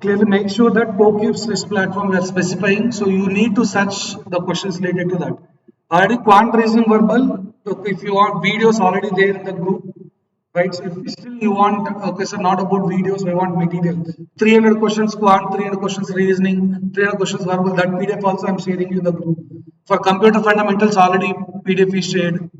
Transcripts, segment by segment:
Clearly make sure that ProCube's test platform we are specifying. So you need to search the questions related to that. Already quant reasoning verbal. Okay, if you want videos already there in the group, right? So if still you want, okay, so not about videos, we want material. 300 questions quant, 300 questions reasoning, 300 questions verbal. That PDF also I'm sharing in the group. For computer fundamentals, already PDF is shared.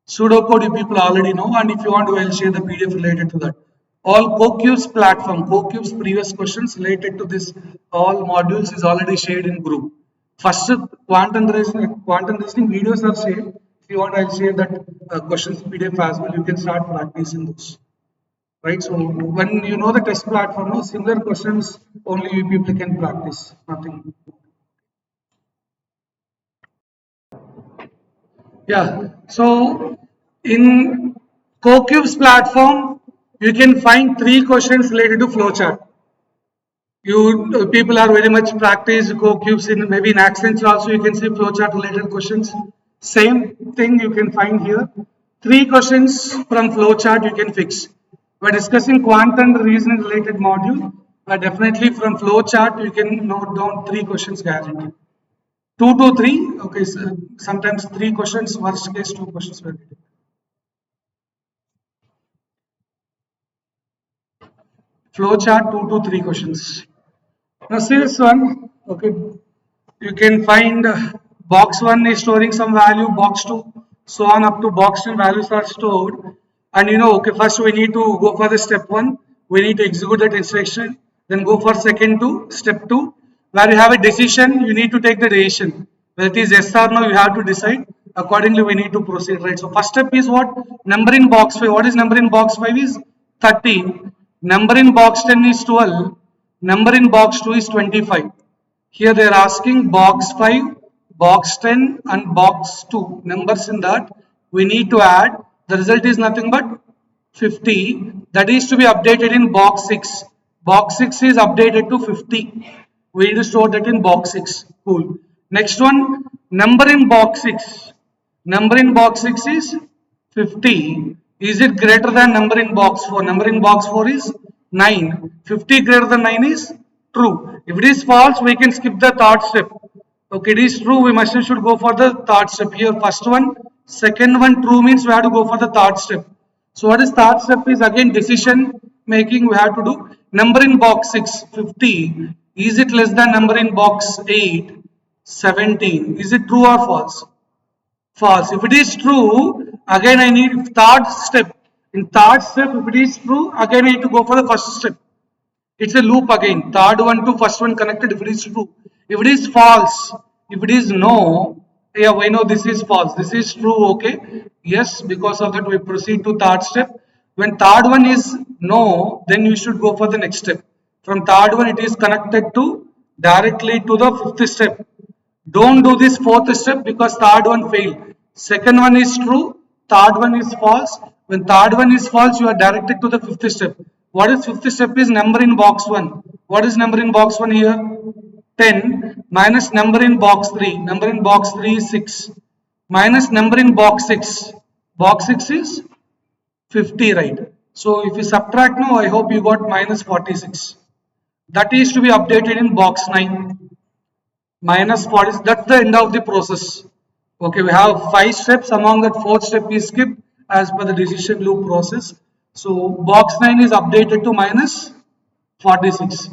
Pseudocode you people already know, and if you want to, I'll share the PDF related to that. All CoQ's platform, CoQ's previous questions related to this, all modules is already shared in group. First, quantum reasoning videos are shared. If you want, I'll share that questions PDF as well. You can start practicing those. Right. So when you know the test platform, no similar questions only you people can practice. Nothing. Yeah. So in CoQ's platform, you can find 3 questions related to flowchart. You people are very much practiced CoQs in maybe in Accenture also you can see flowchart related questions. Same thing you can find here. 3 questions from flowchart you can fix. We're discussing quantum reasoning related module, but definitely from flowchart you can note down 3 questions guaranteed. 2 to 3, okay, so sometimes 3 questions, worst case 2 questions will be taken. Flowchart 2 to 3 questions. Now see this one, okay, you can find box 1 is storing some value, box 2, so on up to box 10 values are stored. And you know, okay, first we need to go for the step 1, we need to execute that instruction, then go for second to step 2, where you have a decision, you need to take the decision. Whether it is yes or no, you have to decide. Accordingly, we need to proceed, right? So first step is what? Number in box 5. What is number in box 5 is 13. Number in box 10 is 12. Number in box 2 is 25. Here they are asking box 5, box 10 and box 2 numbers in that we need to add. The result is nothing but 50. That is to be updated in box 6. Box 6 is updated to 50. We need to store that in box 6. Cool. Next one, number in box 6. Number in box 6 is 50. Is it greater than number in box 4? Number in box 4 is 9. 50 greater than 9 is true. If it is false, we can skip the third step. Okay, it is true, we must and should go for the third step here. First one, second one true means we have to go for the third step. So what is third step is again decision making we have to do. Number in box 6, 50. Is it less than number in box 8, 17? Is it true or false? False. If it is true, again I need third step. In third step, if it is true, again I need to go for the first step. It's a loop again. Third one to first one connected if it is true. If it is false, if it is no, yeah, we know this is false. This is true, okay. Yes, because of that we proceed to third step. When third one is no, then you should go for the next step. From third one, it is connected to directly to the fifth step. Don't do this fourth step because third one failed. Second one is true, third one is false. When third one is false, you are directed to the fifth step. What is fifth step is number in box 1. What is number in box 1 here? 10 minus number in box 3. Number in box 3 is 6 minus number in box 6. Box 6 is 50, right? So if you subtract now, I hope you got minus 46. That is to be updated in box 9. Minus 40, that's the end of the process. Okay, we have 5 steps. Among that 4th step is skipped as per the decision loop process. So box 9 is updated to minus 46.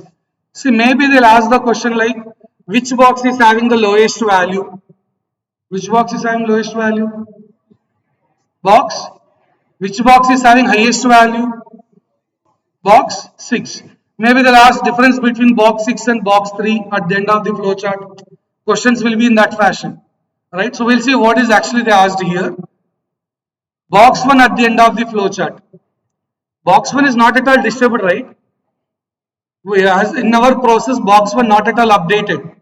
See, maybe they'll ask the question like, which box is having the lowest value? Which box is having lowest value? Box? Which box is having highest value? Box 6. Maybe they'll ask difference between box 6 and box 3 at the end of the flowchart. Questions will be in that fashion. Right? So we'll see what is actually they asked here. Box 1 at the end of the flowchart. Box 1 is not at all disturbed, right? As in our process, box 1 not at all updated.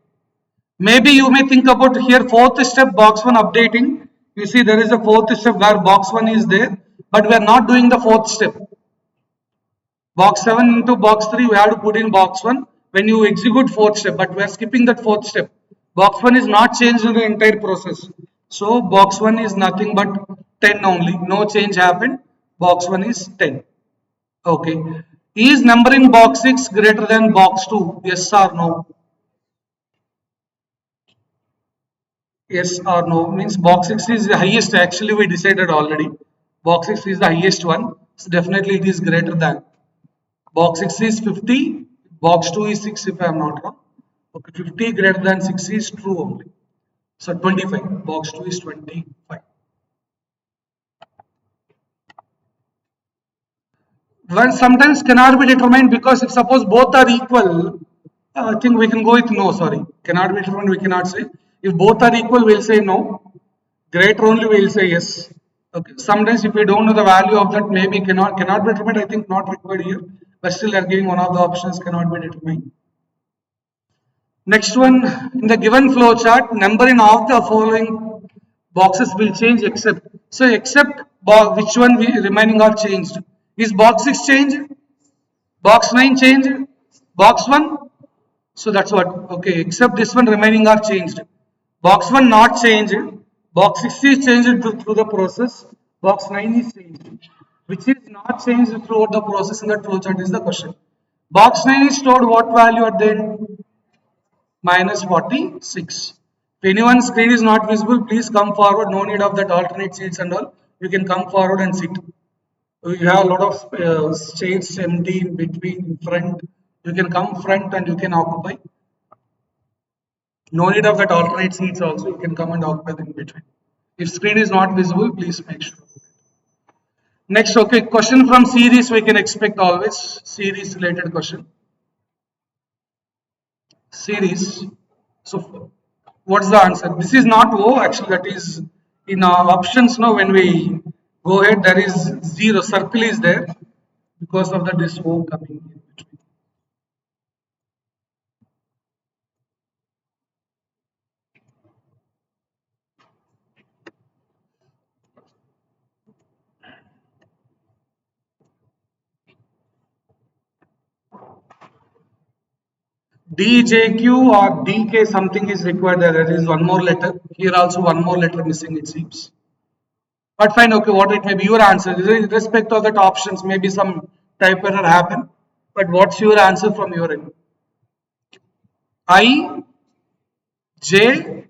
Maybe you may think about here 4th step, box 1 updating. You see there is a 4th step where box 1 is there, but we are not doing the 4th step. Box 7 into box 3 we have to put in box 1 when you execute 4th step, but we are skipping that 4th step. Box 1 is not changed in the entire process. So box 1 is nothing but 10 only. No change happened. Box 1 is 10. Okay. Is number in box 6 greater than box 2? Yes or no? Yes or no means box 6 is the highest. Actually, we decided already. Box 6 is the highest one. So definitely it is greater than. Box 6 is 50. Box 2 is 6 if I am not wrong. Okay, 50 greater than 6 is true only. So 25. Box 2 is 25. Well, sometimes cannot be determined because if suppose both are equal, I think we can go with no. Sorry, cannot be determined. We cannot say. If both are equal, we'll say no. Greater only we'll say yes. Okay. Sometimes if we don't know the value of that, maybe cannot be determined. I think not required here, but still they are giving one of the options cannot be determined. Next one, in the given flow chart, number in all the following boxes will change except. So except which one we remaining are changed. Is box 6 changed? Box 9 changed? Box 1? So that's what. Okay, except this one remaining are changed. Box 1 not changed. Box 6 is changed through the process. Box 9 is changed. Which is not changed throughout the process in the flowchart is the question. Box 9 is stored what value at the end? Minus 46. If anyone's screen is not visible, please come forward. No need of that alternate seats and all. You can come forward and sit. We have a lot of seats empty in between, in front. You can come front and you can occupy. No need of that alternate seats also. You can come and occupy in between. If screen is not visible, please make sure. Next, okay, question from series we can expect always. Series related question. Series. So what's the answer? This is not O actually, that is in our options now when we go ahead there is 0, circle is there because of that this O coming in between. DJQ or DK something is required there is one more letter. Here also one more letter missing it seems. But fine, okay, what it may be your answer. Irrespective of that options, maybe some type error happen. But what's your answer from your end? I, J,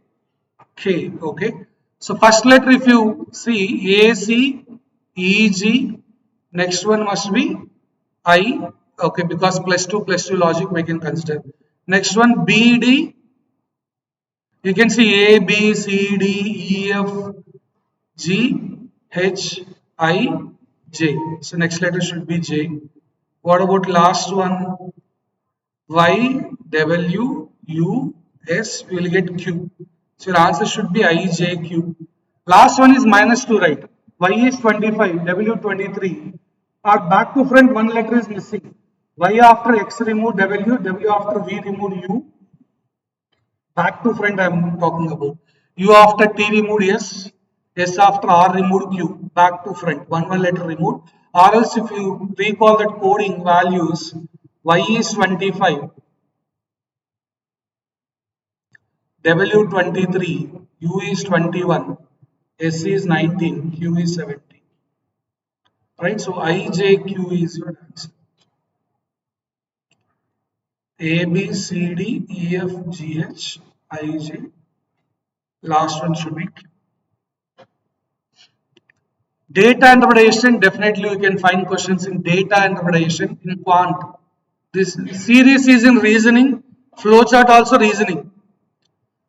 K, okay. So first letter if you see A, C, E, G, next one must be I, okay, because plus 2 logic we can consider. Next one B, D, you can see A, B, C, D, E, F, G, H, I, J. So next letter should be J. What about last one? Y, W, U, S, we will get Q. So your answer should be I, J, Q. Last one is minus 2, right? Y is 25, W 23. Or back to front, one letter is missing. Y after X removed W, W after V removed U. Back to front I am talking about. U after T removed S, S after R removed Q. Back to front, one letter removed. Or else if you recall that coding values, Y is 25, W 23, U is 21, S is 19, Q is 17. Right, so I, J, Q is your answer. A, B, C, D, E, F, G, H, I, J. Last one should be Q. Data interpretation, definitely you can find questions in data interpretation in quant. This series is in reasoning, flowchart also reasoning.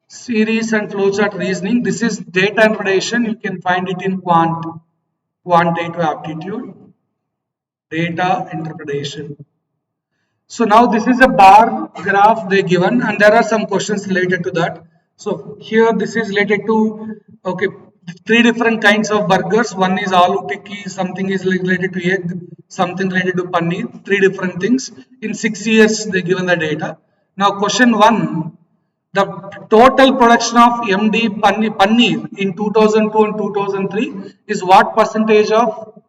Series and flowchart reasoning. This is data interpretation. You can find it in quant, quantitative aptitude, data interpretation. So now this is a bar graph they given and there are some questions related to that. So here this is related to, okay, three different kinds of burgers. One is aloo tikki, something is related to egg, something related to paneer, three different things. In 6 years they given the data. Now question 1, the total production of MD paneer in 2002 and 2003 is what percentage of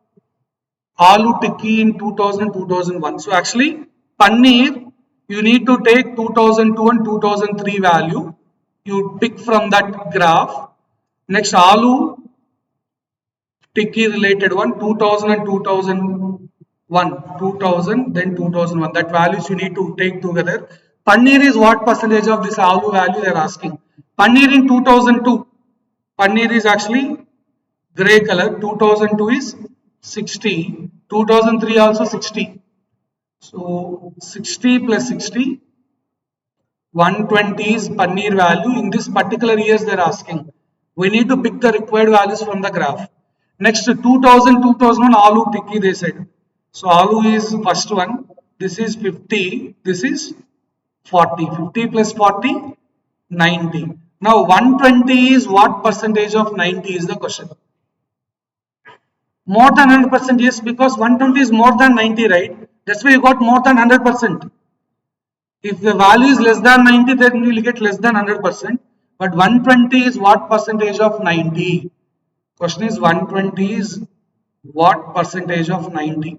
aloo tikki in 2000 2001. So actually paneer you need to take 2002 and 2003 value, you pick from that graph. Next aloo tikki related one 2000 and 2000 1, 2000, then 2001. That values you need to take together. Paneer is what percentage of this aloo value they are asking. Paneer in 2002. Paneer is actually gray color. 2002 is 60. 2003 also 60. So 60 plus 60, 120 is paneer value. In this particular years they are asking. We need to pick the required values from the graph. Next 2000, 2001 aloo tikki they said. So aloo is first one. This is 50. This is 40. 50 plus 40, 90. Now 120 is what percentage of 90 is the question. More than 100%, yes, because 120 is more than 90, right? That's why you got more than 100%. If the value is less than 90, then you will get less than 100%. But 120 is what percentage of 90? Question is 120 is what percentage of 90?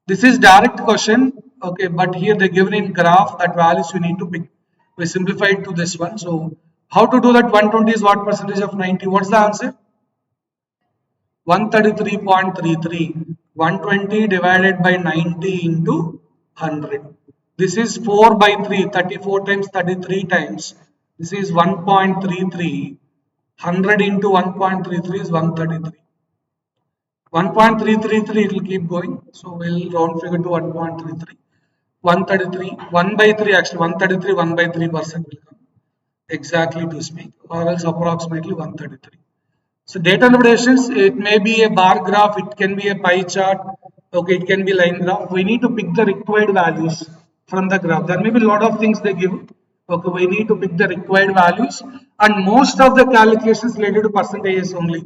This is direct question, okay, but here they given in graph that values you need to pick. We simplified to this one. So how to do that? 120 is what percentage of 90? What's the answer? 133.33. 120 divided by 90 into 100. This is 4 by 3. 34 times 33 times. This is 1.33. 100 into 1.33 is 133. 1.333 it will keep going. So we'll round figure to 1.33. 133. 1 by 3 actually. 133 1 by 3% will come. Exactly to speak. Or else approximately 133. So data interpretations, it may be a bar graph, it can be a pie chart, okay, it can be line graph. We need to pick the required values from the graph. There may be a lot of things they give. Okay, we need to pick the required values, and most of the calculations related to percentages only.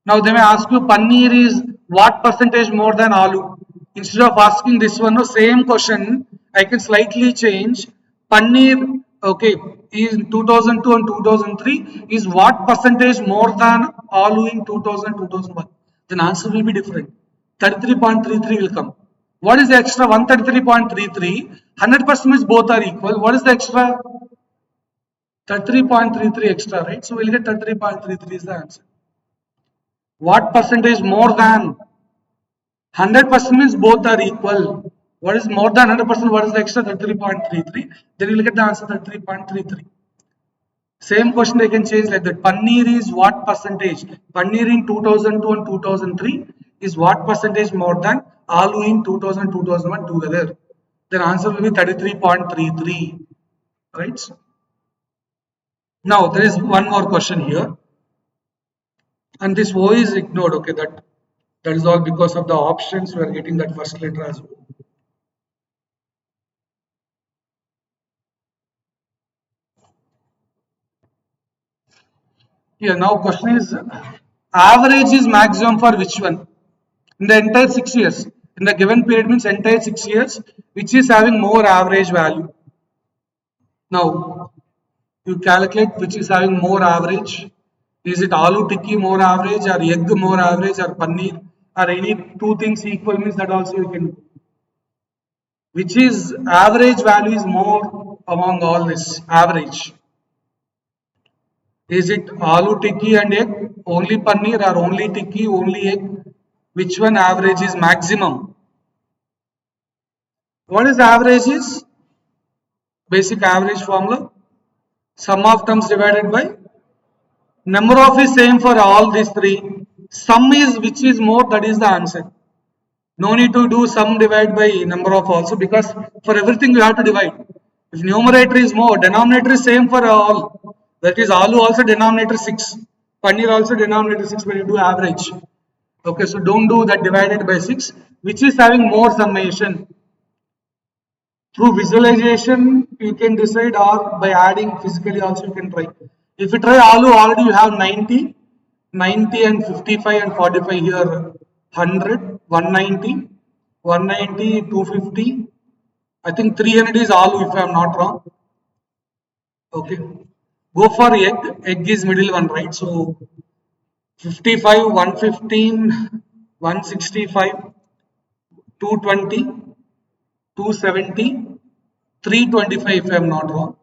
Now they may ask you paneer is what percentage more than aloo. Instead of asking this one, no, same question, I can slightly change. Paneer, okay, is 2002 and 2003 is what percentage more than aloo in 2000 2001. Then answer will be different. 33.33 will come. What is the extra? 133.33. 100% means both are equal. What is the extra? 33.33 extra, right? So we'll get 33.33 is the answer. What percentage more than? 100% means both are equal. What is more than 100%? What is the extra? 33.33. Then you will get the answer 33.33. Same question I can change like that. Paneer is what percentage? Paneer in 2002 and 2003 is what percentage more than aloo in 2000 2001 together? Then answer will be 33.33. Right? Now there is one more question here. And this O is ignored, okay, that is all because of the options we are getting that first letter as well. Yeah, now question is average is maximum for which one? In the entire 6 years. In the given period means entire 6 years, which is having more average value. Now you calculate which is having more average. Is it aloo tikki more average or egg more average or paneer or any two things equal means that also you can do. Which is average value is more among all this average. Is it aloo tikki and egg, only paneer or only tikki, only egg? Which one average is maximum? What is average is? Basic average formula. Sum of terms divided by number of is same for all these three. Sum is which is more, that is the answer. No need to do sum divide by number of also, because for everything you have to divide. If numerator is more, denominator is same for all. That is aloo also denominator 6. Paneer also denominator 6 when you do average. Okay, so don't do that divided by 6. Which is having more summation. Through visualization you can decide, or by adding physically also you can try. If you try aloo, already you have 90, 90 and 55 and 45 here, 100, 190, 190, 250. I think 300 is aloo if I am not wrong. Okay. Go for egg. Egg is middle one, right? So 55, 115, 165, 220, 270, 325 if I am not wrong.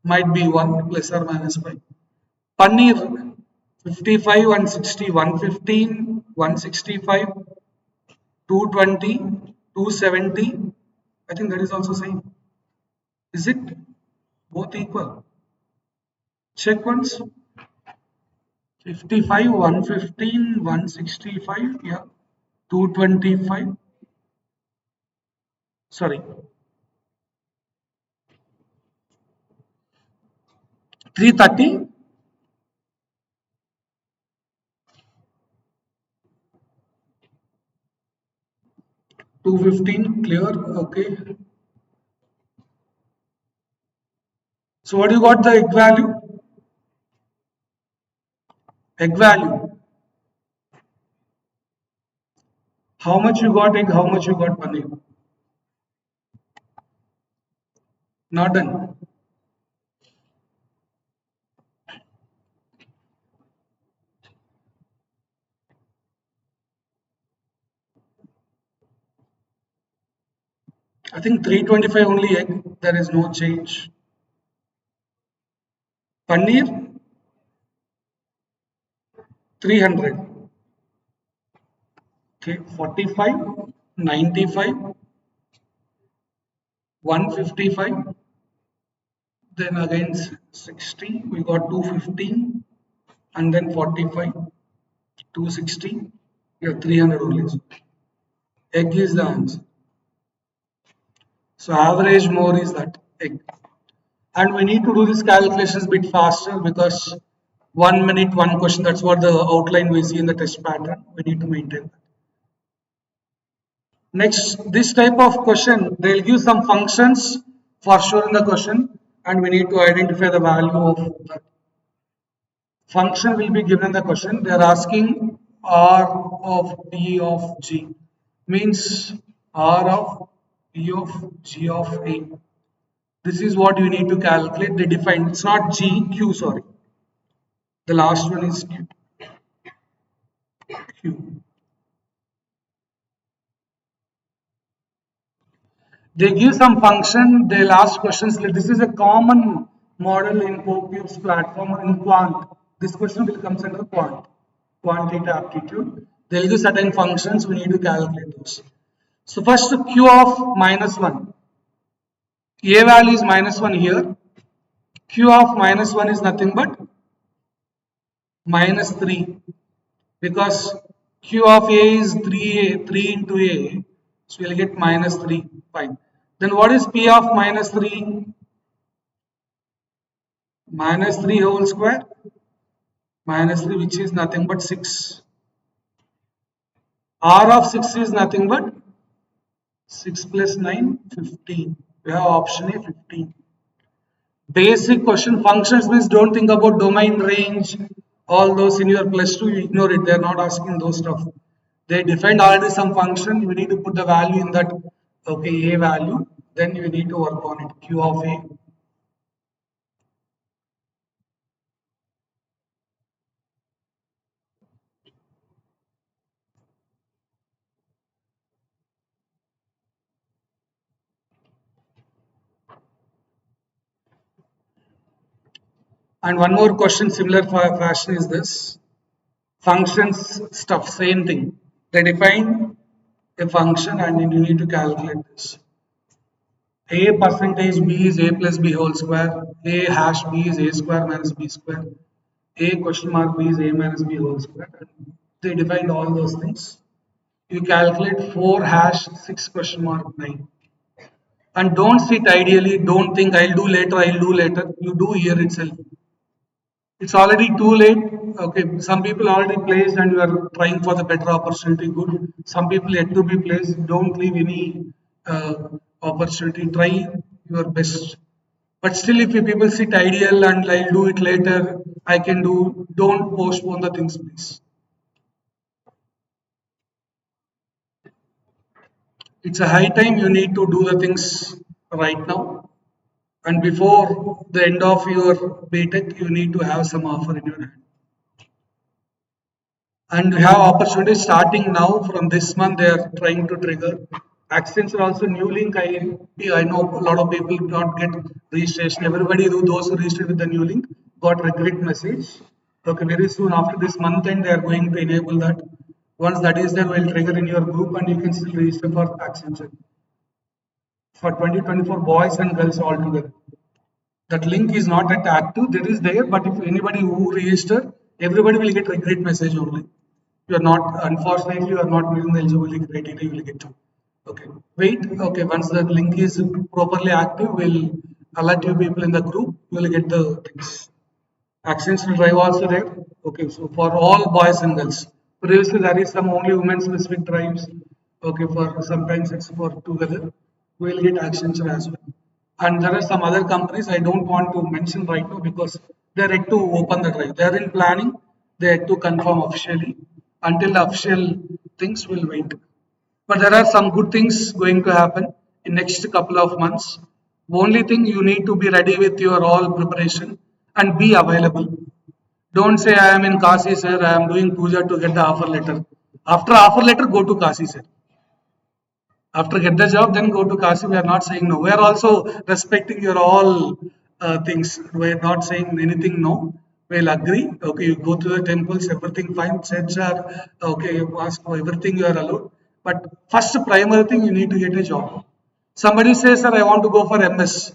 Might be 1 plus or minus 5. Paneer 55, 160, 115, 165, 220, 270. I think that is also same. Is it both equal? Check once. 55, 115, 165. Yeah. 225. Sorry. 330. 215. Clear. Okay. So what you got the egg value? Egg value. How much you got egg? How much you got paneer? Not done. I think 325 only egg. There is no change. Paneer 300. Okay, 45, 95, 155. Then again 60. We got 215 and then 45, 260. Yeah, 300 only. Egg is the answer. So average more is that egg. And we need to do this calculations bit faster because 1 minute, one question. That's what the outline we see in the test pattern. We need to maintain that. Next, this type of question, they'll give some functions for sure in the question, and we need to identify the value of that. Function will be given in the question. They are asking R of P of G, means R of P of G of A. This is what you need to calculate. They define, it's not G, Q, sorry. The last one is Q. Q. They give some function, they'll ask questions like this is a common model in Popio's platform or in Quant. This question will come under Quant, quantitative aptitude. They'll give certain functions, we need to calculate those. So first Q of minus 1. A value is minus 1 here. Q of minus 1 is nothing but minus 3 because Q of A is 3A, 3 into A. So we'll get minus 3. Fine. Then what is P of minus 3? Minus 3 whole square. Minus 3 which is nothing but 6. R of 6 is nothing but 6 plus 9, 15. We have option A, 15. Basic question functions means don't think about domain range, all those in your plus 2, you ignore it. They are not asking those stuff. They defined already some function. We need to put the value in that, okay, A value. Then you need to work on it. Q of A. And one more question, similar fashion is this. Functions stuff, same thing. They define a function and you need to calculate this. A percentage B is A plus B whole square. A hash B is A square minus B square. A question mark B is A minus B whole square. They defined all those things. You calculate 4 hash 6 question mark 9. And don't sit ideally, don't think I'll do later, I'll do later. You do here itself. It's already too late. Okay, some people already placed and you are trying for the better opportunity. Good. Some people yet to be placed. Don't leave any opportunity. Try your best. But still, if you people sit ideal and I'll do it later, I can do. Don't postpone the things, please. It's a high time you need to do the things right now. And before the end of your btech, you need to have some offer in your hand. And we have opportunities starting now from this month. They are trying to trigger. Accenture also new link. I know a lot of people not get registration. Everybody those who registered with the new link got regret message. Okay, very soon after this month end they are going to enable that. Once that is there, we'll trigger in your group and you can still register for Accenture for 2024 boys and girls all together. That link is not yet active, there is there, but if anybody who register, everybody will get a great message only. You are not, unfortunately, you are not meeting the eligibility criteria, you will get to. Okay, wait, okay, once the link is properly active, we'll alert you people in the group, you will get the things. Accidental drive also there. Okay, so for all boys and girls. Previously there is some only women specific drives. Okay, for sometimes it's for together. We'll get Accenture as well. And there are some other companies I don't want to mention right now because they're yet to open the drive. They're in planning, they're yet to confirm officially. Until the official things will wait. But there are some good things going to happen in next couple of months. Only thing you need to be ready with your all preparation and be available. Don't say I am in Kasi sir, I am doing puja to get the offer letter. After offer letter, go to Kasi sir. After get the job, then go to Kasi. We are not saying no. We are also respecting your all things. We are not saying anything no. We'll agree. Okay, you go to the temples, everything fine. Sets are okay. You ask for everything you are allowed. But first primary thing, you need to get a job. Somebody says, sir, I want to go for MS.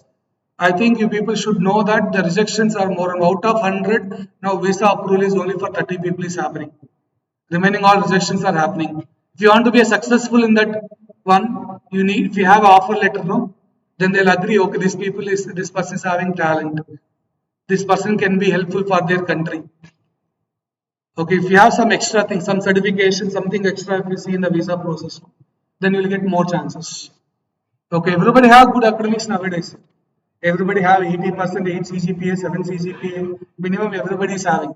I think you people should know that the rejections are more than out of 100. Now visa approval is only for 30 people is happening. Remaining all rejections are happening. If you want to be a successful in that one, you need if you have an offer letter, no, then they'll agree. Okay, this person is having talent. This person can be helpful for their country. Okay, if you have some extra thing, some certification, something extra, if you see in the visa process, then you'll get more chances. Okay, everybody have good academics nowadays. Everybody have 18%, 8 CGPA, 7 CGPA, minimum everybody is having.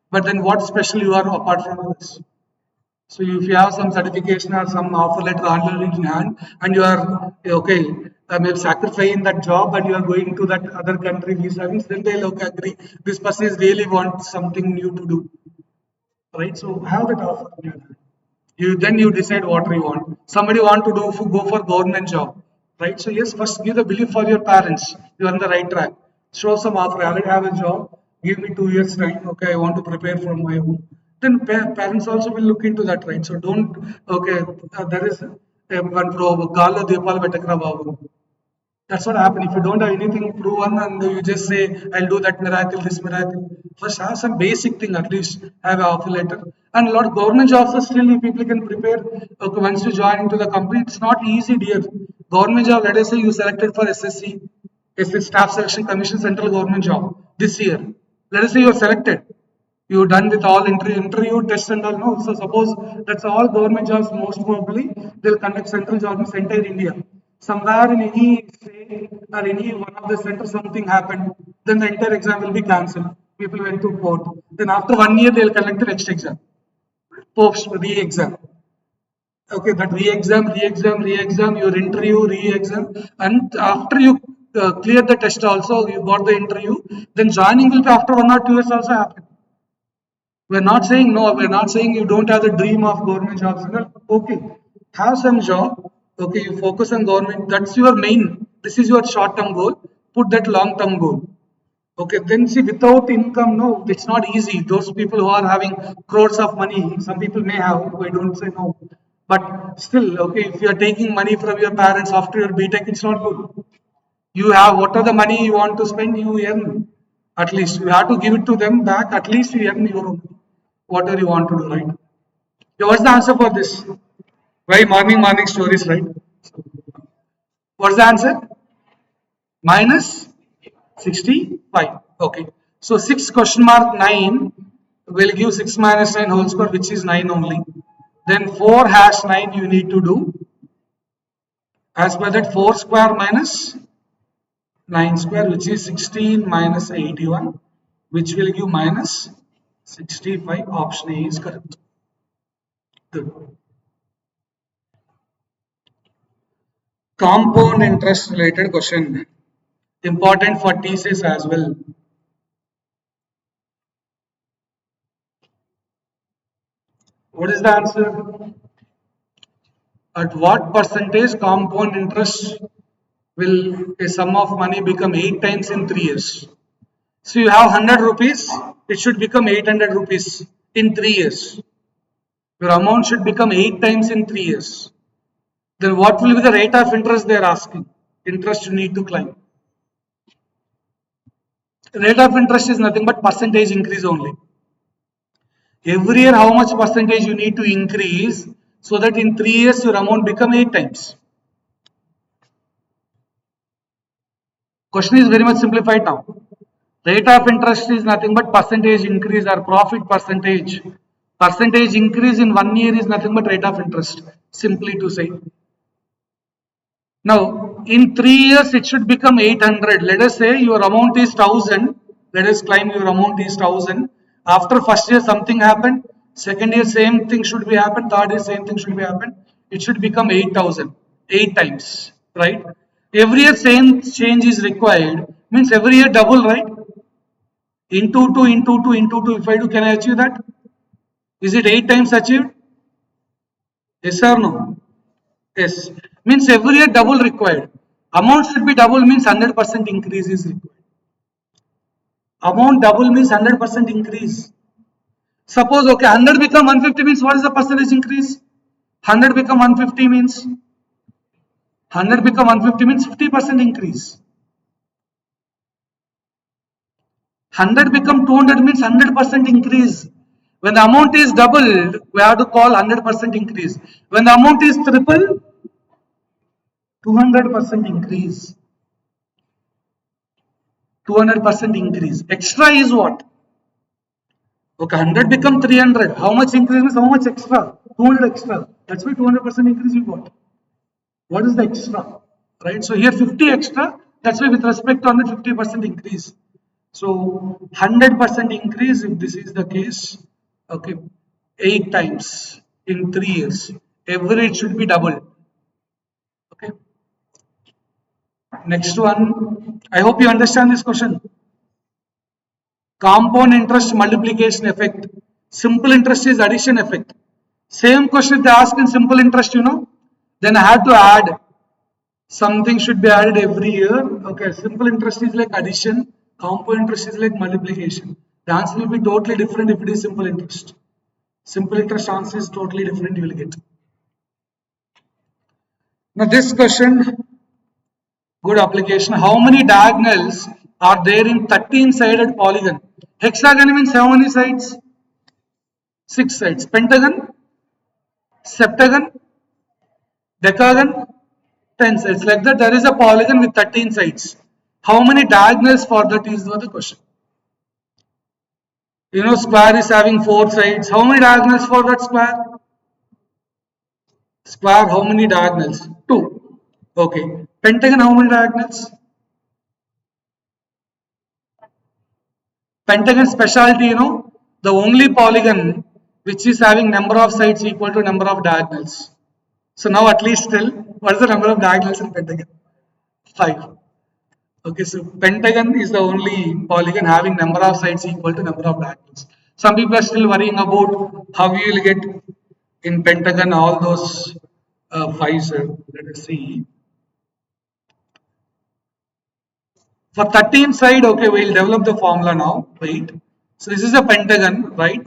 But then what special you are apart from others? So if you have some certification or some offer letter already in hand and you are okay, maybe sacrificing that job and you are going to that other country visa, then they'll okay, agree. This person is really wants something new to do, right? So have that offer in your hand. You then you decide what you want. Somebody want to do go for government job, right? So yes, first give the belief for your parents. You are on the right track. Show some offer. I already have a job. Give me 2 years time. Okay, I want to prepare for my own. Then parents also will look into that, right? So don't. Okay, there is one pro. Gala Dipal Vetakra Babu. That's what happened. If you don't have anything proven and you just say, I'll do that miracle, this miracle, first have some basic thing, at least have an offer letter. And a lot of government jobs are still people can prepare. Okay, once you join into the company, it's not easy, dear. Government job, let us say you selected for SSC, SS Staff Selection Commission Central Government job this year. Let us say you are selected. You done with all interview, test and all. No, so suppose that's all government jobs. Most probably they'll conduct central jobs in entire India. Somewhere in any state or any one of the centers something happened, then the entire exam will be cancelled. People went to court. Then after 1 year they'll conduct the next exam, post re-exam. Okay, that re-exam, your interview, re-exam, and after you clear the test also, you got the interview. Then joining will be after 1 or 2 years also happen. We're not saying no, we're not saying you don't have the dream of government jobs. Okay, have some job. Okay, you focus on government. That's your main. This is your short term goal. Put that long term goal. Okay, then see without income, no, it's not easy. Those people who are having crores of money, some people may have, I don't say no. But still, okay, if you are taking money from your parents after your btech, it's not good. You have what are the money you want to spend, you earn. At least you have to give it to them back, at least you earn your own whatever you want to do, right? Yeah, what's the answer for this? Why morning stories, right? What's the answer? Minus 65. Okay. So 6 question mark 9 will give 6 minus 9 whole square, which is 9 only. Then 4 hash 9 you need to do. As per that 4 square minus 9 square, which is 16 minus 81, which will give minus 65. Option A is correct. Good. Compound interest related question. Important for thesis as well. What is the answer? At what percentage compound interest will a sum of money become 8 times in 3 years? So you have 100 rupees, it should become 800 rupees in 3 years. Your amount should become 8 times in 3 years. Then what will be the rate of interest they are asking? Interest you need to climb. Rate of interest is nothing but percentage increase only. Every year how much percentage you need to increase so that in 3 years your amount become 8 times. Question is very much simplified now. Rate of interest is nothing but percentage increase or profit percentage. Percentage increase in 1 year is nothing but rate of interest, simply to say. Now, in 3 years, it should become 800. Let us say your amount is 1000. Let us claim your amount is 1000. After first year, something happened. Second year, same thing should be happened. Third year, same thing should be happened. It should become 8000. 8 times, right? Every year, same change is required. Means every year double, right? Into 2, into 2, into 2. If I do, can I achieve that? Is it 8 times achieved? Yes or no? Yes. Means every year double required. Amount should be double means 100% increase is required. Amount double means 100% increase. Suppose okay 100 become 150 means what is the percentage increase? 100 become 150 means 100 become 150 means 50% increase. 100 become 200 means 100% increase. When the amount is doubled, we have to call 100% increase. When the amount is triple, 200% increase. 200% increase. Extra is what? Okay, 100 become 300. How much increase means how much extra? 200 extra. That's why 200% increase you got. What is the extra? Right? So here 50 extra. That's why with respect to 150% increase. So 100% increase if this is the case. Okay, 8 times in 3 years. Average should be double. Okay. Next one. I hope you understand this question. Compound interest multiplication effect. Simple interest is addition effect. Same question they ask in simple interest, then I have to add. Something should be added every year. Okay, simple interest is like addition. Compound interest is like multiplication. The answer will be totally different if it is simple interest. Simple interest answer is totally different you will get. Now this question, good application. How many diagonals are there in 13-sided polygon? Hexagon means how many sides? 6 sides. Pentagon, septagon, decagon, 10 sides. Like that, there is a polygon with 13 sides. How many diagonals for that is the question. Square is having 4 sides. How many diagonals for that square? Square, how many diagonals? 2. Okay. Pentagon, how many diagonals? Pentagon specialty, the only polygon which is having number of sides equal to number of diagonals. So now at least tell what is the number of diagonals in pentagon? 5. Okay, so pentagon is the only polygon having number of sides equal to number of diagonals. Some people are still worrying about how you will get in pentagon all those 5. Let us see. For 13 side, okay, we'll develop the formula now. Wait. So this is a pentagon, right?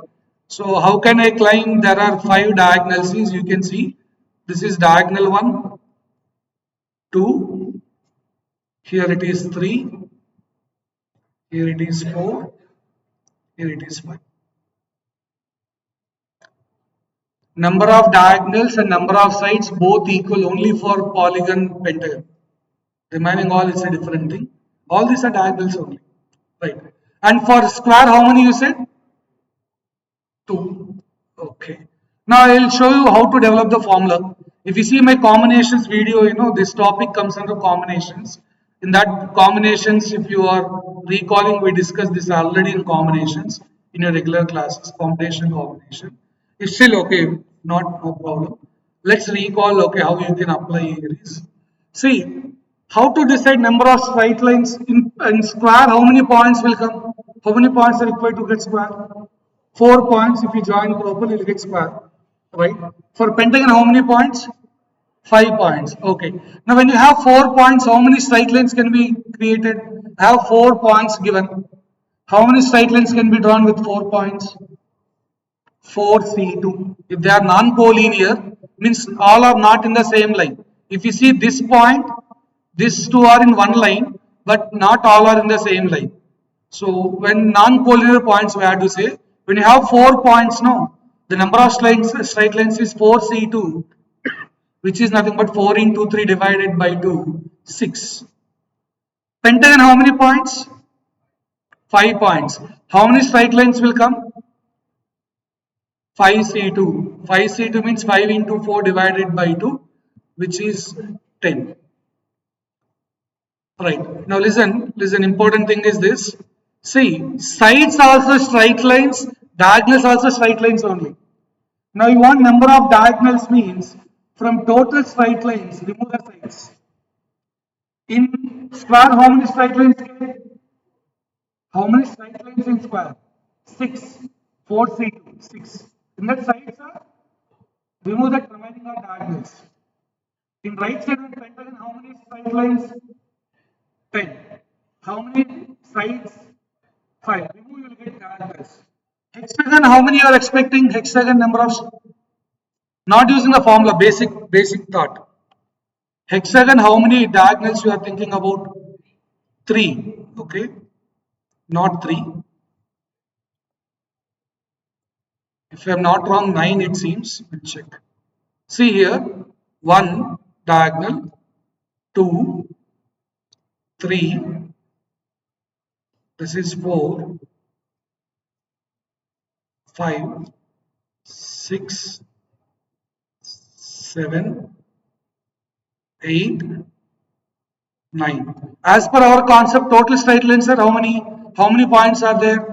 So how can I climb? There are 5 diagonals. You can see this is diagonal 1, 2. Here it is 3. Here it is 4. Here it is 5. Number of diagonals and number of sides both equal only for polygon pentagon. Remaining all is a different thing. All these are diagonals only. Right. And for square, how many you said? 2. Okay. Now I will show you how to develop the formula. If you see my combinations video, this topic comes under combinations. In that combinations, if you are recalling, we discussed this already in combinations in your regular classes, combination. It's still okay, no problem. Let's recall, okay, how you can apply here is. See, how to decide number of straight lines in square, how many points will come? How many points are required to get square? 4 points. If you join properly, you'll get square, right? For pentagon, how many points? 5 points. Okay. Now, when you have 4 points, how many straight lines can be created? I have 4 points given. How many straight lines can be drawn with 4 points? 4C2. If they are non-collinear, means all are not in the same line. If you see this point, these two are in one line, but not all are in the same line. So when non-collinear points, we have to say, when you have 4 points now, the number of straight lines is 4C2, which is nothing but 4 into 3 divided by 2, 6. Pentagon, how many points? 5 points. How many straight lines will come? 5C2. 5C2 means 5 into 4 divided by 2, which is 10. Right. Now listen, important thing is this. See, sides also straight lines, diagonals also straight lines only. Now you want number of diagonals means from total straight lines, remove the sides. In square, how many straight lines? How many straight lines in square? 6. 4C2, 6. In that sides are, remove that remaining are diagonals. In right side of the pentagon, how many straight lines? 10. How many sides? 5. Remove, you will get diagonals. Hexagon, how many you are expecting? Hexagon number of, not using the formula, basic thought. Hexagon, how many diagonals you are thinking about? 3. Okay, not 3. If I am not wrong, 9 it seems. We'll check. See here, 1 diagonal, 2, 3, this is 4, 5, 6, 7, 8, 9. As per our concept, total straight lines are how many? How many points are there?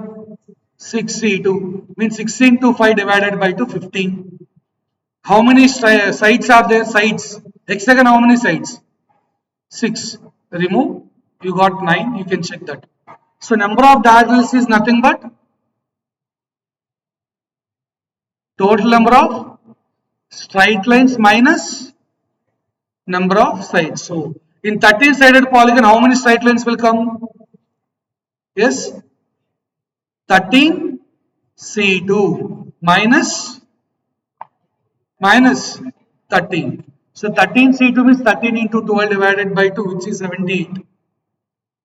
6C2 means 6 into 5 divided by 2, 15. How many sides are there? Sides. Hexagon, how many sides? 6. Remove. You got 9. You can check that. So number of diagonals is nothing but total number of straight lines minus number of sides. So in 13-sided polygon, how many straight lines will come? Yes, 13C2 minus 13. So 13C2 means 13 into 12 divided by 2, which is 78.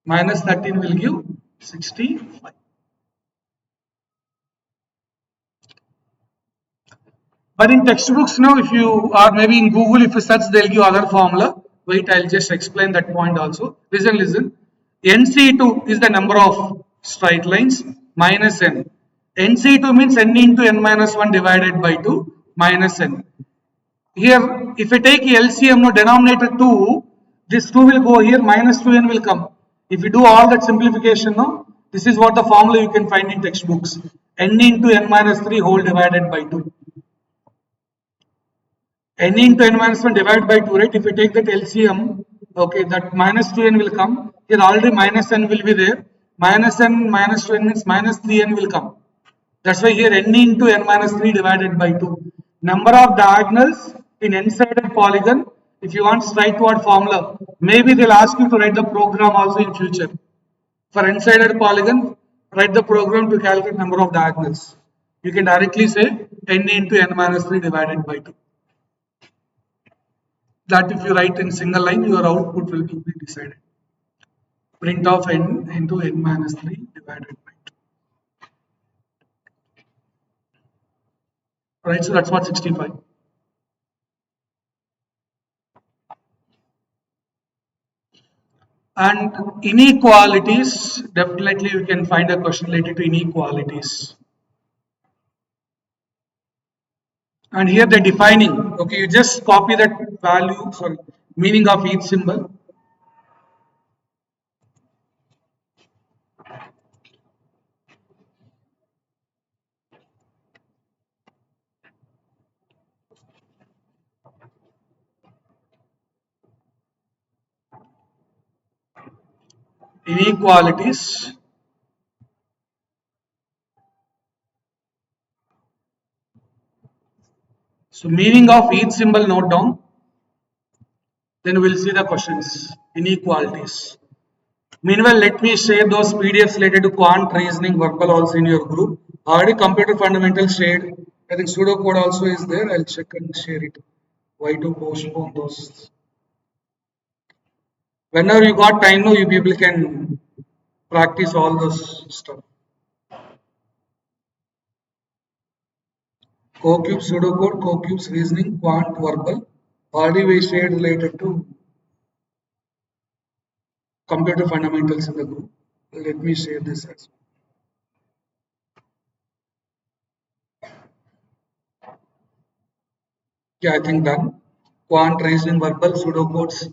Minus 13 will give 65. But in textbooks now, if you or maybe in Google, if you search, they'll give other formula. Wait, I'll just explain that point also. Listen. NC2 is the number of straight lines minus n. NC2 means n into n minus 1 divided by 2 minus n. Here, if I take LCM, no denominator 2, this 2 will go here, minus 2n will come. If you do all that simplification, no, this is what the formula you can find in textbooks. N into n minus 3 whole divided by 2. N into n minus 1 divided by 2, right? If you take that LCM, okay, that minus 2n will come. Here already minus n will be there. Minus n minus 2n means minus 3n will come. That's why here n into n minus 3 divided by 2. Number of diagonals in n-sided polygon, if you want straightforward formula, maybe they'll ask you to write the program also in future. For n-sided polygon, write the program to calculate number of diagonals. You can directly say n into n minus 3 divided by 2. That if you write in single line, your output will be decided. Print of n into n minus 3 divided by 2. Right, so that's what 65. And inequalities, definitely you can find a question related to inequalities. And here they're defining, okay, you just copy that value, sorry, meaning of each symbol. Inequalities. So meaning of each symbol note down. Then we'll see the questions. Inequalities. Meanwhile, let me share those PDFs related to quant reasoning verbal also in your group. Already computer fundamentals shared. I think pseudocode also is there. I'll check and share it. Why to postpone those? Whenever you got time, no, you people can practice all those stuff. CoCube pseudocode, CoCube's reasoning, quant verbal. Already we shared related to computer fundamentals in the group. Let me share this as well. Yeah, I think done. Quant reasoning verbal pseudocodes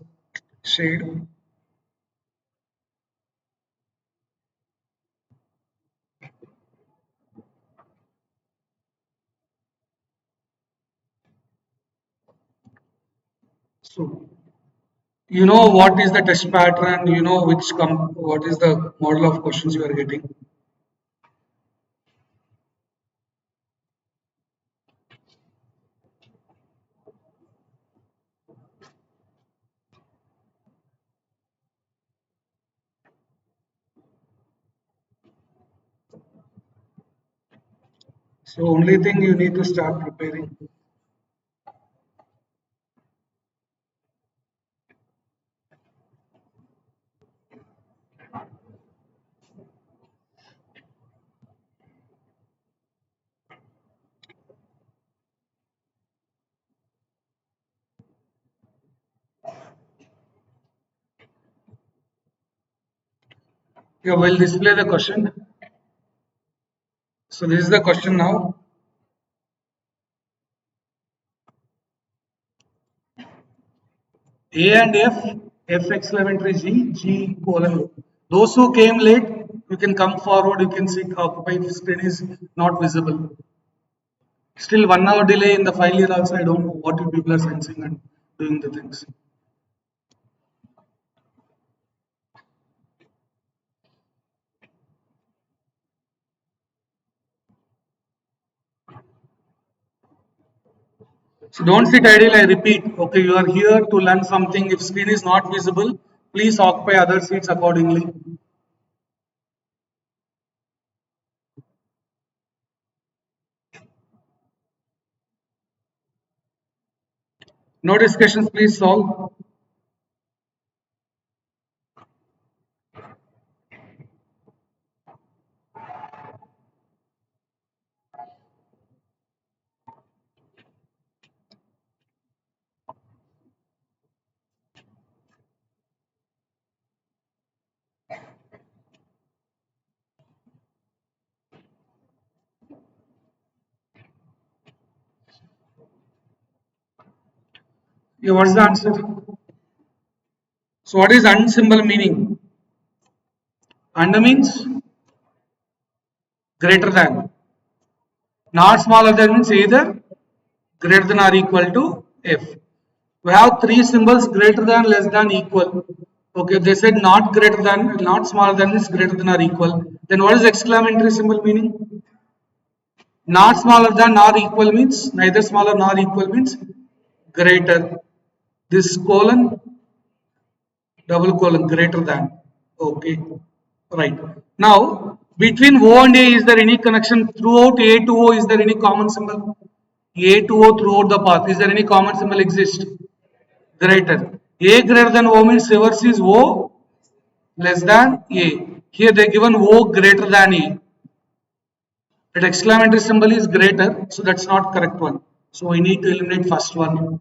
shared. So you know what is the test pattern, you know what is the model of questions you are getting. So only thing you need to start preparing. Yeah, we'll display the question. So this is the question now. A and F exclamatory G colon. Those who came late, you can come forward, you can see occupy if screen is not visible. Still 1 hour delay in the file here also, I don't know what you people are sensing and doing the things. So don't sit idle, I repeat. Okay, you are here to learn something. If screen is not visible, please occupy other seats accordingly. No discussions, please solve. Yeah, what's the answer? So what is and symbol meaning? And means greater than. Not smaller than means either greater than or equal to F. We have three symbols greater than, less than, equal. Okay, they said not greater than, not smaller than is greater than or equal. Then what is exclamatory symbol meaning? Not smaller than nor equal means neither smaller nor equal means greater. This colon, double colon, greater than. Okay, right. Now, between O and A, is there any connection? Throughout A to O, is there any common symbol? A to O throughout the path, is there any common symbol exist? Greater. A greater than O means reverse is O less than A. Here they given O greater than A. That exclamatory symbol is greater, so that's not correct one. So we need to eliminate first one.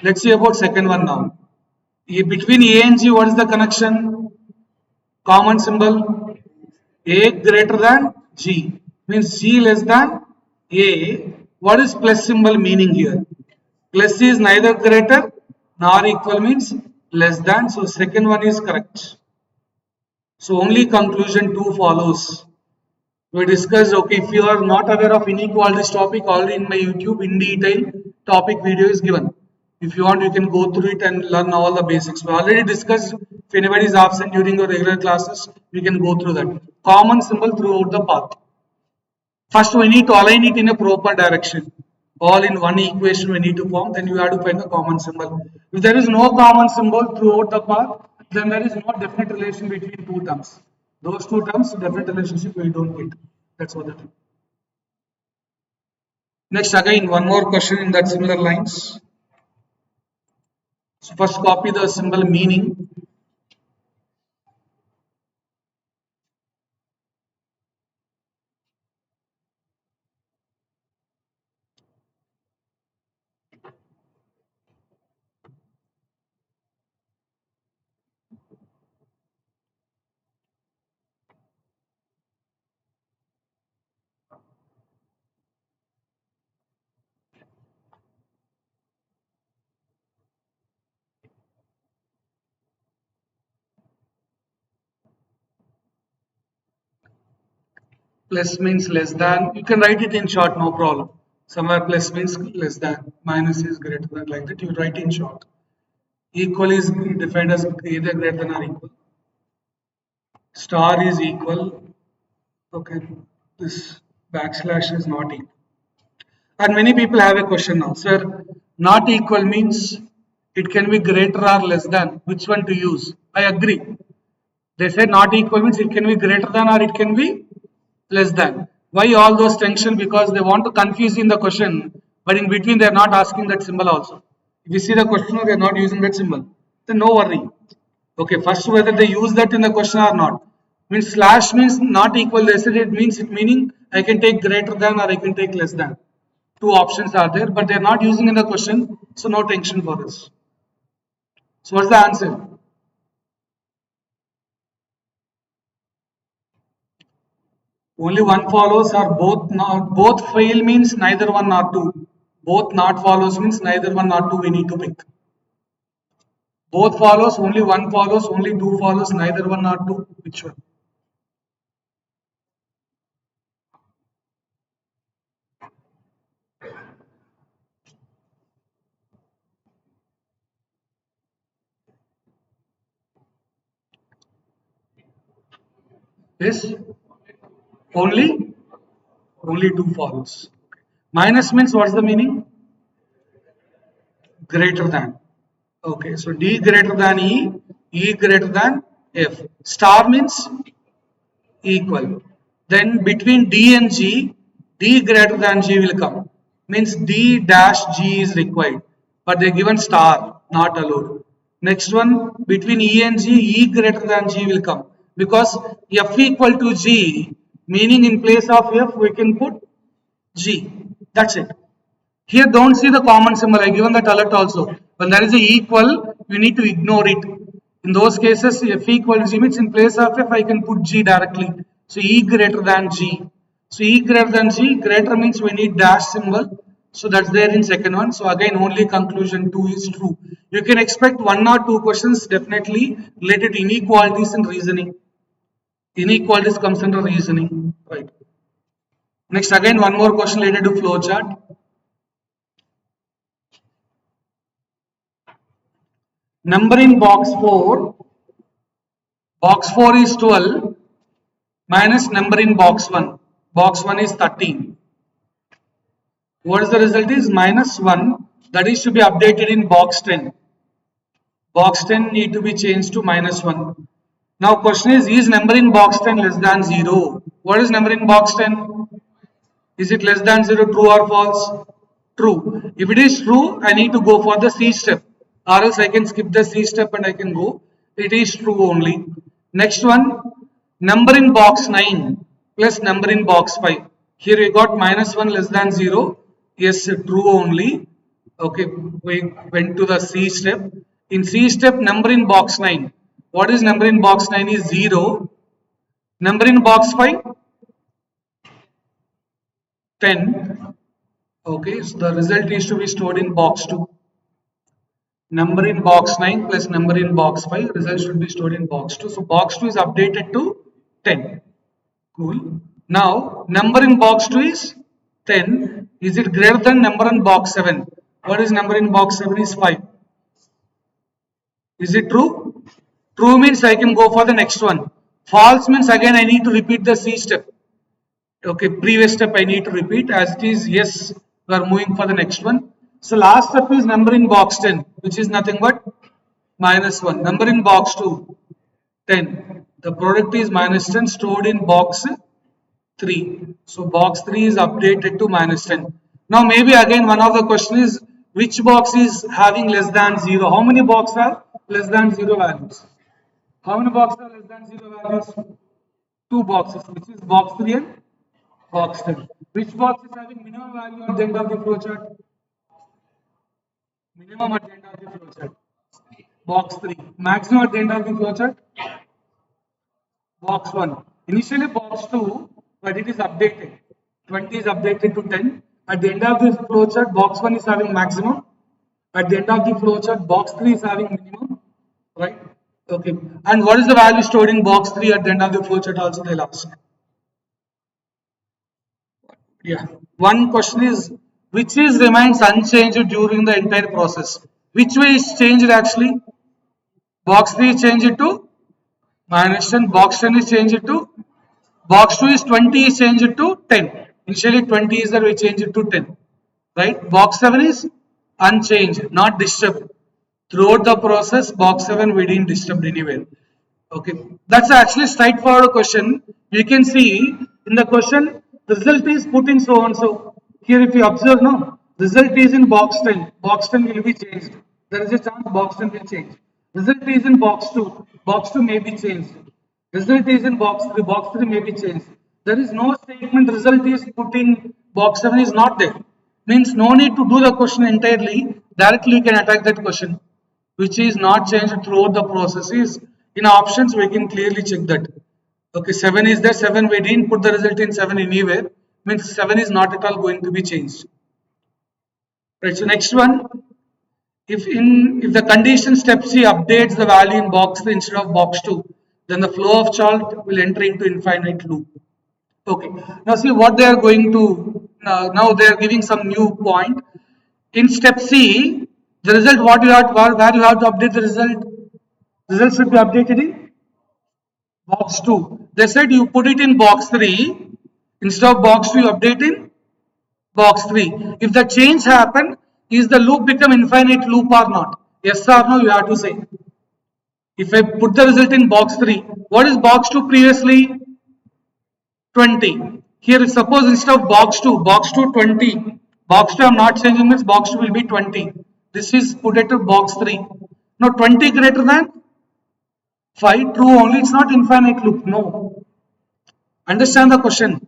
Let's see about second one now. Between A and G, what is the connection? Common symbol A greater than G means G less than A. What is plus symbol meaning here? Plus is neither greater nor equal means less than. So second one is correct. So only conclusion 2 follows. We discussed, okay, if you are not aware of inequalities topic, already in my YouTube in detail topic video is given. If you want, you can go through it and learn all the basics. We already discussed, if anybody is absent during your regular classes, we can go through that. Common symbol throughout the path. First, we need to align it in a proper direction. All in one equation we need to form, then you have to find the common symbol. If there is no common symbol throughout the path, then there is no definite relation between two terms. Those two terms, definite relationship we don't get. That's what it is. Next, again, one more question in that similar lines. So first copy the symbol meaning. Plus means less than. You can write it in short, no problem. Somewhere plus means less than, minus is greater than, like that. You write in short. Equal is defined as either greater than or equal. Star is equal. Okay, this backslash is not equal. And many people have a question now, sir. Not equal means it can be greater or less than. Which one to use? I agree. They said not equal means it can be greater than or it can be less than. Why all those tension? Because they want to confuse in the question, but in between they are not asking that symbol also. If you see the question, they are not using that symbol. Then no worry. Okay, first whether they use that in the question or not. Means slash means not equal. They said it means it meaning I can take greater than or I can take less than. Two options are there, but they are not using in the question, so no tension for us. So what's the answer? Only one follows or both not, both fail means neither one nor two. Both not follows means neither one nor two we need to pick. Both follows, only one follows, only two follows, neither one nor two. Which one? Yes, only only two follows. Minus means what's the meaning? Greater than. Okay, so D greater than E greater than F. Star means equal. Then between D and G, D greater than G will come. Means D dash G is required. But they given star, not allowed. Next one, between E and G, E greater than G will come. Because F equal to G, meaning in place of F, we can put G. That's it. Here don't see the common symbol. I given that alert also. When there is a equal, we need to ignore it. In those cases, f equal to g means in place of f, I can put g directly. So e greater than g. So e greater than g, greater means we need dash symbol. So that's there in second one. So again, only conclusion 2 is true. You can expect one or two questions definitely related to inequalities in reasoning. Inequalities comes under reasoning. Right. Next, again, one more question related to flowchart. Number in box 4 is 12 minus number in box 1. Box 1 is 13. What is the result is minus 1, that is to be updated in box 10. Box 10 need to be changed to minus 1. Now question is number in box 10 less than 0? What is number in box 10? Is it less than 0, true or false? True. If it is true, I need to go for the C step, or else I can skip the C step and I can go. It is true only. Next one, number in box 9 plus number in box 5. Here we got minus 1 less than 0. Yes, true only. Okay, we went to the C step. In C step, number in box 9. What is number in box 9 is 0. Number in box 5, 10. Okay, so the result is to be stored in box 2. Number in box 9 plus number in box 5, result should be stored in box 2. So box 2 is updated to 10. Cool. Now, number in box 2 is 10. Is it greater than number in box 7? What is number in box 7 is 5. Is it true? True means I can go for the next one. False means again I need to repeat the C step. Okay, previous step I need to repeat. As it is, yes, we are moving for the next one. So last step is number in box 10, which is nothing but minus 1. Number in box 2, 10. The product is minus 10 stored in box 3. So box 3 is updated to minus 10. Now maybe again one of the question is which box is having less than 0? How many boxes have less than 0 values? How many boxes are less than 0 values? Two boxes, which is box 3 and box 10. Which box is having minimum value at the end of the flowchart? Minimum at the end of the flowchart. Box 3. Maximum at the end of the flowchart? Box 1. Initially box 2, but it is updated. 20 is updated to 10. At the end of the flowchart, box 1 is having maximum. At the end of the flowchart, box 3 is having minimum. Right? Okay. And what is the value stored in box 3 at the end of the flowchart also they'll ask. Yeah. One question is which is remains unchanged during the entire process? Which way is changed actually? Box 3 is changed to minus 10, box 10 is changed to box 2 is 20 is changed to 10. Initially 20 is there, we change it to 10. Right? Box 7 is unchanged, not disturbed. Throughout the process, box 7 we didn't disturb anywhere. Okay, that's actually straightforward question. You can see in the question, the result is put in so and so. Here, if you observe, no, result is in box 10. Box 10 will be changed. There is a chance box 10 will change. Result is in box 2. Box 2 may be changed. Result is in box 3. Box 3 may be changed. There is no statement result is put in box 7 is not there. Means no need to do the question entirely. Directly you can attack that question, which is not changed throughout the process. Is in options we can clearly check that. Okay, 7 is there, 7 we didn't put the result in 7 anywhere, means 7 is not at all going to be changed. Right, so next one, if the condition step C updates the value in box 3 instead of box 2, then the flow of chart will enter into infinite loop. Okay, now see what they are going to, now they are giving some new point. In step C, the result what you have, where you have to update the result, result should be updated in box 2. They said you put it in box 3. Instead of box 2, you update in box 3. If the change happen, is the loop become infinite loop or not? Yes or no, you have to say. If I put the result in box 3, what is box 2 previously? 20. Here, suppose instead of box 2, 20. Box 2 I am not changing, means box 2 will be 20. This is put it to box 3. Now 20 greater than 5, true only, it's not infinite loop. No. Understand the question.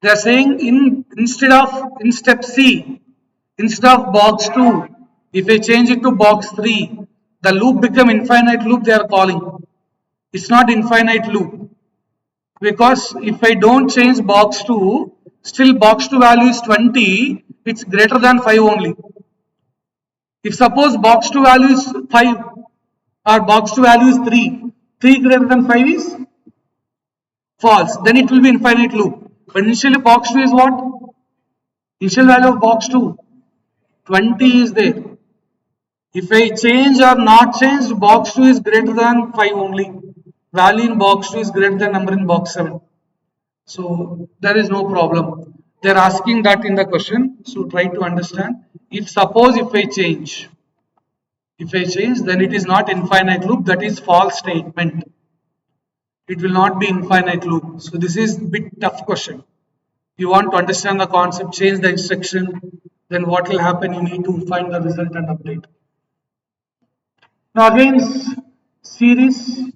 They are saying in step C, instead of box 2, if I change it to box 3, the loop become infinite loop they are calling. It's not infinite loop. Because if I don't change box 2, still box 2 value is 20, it's greater than 5 only. If suppose box 2 value is 5 or box 2 value is 3, 3 greater than 5 is false, then it will be infinite loop. But initially box 2 is what? Initial value of box 2, 20 is there. If I change or not change, box 2 is greater than 5 only. Value in box 2 is greater than number in box 7. So there is no problem. They are asking that in the question. So try to understand. If suppose if I change, then it is not infinite loop. That is false statement. It will not be infinite loop. So this is a bit tough question. You want to understand the concept, change the instruction, then what will happen? You need to find the result and update. Now again, series.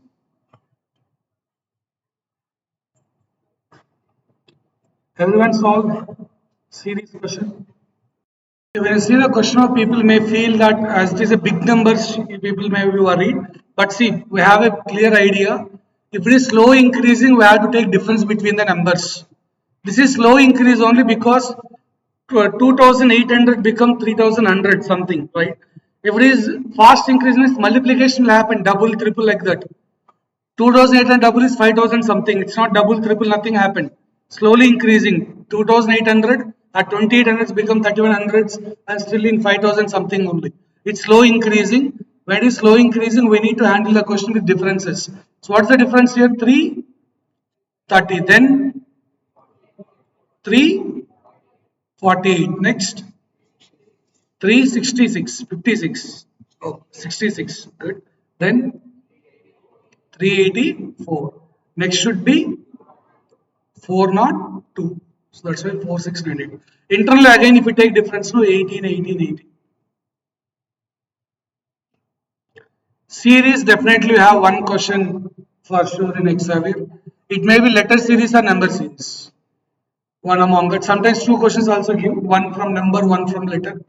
Everyone solve series question. When you see the question of people may feel that as it is a big numbers, people may be worried. But see, we have a clear idea. If it is slow increasing, we have to take difference between the numbers. This is slow increase only because 2800 become 3100 something, right? If it is fast increase, means multiplication will happen double, triple like that. 2800 double is 5000 something. It's not double, triple, nothing happened. Slowly increasing. 2800 at 2800s become 3100s and still in 5000 something only. It's slow increasing. When it is slow increasing, we need to handle the question with differences. So what's the difference here? 330. Then 348. Next 366. 56. Oh, 66. Good. Then 384. Next should be 402. So that's why 4698. Internally again, if you take difference to 18, 18, 18. Series definitely have one question for sure in Hexaware. It may be letter series or number series. One among that. Sometimes two questions also give, one from number, one from letter.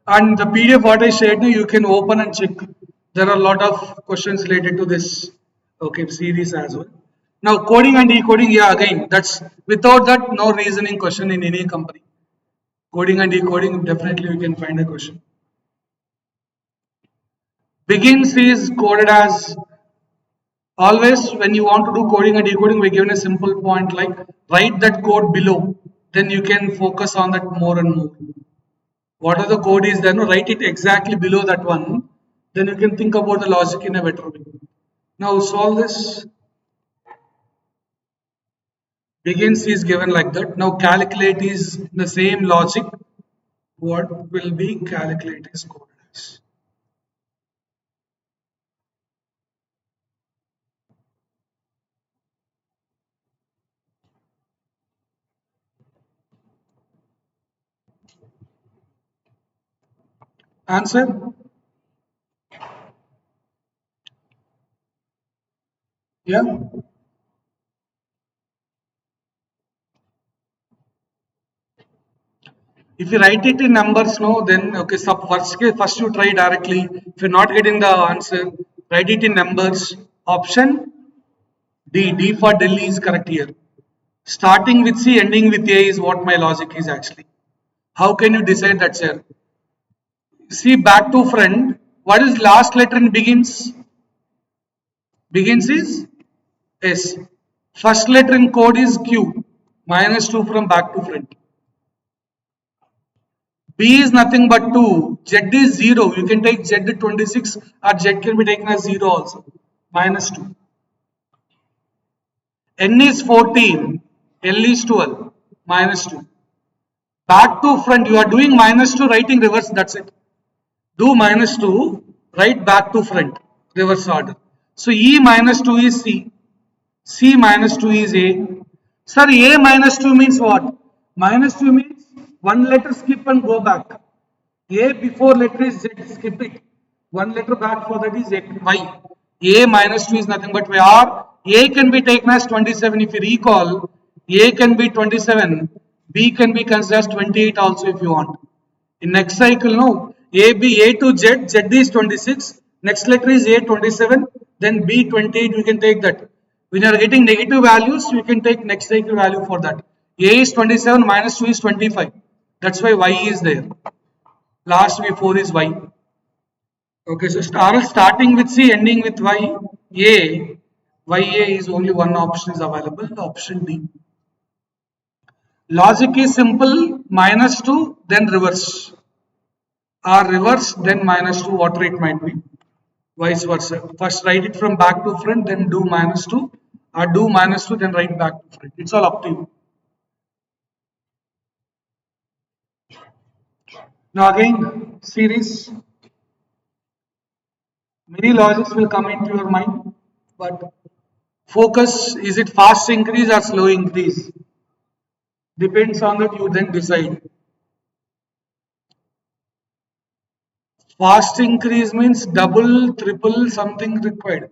And the PDF what I shared you can open and check. There are a lot of questions related to this series as well. Now coding and decoding, yeah, again that's without that no reasoning question in any company. Coding and decoding definitely we can find a question. Begins is coded as always when you want to do coding and decoding, we're given a simple point like write that code below. Then you can focus on that more and more. Whatever the code is there, no, write it exactly below that one. Then you can think about the logic in a better way. Now solve this. Begins is given like that. Now calculate is the same logic. What will be calculate is coded as? Answer? Yeah. If you write it in numbers, no, then okay, worst case, first you try directly. If you're not getting the answer, write it in numbers. Option D, D for Delhi is correct here. Starting with C, ending with A is what my logic is actually. How can you decide that, sir? See, back to front. What is last letter in begins? Begins is S. First letter in code is Q. -2 from back to front. B is nothing but 2. Z is 0. You can take Z 26 or Z can be taken as 0 also. -2. N is 14. L is 12. -2. Back to front. You are doing -2, writing reverse. That's it. Do -2, write back to front. Reverse order. So E -2 is C. C -2 is A. Sir, A -2 means what? -2 means one letter skip and go back. A before letter is Z, skip it. One letter back for that is Y. A -2 is nothing but where A can be taken as 27 if you recall. A can be 27, B can be considered as 28 also if you want. In next cycle, no. A to Z, Z is 26, next letter is A 27, then B 28, we can take that. When you are getting negative values, you can take next cycle value for that. A is 27, -2 is 25. That's why Y is there. Last before is Y. Okay, so starting with C, ending with Y, A, YA is only one option is available, option D. Logic is simple, -2, then reverse. Or reverse, then -2, whatever it might be. Vice versa. First write it from back to front, then do -2, or do -2, then write back to front. It's all up to you. Now again, series. Many logics will come into your mind, but focus, is it fast increase or slow increase? Depends on that you then decide. Fast increase means double, triple, something required.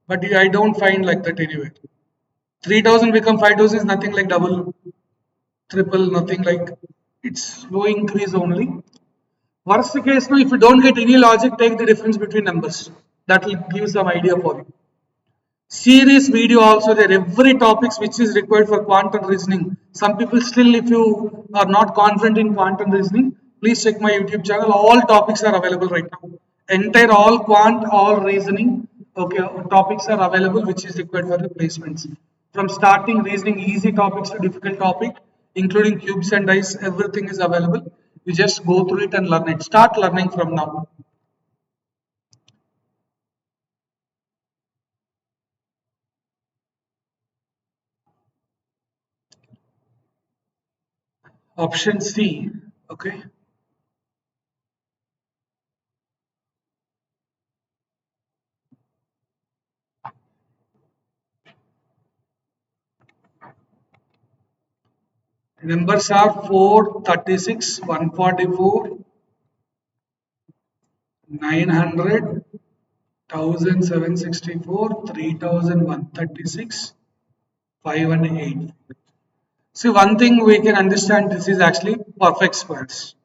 But I don't find like that anyway. 3000 become 5000 is nothing like double, triple, nothing like it's slow increase only. Worst case now, if you don't get any logic, take the difference between numbers. That will give some idea for you. Series video also there, every topics which is required for quantum reasoning. Some people still, if you are not confident in quantum reasoning, please check my YouTube channel. All topics are available right now. Entire all quant, all reasoning, okay, topics are available which is required for the placements. From starting reasoning easy topics to difficult topic, including cubes and dice, everything is available. You just go through it and learn it. Start learning from now. Option C, okay. Numbers are 436, 144, 900, 1764, 3136, 518. See, one thing we can understand, this is actually perfect squares.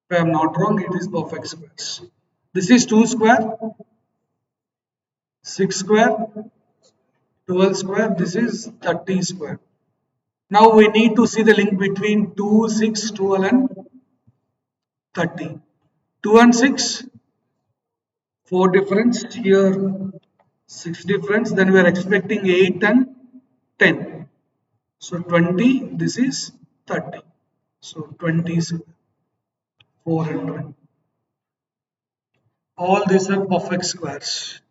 If I am not wrong, it is perfect squares. This is 2 square, 6 square, 12 square, this is 30 square. Now we need to see the link between 2, 6, 12 and 30. 2 and 6, 4 difference, here 6 difference, then we are expecting 8 and 10. So 20, this is 30. So 20 is 400. All these are perfect squares.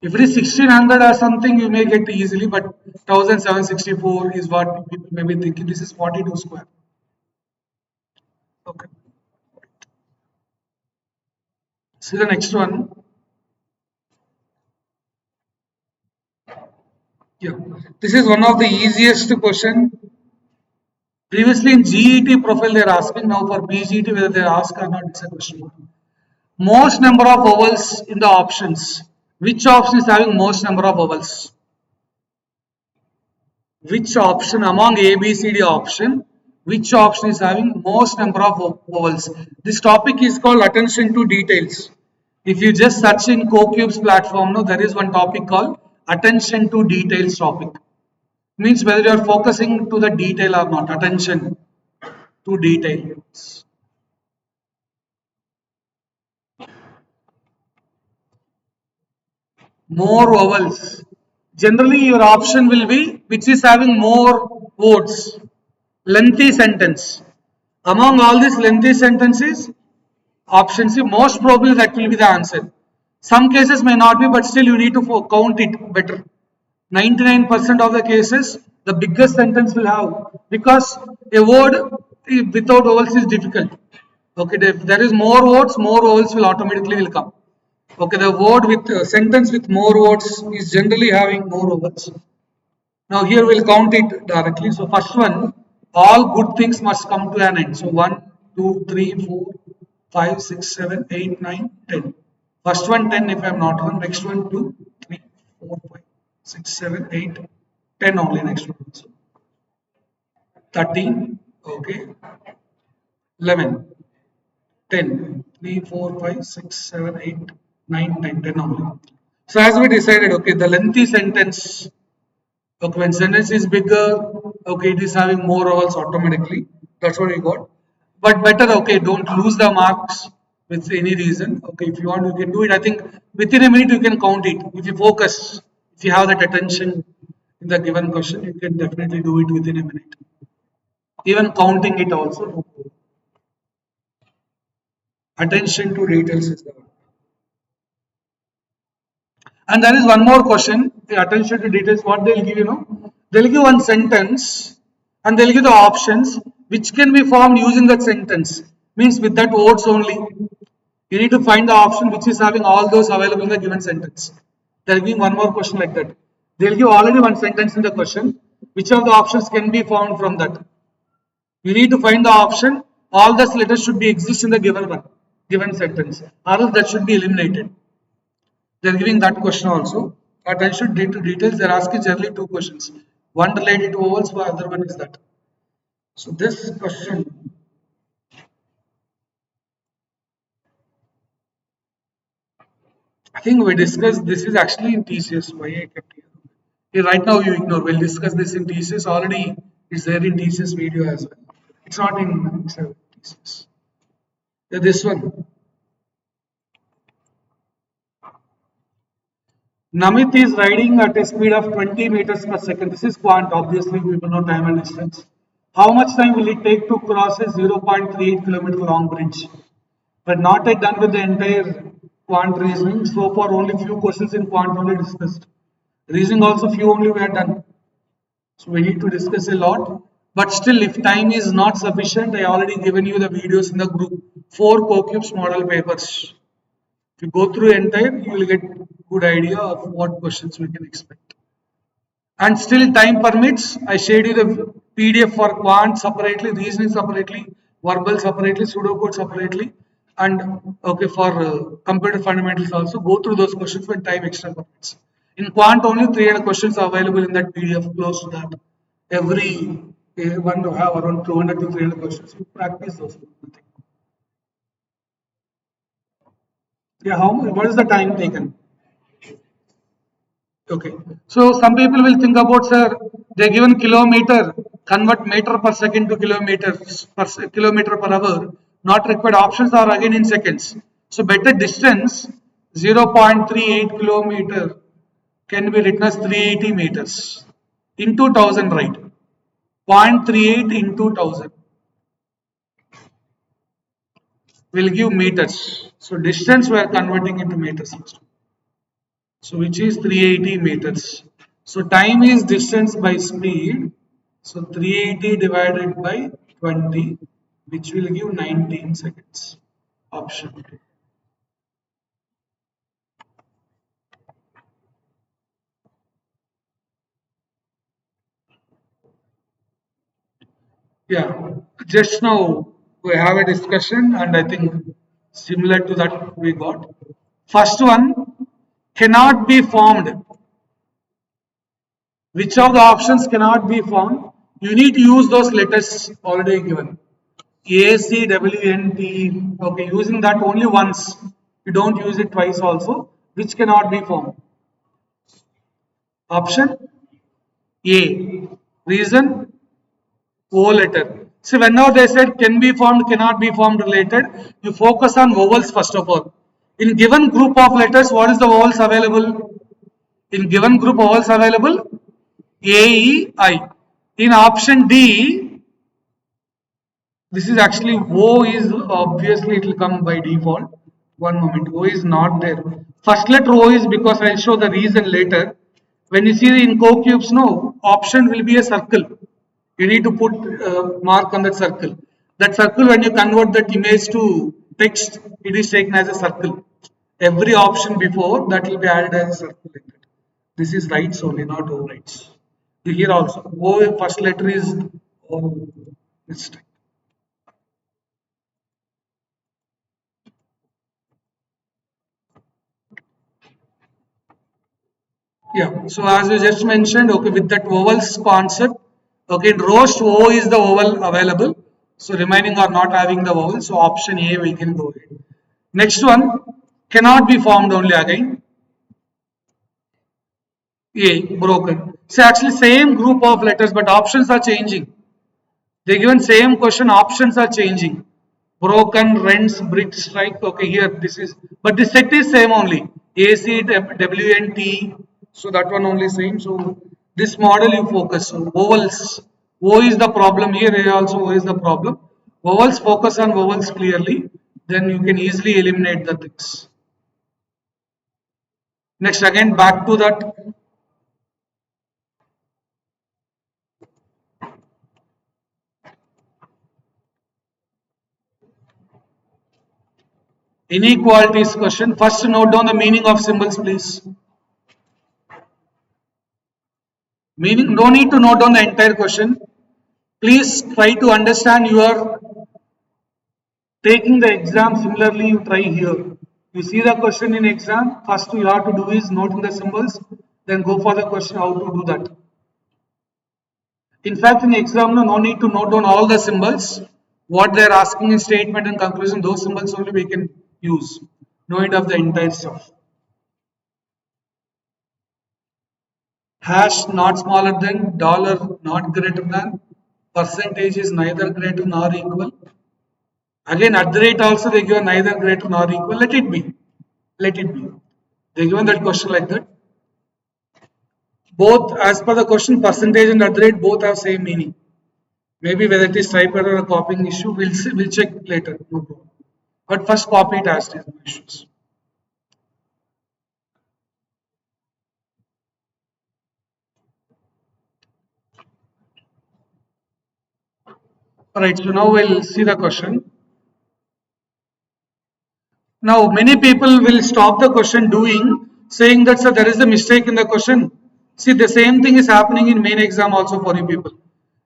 If it is 1600 or something, you may get easily, but 1764 is what people may be thinking. This is 42 square. Okay. See the next one. Yeah. This is one of the easiest question. Previously in GET profile they are asking, now for PGET whether they ask or not, it's a question. Most number of vowels in the options. Which option is having most number of vowels? Which option among A, B, C, D option, which option is having most number of vowels? This topic is called attention to details. If you just search in CoCube's platform, no, there is one topic called attention to details topic. Means whether you are focusing to the detail or not. Attention to details. More vowels. Generally, your option will be which is having more words. Lengthy sentence. Among all these lengthy sentences, option C, most probably that will be the answer. Some cases may not be, but still you need to count it better. 99% of the cases, the biggest sentence will have, because a word without vowels is difficult. Okay, if there is more words will automatically will come. Okay, the word with sentence with more words is generally having more vowels. Now here we'll count it directly. So first one, all good things must come to an end. So 1, 2, 3, 4, 5, 6, 7, 8, 9, 10. First one 10 if I am not wrong. Next one 2, 3, 4, 5, 6, 7, 8, 10 only next one. So 13, okay, 11, 10, 3, 4, 5, 6, 7, 8, 9, 10, 10 only. So as we decided, okay, the lengthy sentence. Okay, when sentence is bigger, okay, it is having more vowels automatically. That's what we got. But better, okay, don't lose the marks with any reason. Okay, if you want, you can do it. I think within a minute you can count it. If you focus, if you have that attention in the given question, you can definitely do it within a minute. Even counting it also. Attention to details is the one. And there is one more question, the attention to details, what they'll give, they'll give one sentence and they'll give the options which can be formed using that sentence. Means with that words only. You need to find the option which is having all those available in the given sentence. They'll give one more question like that. They'll give already one sentence in the question. Which of the options can be found from that? You need to find the option. All the letters should be exist in the given one, given sentence. Or else that should be eliminated. They are giving that question also. Attention to details, they are asking generally two questions. One related to vowels, the other one is that. So this question, I think we discussed, this is actually in TCS, why I kept here. Okay, right now you ignore, we'll discuss this in TCS, already it's there in TCS video as well. It's not in TCS. Yeah, this one. Namit is riding at a speed of 20 meters per second. This is Quant, obviously people know time and distance. How much time will it take to cross a 0.38 kilometer long bridge? But not yet done with the entire quant reasoning. So far only few questions in quant only discussed. Reasoning also few only we are done. So we need to discuss a lot. But still if time is not sufficient, I already given you the videos in the group. 4 CoCubes model papers. If you go through entire, you will get good idea of what questions we can expect. And still time permits, I shared you the PDF for quant separately, reasoning separately, verbal separately, pseudocode separately, and okay for computer fundamentals also. Go through those questions when time extra permits. In quant only 300 questions are available in that PDF, close to that. Every one to have around 200 to 300 questions. You practice those. Yeah, what is the time taken? Okay. So some people will think about, sir, they given kilometer, convert meter per second to kilometers kilometer per hour. Not required. Options are again in seconds. So better distance 0.38 kilometer can be written as 380 meters into 1000, right? 0.38 into 1000 will give meters. So distance we are converting into meters. So which is 380 meters. So time is distance by speed. So 380 divided by 20, which will give 19 seconds. Option. Yeah, just now we have a discussion, and I think similar to that we got. First one cannot be formed. Which of the options cannot be found? You need to use those letters already given. A, C, W, N, T. Okay, using that only once. You don't use it twice also. Which cannot be formed? Option A. Reason O letter. See, whenever they said can be formed, cannot be formed related, you focus on vowels first of all. In given group of letters, what is the vowels available? In given group vowels available? A, E, I. In option D, this is actually O is obviously it will come by default. One moment, O is not there. First letter O is because I'll show the reason later. When you see in CoCubes, no, option will be a circle. You need to put mark on that circle. That circle, when you convert that image to text, it is taken as a circle. Every option before that will be added as a circle. Like that. This is rights only, not overrights. Here also, O first letter is O. Mistake. Yeah, so as you just mentioned, okay, with that vowels concept, okay, in roast O is the vowel available. So remaining are not having the vowel. So option A we can go ahead. Next one cannot be formed only again. A broken. So actually same group of letters, but options are changing. They given same question, options are changing. Broken, rents, brick, strike. Okay, here this is, but the set is same only. AC, WNT. So that one only same. So this model you focus. So vowels. O is the problem here. A also O is the problem. Vowels, focus on vowels clearly. Then you can easily eliminate the things. Next, again back to that. Inequalities question. First note down the meaning of symbols, please. Meaning, no need to note down the entire question. Please try to understand. You are taking the exam similarly, you try here. You see the question in exam, first you have to do is noting the symbols, then go for the question how to do that. In fact, in exam, no need to note down all the symbols. What they are asking in statement and conclusion, those symbols only we can use. No need of the entire stuff. Hash not smaller than, dollar not greater than, percentage is neither greater nor equal. Again, at the rate also they give neither greater nor equal. Let it be. Let it be. They given that question like that. Both, as per the question, percentage and at the rate both have same meaning. Maybe whether it is typewriter or a copying issue, we'll check later. No problem. But first copy it as it is. No issues. Alright, so now we'll see the question. Now, many people will stop the question doing, saying that sir, there is a mistake in the question. See, the same thing is happening in main exam also for you people.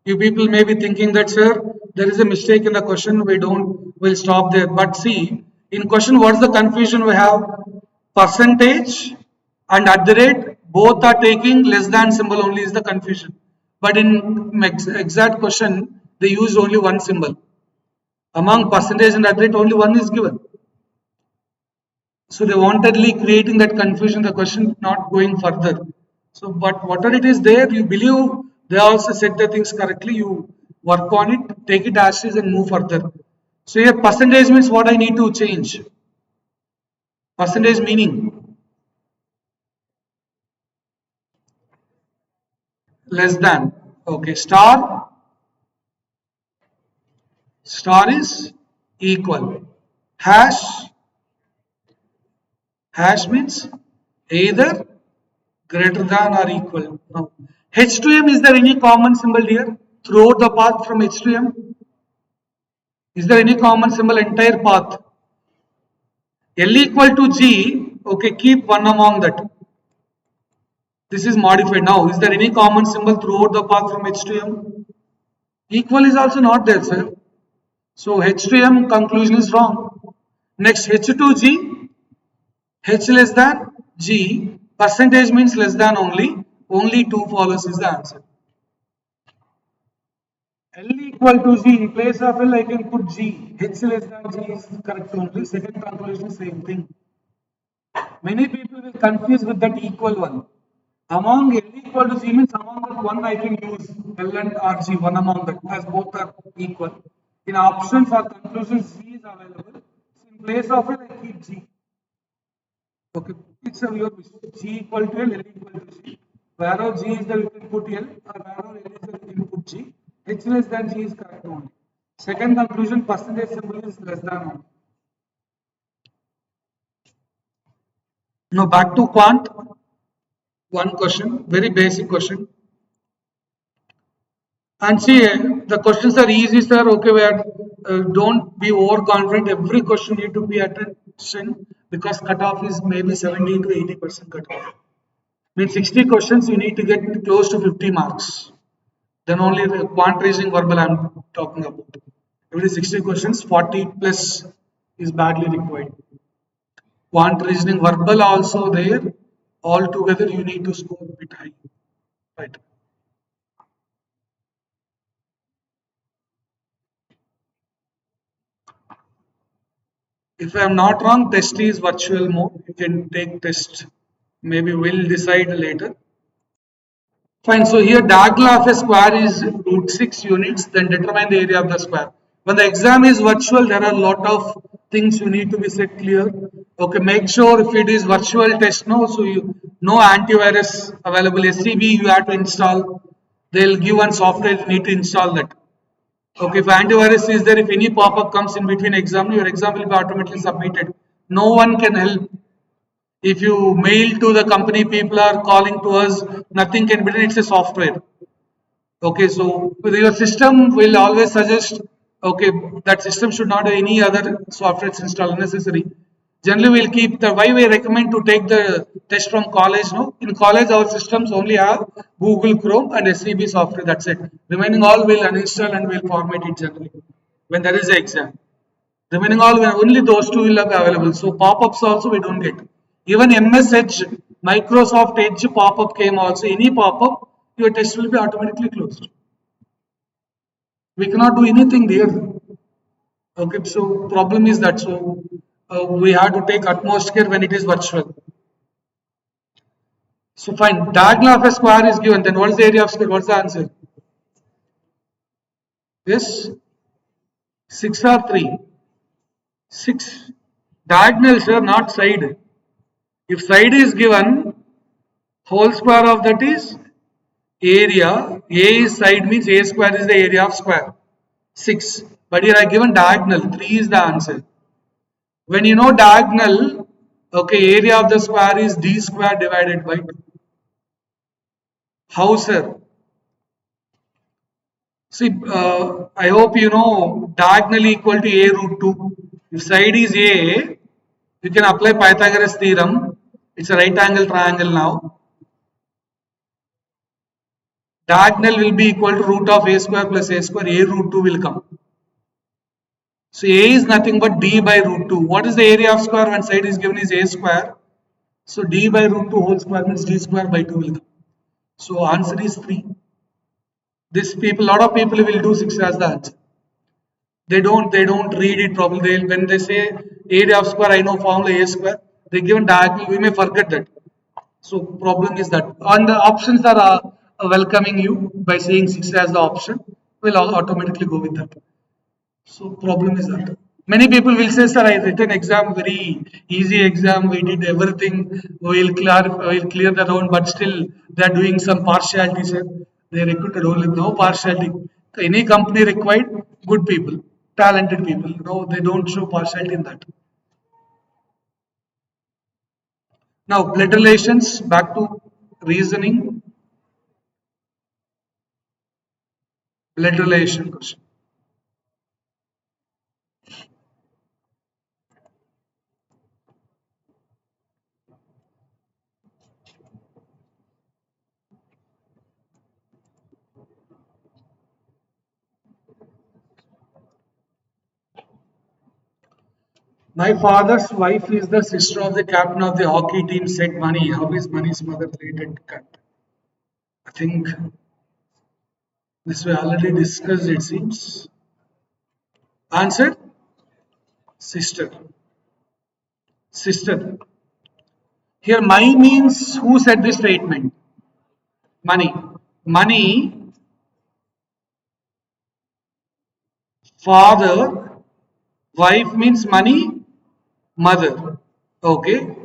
You people may be thinking that, sir, there is a mistake in the question. We'll stop there. But see, in question, what's the confusion we have? Percentage and at the rate, both are taking less than symbol only is the confusion. But in exact question, they used only one symbol. Among percentage and at the rate, only one is given. So they wantedly creating that confusion, the question not going further. So, but whatever it is there, you believe they also said the things correctly, you work on it, take it as is and move further. So here percentage means what I need to change. Percentage meaning less than. Okay, star is equal. Hash means either greater than or equal. Now, H to M, is there any common symbol here throughout the path from H to M? Is there any common symbol entire path? L equal to G, okay, keep one among that. This is modified now. Is there any common symbol throughout the path from H to M? Equal is also not there, sir. So H to M conclusion is wrong. Next, H to G, H less than G, percentage means less than only. Only 2 follows is the answer. L equal to G, in place of L I can put G. H less than G is correct only. Second conclusion, same thing. Many people will confuse with that equal one. Among L equal to G means among that one I can use L and R G, one among that, as both are equal. In options or conclusions, G is available. So in place of L, I keep G. Okay, it's a your wish. G equal to L, L equal to G. Wherever G is there, you can put L, or wherever L is there, you can put G. H less than G is correct only. Second conclusion, percentage symbol is less than 1. Now back to quant. One question, very basic question. And see, the questions are easy, sir. Okay, we are, don't be overconfident. Every question need to be attention because cutoff is maybe 70 to 80% cutoff. Means 60 questions, you need to get close to 50 marks. Then only the quant reasoning verbal I'm talking about. Every 60 questions, 40 plus is badly required. Quant reasoning verbal also there. All together, you need to score a bit high. Right. If I am not wrong, test is virtual mode. You can take test. Maybe we'll decide later. Fine. So here diagonal of a square is root 6 units. Then determine the area of the square. When the exam is virtual, there are a lot of things you need to be set clear. Okay. Make sure if it is virtual test, no. So you no antivirus available. SCB you have to install. They'll give one software. You need to install that. Okay, if antivirus is there, if any pop-up comes in between exam, your exam will be automatically submitted. No one can help. If you mail to the company, people are calling to us, nothing can be done, it's a software. Okay, so your system will always suggest, okay, that system should not have any other software installed unnecessary. Generally, we'll keep the why we recommend to take the test from college. No, in college, our systems only have Google Chrome and SCB software. That's it. Remaining all will uninstall and will format it generally when there is an exam. Remaining all only those two will be available. So pop-ups also we don't get. Even MS Edge, Microsoft Edge pop-up came also. Any pop-up, your test will be automatically closed. We cannot do anything there. Okay, so problem is that so we have to take utmost care when it is virtual. So fine, diagonal of a square is given. Then what is the area of square? What's the answer? Yes, 6 or 3? 6. Diagonals are not side. If side is given, whole square of that is area. A is side means A square is the area of square. 6. But here I given diagonal. 3 is the answer. When you know diagonal, okay, area of the square is D square divided by 2. How, sir? See, I hope you know diagonal equal to A root 2. If side is A, you can apply Pythagoras theorem. It's a right angle triangle now. Diagonal will be equal to root of a square plus a square, a root 2 will come. So a is nothing but d by root 2. What is the area of square when side is given is a square? So d by root 2 whole square means d square by 2 will come. So answer is 3. This people, lot of people will do 6 as the answer. They don't read it properly. When they say area of square, I know formula a square. They given diagonal, we may forget that. So problem is that. And the options are welcoming you by saying 6 as the option. We'll automatically go with that. So problem is that. Many people will say, sir, I written exam, very easy exam, we did everything, we'll clear the round, but still they are doing some partiality, sir. They recruited only no partiality. Any company required good people, talented people. No, they don't show partiality in that. Now, blood relations, back to reasoning, blood relation question. My father's wife is the sister of the captain of the hockey team, said Money. How is Money's mother related to captain? I think this we already discussed, it seems. Answer? Sister. Sister. Here, my means who said this statement? Money. Money, father, wife means money, mother. Okay.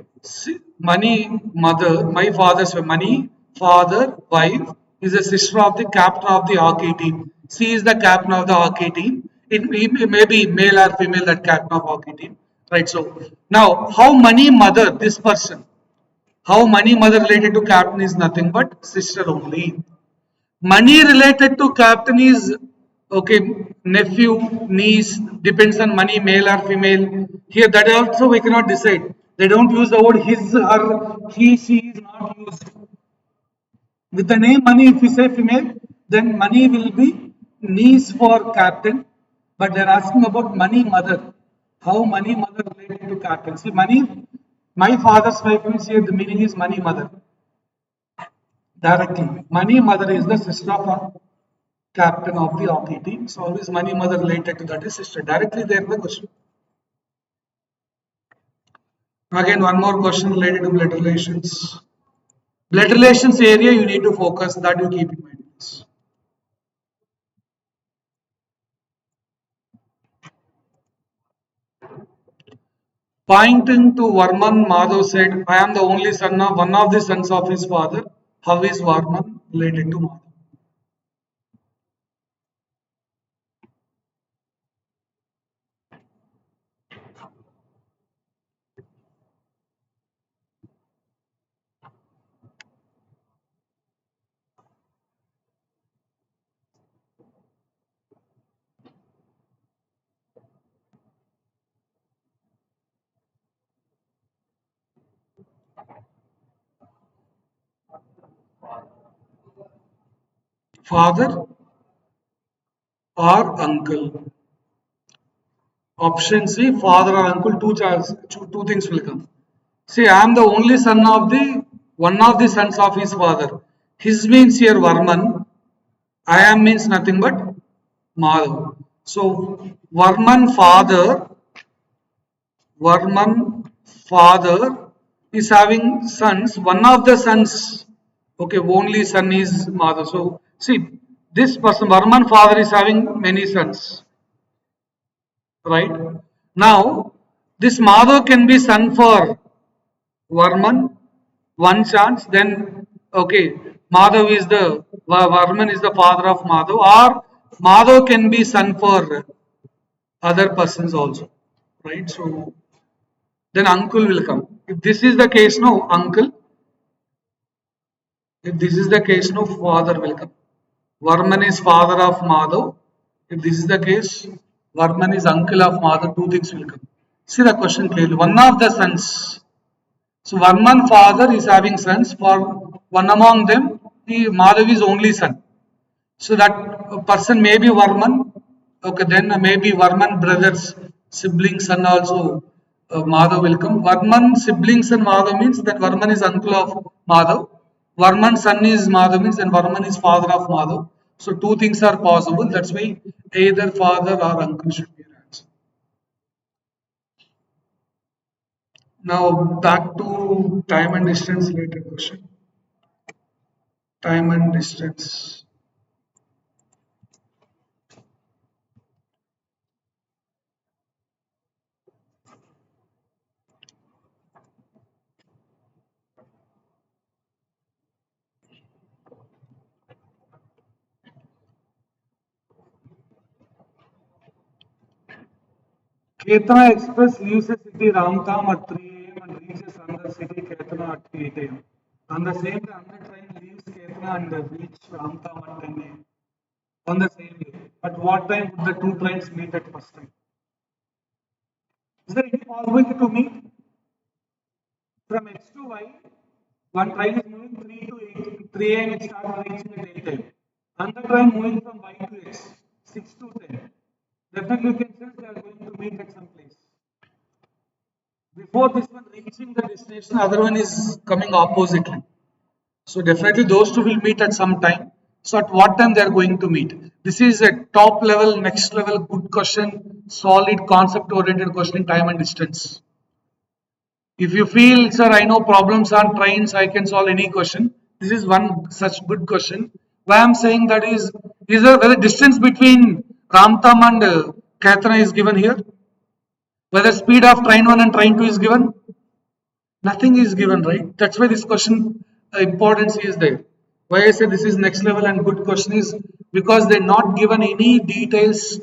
Money, mother, my father's money, father, wife is the sister of the captain of the hockey team. She is the captain of the hockey team. It may be male or female that captain of hockey team. Right. So now, how money mother, this person, how money mother related to captain is nothing but sister only. Money related to captain is okay, nephew, niece, depends on money, male or female. Here that also we cannot decide. They don't use the word his, her, he, she is not used. With the name money, if we say female, then money will be niece for captain. But they're asking about money mother. How money mother related to captain? See, money, my father's wife means here the meaning is money mother. Directly. Money mother is the sister of a captain of the hockey team. So always money mother related to that is sister. Directly there the question. Again, one more question related to blood relations. Blood relations area you need to focus, that you keep in mind. Pointing to Varman, Madhav said, I am the only son of one of the sons of his father. How is Varman related to Madhav? Father or uncle? Option C, father or uncle, two things will come. See, I am the only son of the one of the sons of his father. His means here Varman. I am means nothing but Madhav. So Varman father is having sons. One of the sons, okay, only son is Madhav. So see, this person Varman father is having many sons, right? Now this Madhav can be son for Varman, one chance, then okay, Madhav is the Varman is the father of Madhav, or Madhav can be son for other persons also, right? So then uncle will come. If this is the case, no uncle. If this is the case, no father will come. Varman is father of Madhav. If this is the case, Varman is uncle of Madhav. Two things will come. See the question clearly. One of the sons. So Varman father is having sons. For one among them, the Madhav is only son. So that person may be Varman. Okay, then maybe Varman brothers, siblings, and also Madhav will come. Varman siblings and Madhav means that Varman is uncle of Madhav. Varman son is Madhav means and Varman is father of Madhav. So two things are possible. That's why either father or uncle should be an answer. Now back to time and distance related question. Time and distance. Ketana Express leaves the city Ramtam at 3 a.m. and reaches another city Ketana at 8 a.m. On the same day, another train leaves Ketana and reaches Ramtam at 10 a.m. On the same day. At what time would the two trains meet at first time? Is there any possibility to meet from X to Y? One train is moving 3 to 8, 3 a.m. it starts reaching at 8 a.m. Another train moving from Y to X, 6 to 10. Definitely you can sense they are going to meet at some place. Before this one reaching the destination, other one is coming oppositely. So definitely those two will meet at some time. So at what time they are going to meet? This is a top level, next level, good question, solid concept oriented question in time and distance. If you feel, sir, I know problems on trains, I can solve any question. This is one such good question. Why I'm saying that is there whether distance between Ramtam and Kathana is given here? Whether speed of train 1 and train 2 is given? Nothing is given, right? That's why this question importance is there. Why I say this is next level and good question is because they're not given any details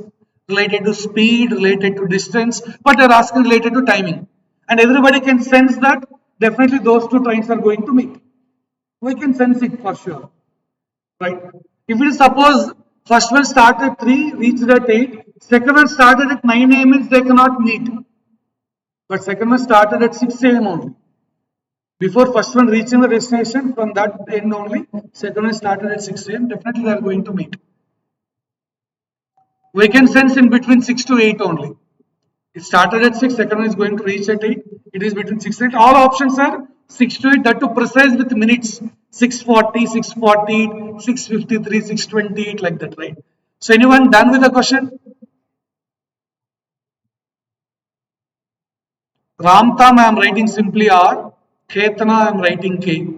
related to speed, related to distance, but they're asking related to timing. And everybody can sense that definitely those two trains are going to meet. We can sense it for sure, right? If it is suppose first one started at 3, reached at 8, second one started at 9 a.m. means they cannot meet. But second one started at 6 a.m. only. Before first one reaching the destination, from that end only, second one started at 6 a.m. Definitely they are going to meet. We can sense in between 6 to 8 only. It started at 6, second one is going to reach at 8. It is between 6 and 8. All options are 6 to 8, that to precise with minutes. 6:40, 6:40, 6:53, 6:28, like that, right? So anyone done with the question? Ramtam I am writing simply R. Ketana I am writing K.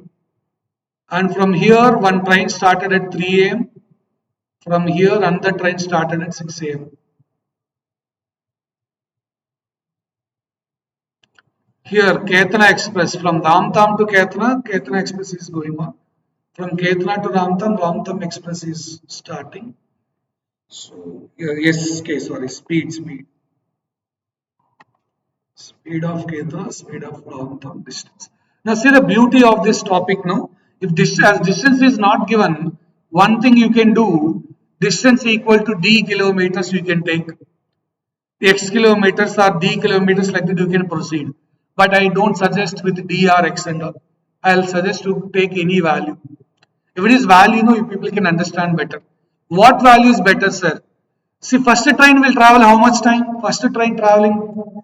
And from here, one train started at 3 a.m. From here, another train started at 6 a.m. Here, Ketana Express, from Ramtam to Ketana, Ketana Express is going on. From Ketana to Ramtam, Ramtam Express is starting. So, yes, okay, sorry, speed. Speed of Ketana, speed of Ramtam, distance. Now, see the beauty of this topic now. If distance is not given, one thing you can do, distance equal to d kilometers you can take. X kilometers or d kilometers like that you can proceed. But I don't suggest with d or x and all. I'll suggest to take any value. If it is value, you people can understand better. What value is better, sir? See, first train will travel how much time? First train traveling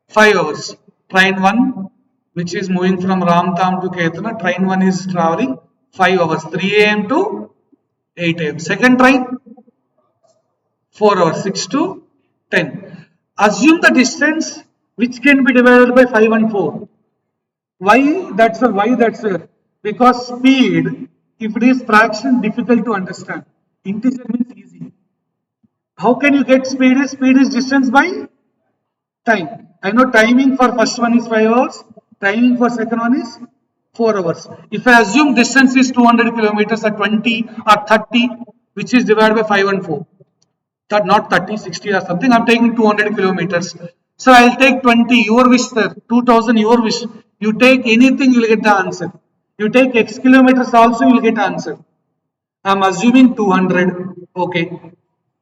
5 hours. Train 1, which is moving from Ramtam to Ketana, train 1 is traveling 5 hours, 3 a.m. to 8 a.m. Second train, 4 hours, 6 to 10. Assume the distance which can be divided by 5 and 4. Why that's a why that's a because speed, if it is fraction, difficult to understand. Integer means easy. How can you get speed? Speed is distance by time. I know timing for first one is 5 hours, timing for second one is 4 hours. If I assume distance is 200 kilometers or 20 or 30, which is divided by 5 and 4, that not 30, 60 or something, I'm taking 200 kilometers. So I'll take 20, your wish, sir, 2000, your wish. You take anything, you'll get the answer. You take x kilometers also, you'll get answer. I'm assuming 200, okay.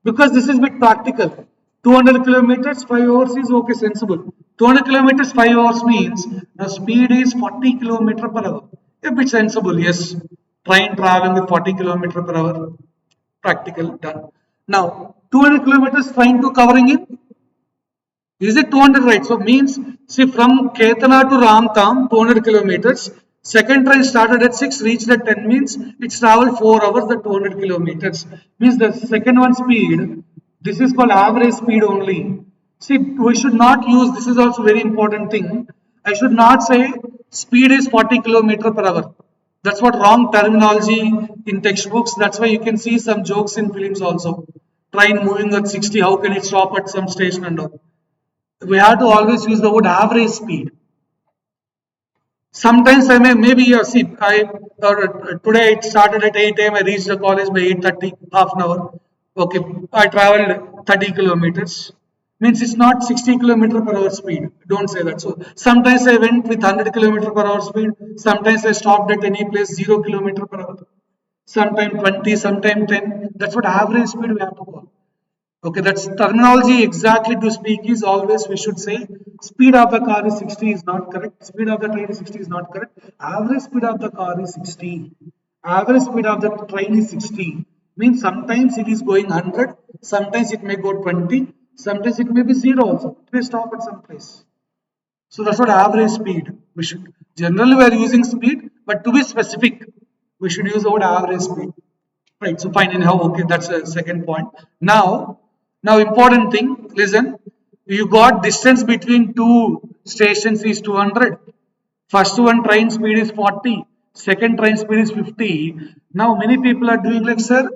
Because this is bit practical. 200 kilometers, 5 hours is okay, sensible. 200 kilometers, 5 hours means the speed is 40 kilometer per hour. A bit sensible, yes. Train traveling with 40 kilometer per hour. Practical done. Now 200 kilometers trying to covering in. Is it 200 right? So means see from Ketana to Ramtam 200 kilometers. Second train started at 6, reached at 10 means it's traveled 4 hours the 200 kilometers. Means the second one speed. This is called average speed only. See, we should not use, this is also very important thing. I should not say speed is 40 kilometer per hour. That's what wrong terminology in textbooks. That's why you can see some jokes in films also. Train moving at 60, how can it stop at some station and all? We have to always use the word average speed. Sometimes I maybe see today it started at 8 a.m. I reached the college by 8:30, half an hour. Okay, I traveled 30 kilometers. Means it's not 60 kilometer per hour speed. Don't say that. So sometimes I went with 100 kilometer per hour speed. Sometimes I stopped at any place 0 kilometer per hour. Sometimes 20, sometimes 10. That's what average speed we have to call. Okay, that's terminology exactly to speak is always we should say speed of the car is 60 is not correct. Speed of the train is 60 is not correct. Average speed of the car is 60. Average speed of the train is 60. Means sometimes it is going 100, sometimes it may go 20, sometimes it may be 0 also. It may stop at some place. So that's what average speed. We should generally we are using speed, but to be specific, we should use the word average speed. Right. So fine. Anyhow, okay, that's a second point. Now important thing. Listen, you got distance between two stations is 200. First one train speed is 40. Second train speed is 50. Now many people are doing like, sir,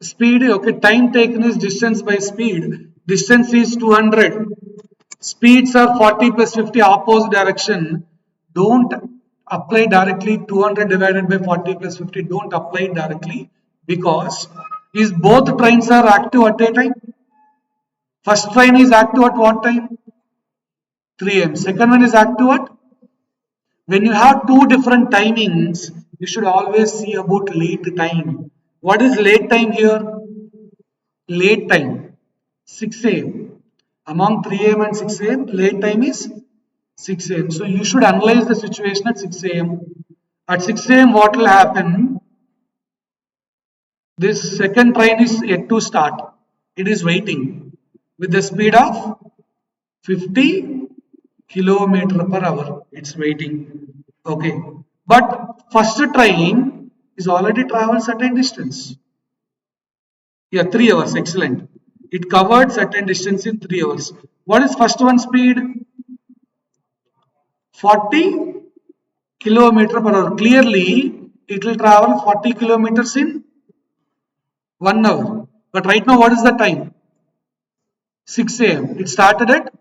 speed. Okay, time taken is distance by speed. Distance is 200. Speeds are 40 plus 50 opposite direction. Don't apply directly 200 divided by 40 plus 50. Don't apply it directly because is both trains are active at a time. First train is active at what time? 3 am. Second one is active at? When you have two different timings, you should always see about late time. What is late time here? Late time 6 a.m. Among 3 a.m. and 6 a.m., late time is 6 a.m. So you should analyze the situation at 6 a.m. At 6 a.m., what will happen? This second train is yet to start. It is waiting with the speed of 50 kilometer per hour. It's waiting. Okay. But first train is already traveled certain distance. Yeah, 3 hours. Excellent. It covered certain distance in 3 hours. What is first one speed? 40 kilometer per hour. Clearly, it will travel 40 kilometers in 1 hour. But right now, what is the time? 6 a.m. It started at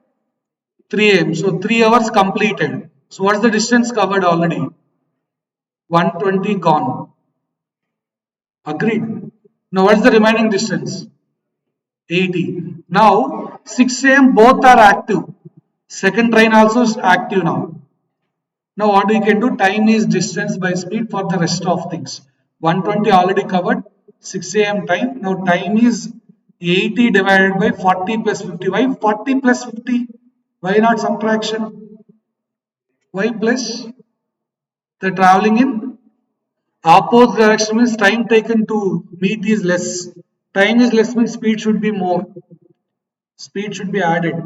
3 a.m. So 3 hours completed. So what's the distance covered already? 120 gone. Agreed. Now what's the remaining distance? 80. Now 6 a.m. both are active. Second train also is active now. Now what we can do? Time is distance by speed for the rest of things. 120 already covered. 6 a.m. time. Now time is 80 divided by 40 plus 50. Why 40 plus 50? Why not subtraction? Why plus? The traveling in opposite direction means time taken to meet is less. Time is less means speed should be more. Speed should be added.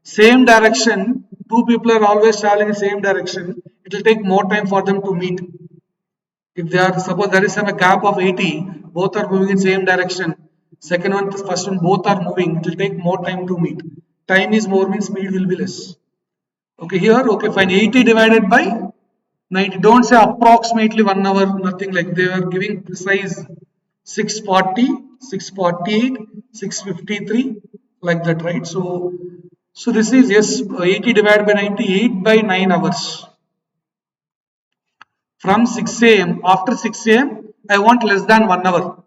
Same direction, two people are always traveling in same direction. It will take more time for them to meet. If they are, suppose there is a gap of 80, both are moving in same direction. Second one, first one, both are moving. It will take more time to meet. Time is more means speed will be less. Okay, here, okay, fine. 80 divided by 90. Don't say approximately 1 hour, nothing like they are giving precise 640, 648, 653, like that, right? So this is yes, 80 divided by 98 by 9 hours. From 6 a.m. After 6 a.m. I want less than 1 hour.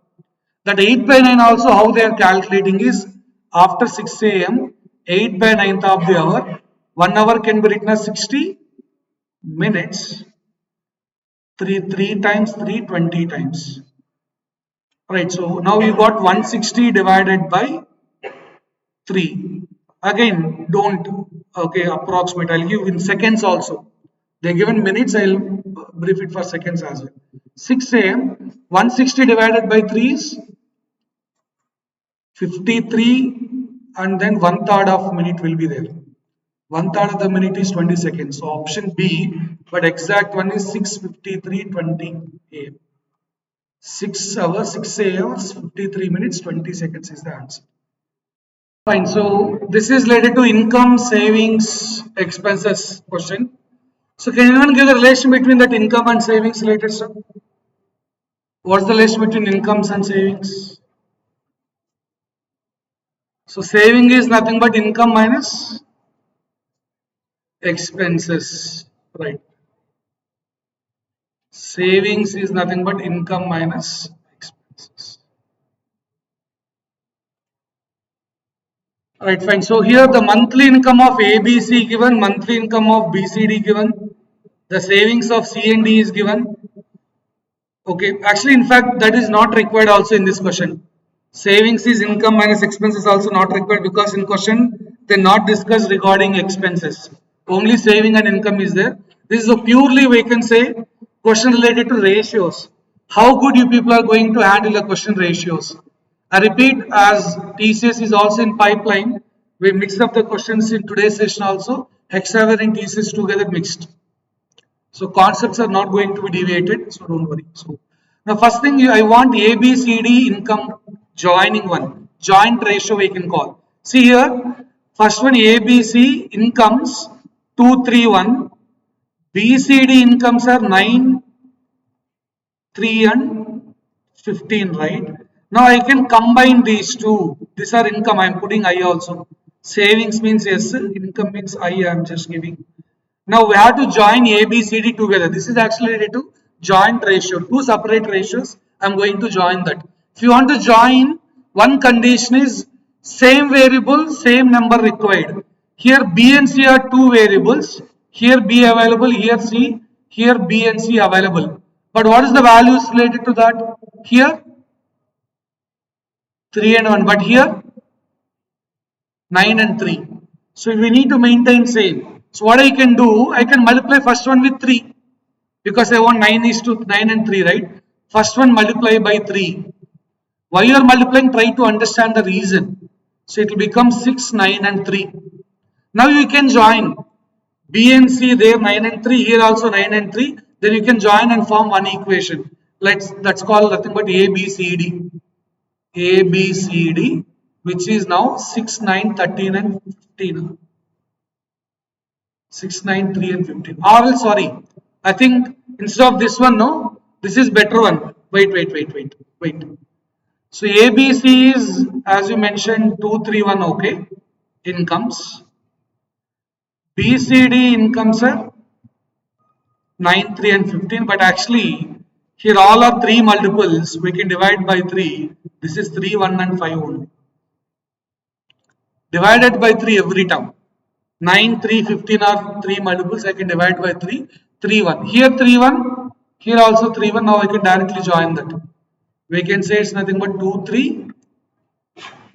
That 8 by 9 also how they are calculating is after 6 a.m. 8 by 9th of the hour. 1 hour can be written as 60 minutes. 3 times 3, 20 times. Right, so now you got 160 divided by 3. Again, don't, okay, approximate. I'll give in seconds also. They're given minutes, I'll brief it for seconds as well. 6 a.m. 160 divided by 3 is 53, and then 1/3 of minute will be there. 1/3 of the minute is 20 seconds. So option B, but exact one is 6:53:20 a.m. 6 hours, 6 hours, 53 minutes, 20 seconds is the answer. Fine. So this is related to income, savings, expenses question. So can anyone give the relation between that income and savings related stuff? What's the relation between incomes and savings? So saving is nothing but income minus expenses, right? Savings is nothing but income minus expenses. Right, fine. So here the monthly income of ABC given, monthly income of BCD given, the savings of C and D is given. Okay, actually, in fact, that is not required also in this question. Savings is income minus expenses also not required because in question they not discussed regarding expenses. Only saving and income is there. This is a purely we can say question related to ratios. How good you people are going to handle the question ratios. I repeat, as TCS is also in pipeline, we mix up the questions in today's session also. Hexaware and TCS together mixed. So concepts are not going to be deviated, so don't worry. So now first thing I want ABCD income joining one, joint ratio we can call. See here, first one ABC incomes 231, BCD incomes are 9, 3 and 15, right? Now I can combine these two. These are income, I am putting I also. Savings means yes, income means I am just giving. Now we have to join A, B, C, D together. This is actually related to joint ratio. Two separate ratios. I'm going to join that. If you want to join, one condition is same variable, same number required. Here B and C are two variables. Here B available, here C, here B and C available. But what is the values related to that? Here 3 and 1. But here 9 and 3. So we need to maintain same. So what I can do, I can multiply first one with 3 because I want 9 is to 9 and 3, right? First one multiply by 3. Why you are multiplying? Try to understand the reason. So it will become 6, 9 and 3. Now you can join B and C there 9 and 3, here also 9 and 3. Then you can join and form one equation. That's called nothing but A, B, C, D. A, B, C, D, which is now 6, 9, 13 and 15. 6, 9, 3 and 15. Or sorry, I think instead of this one, no, this is better one. Wait. So ABC is, as you mentioned, 2, 3, 1, okay, incomes. BCD incomes are 9, 3 and 15, but actually here all are 3 multiples, we can divide by 3. This is 3, 1 and 5 only. Divided by 3 every term. 9, 3, 15 are 3 multiples, I can divide by 3, 3, 1. Here 3, 1, here also 3, 1, now I can directly join that. We can say it's nothing but 2, 3,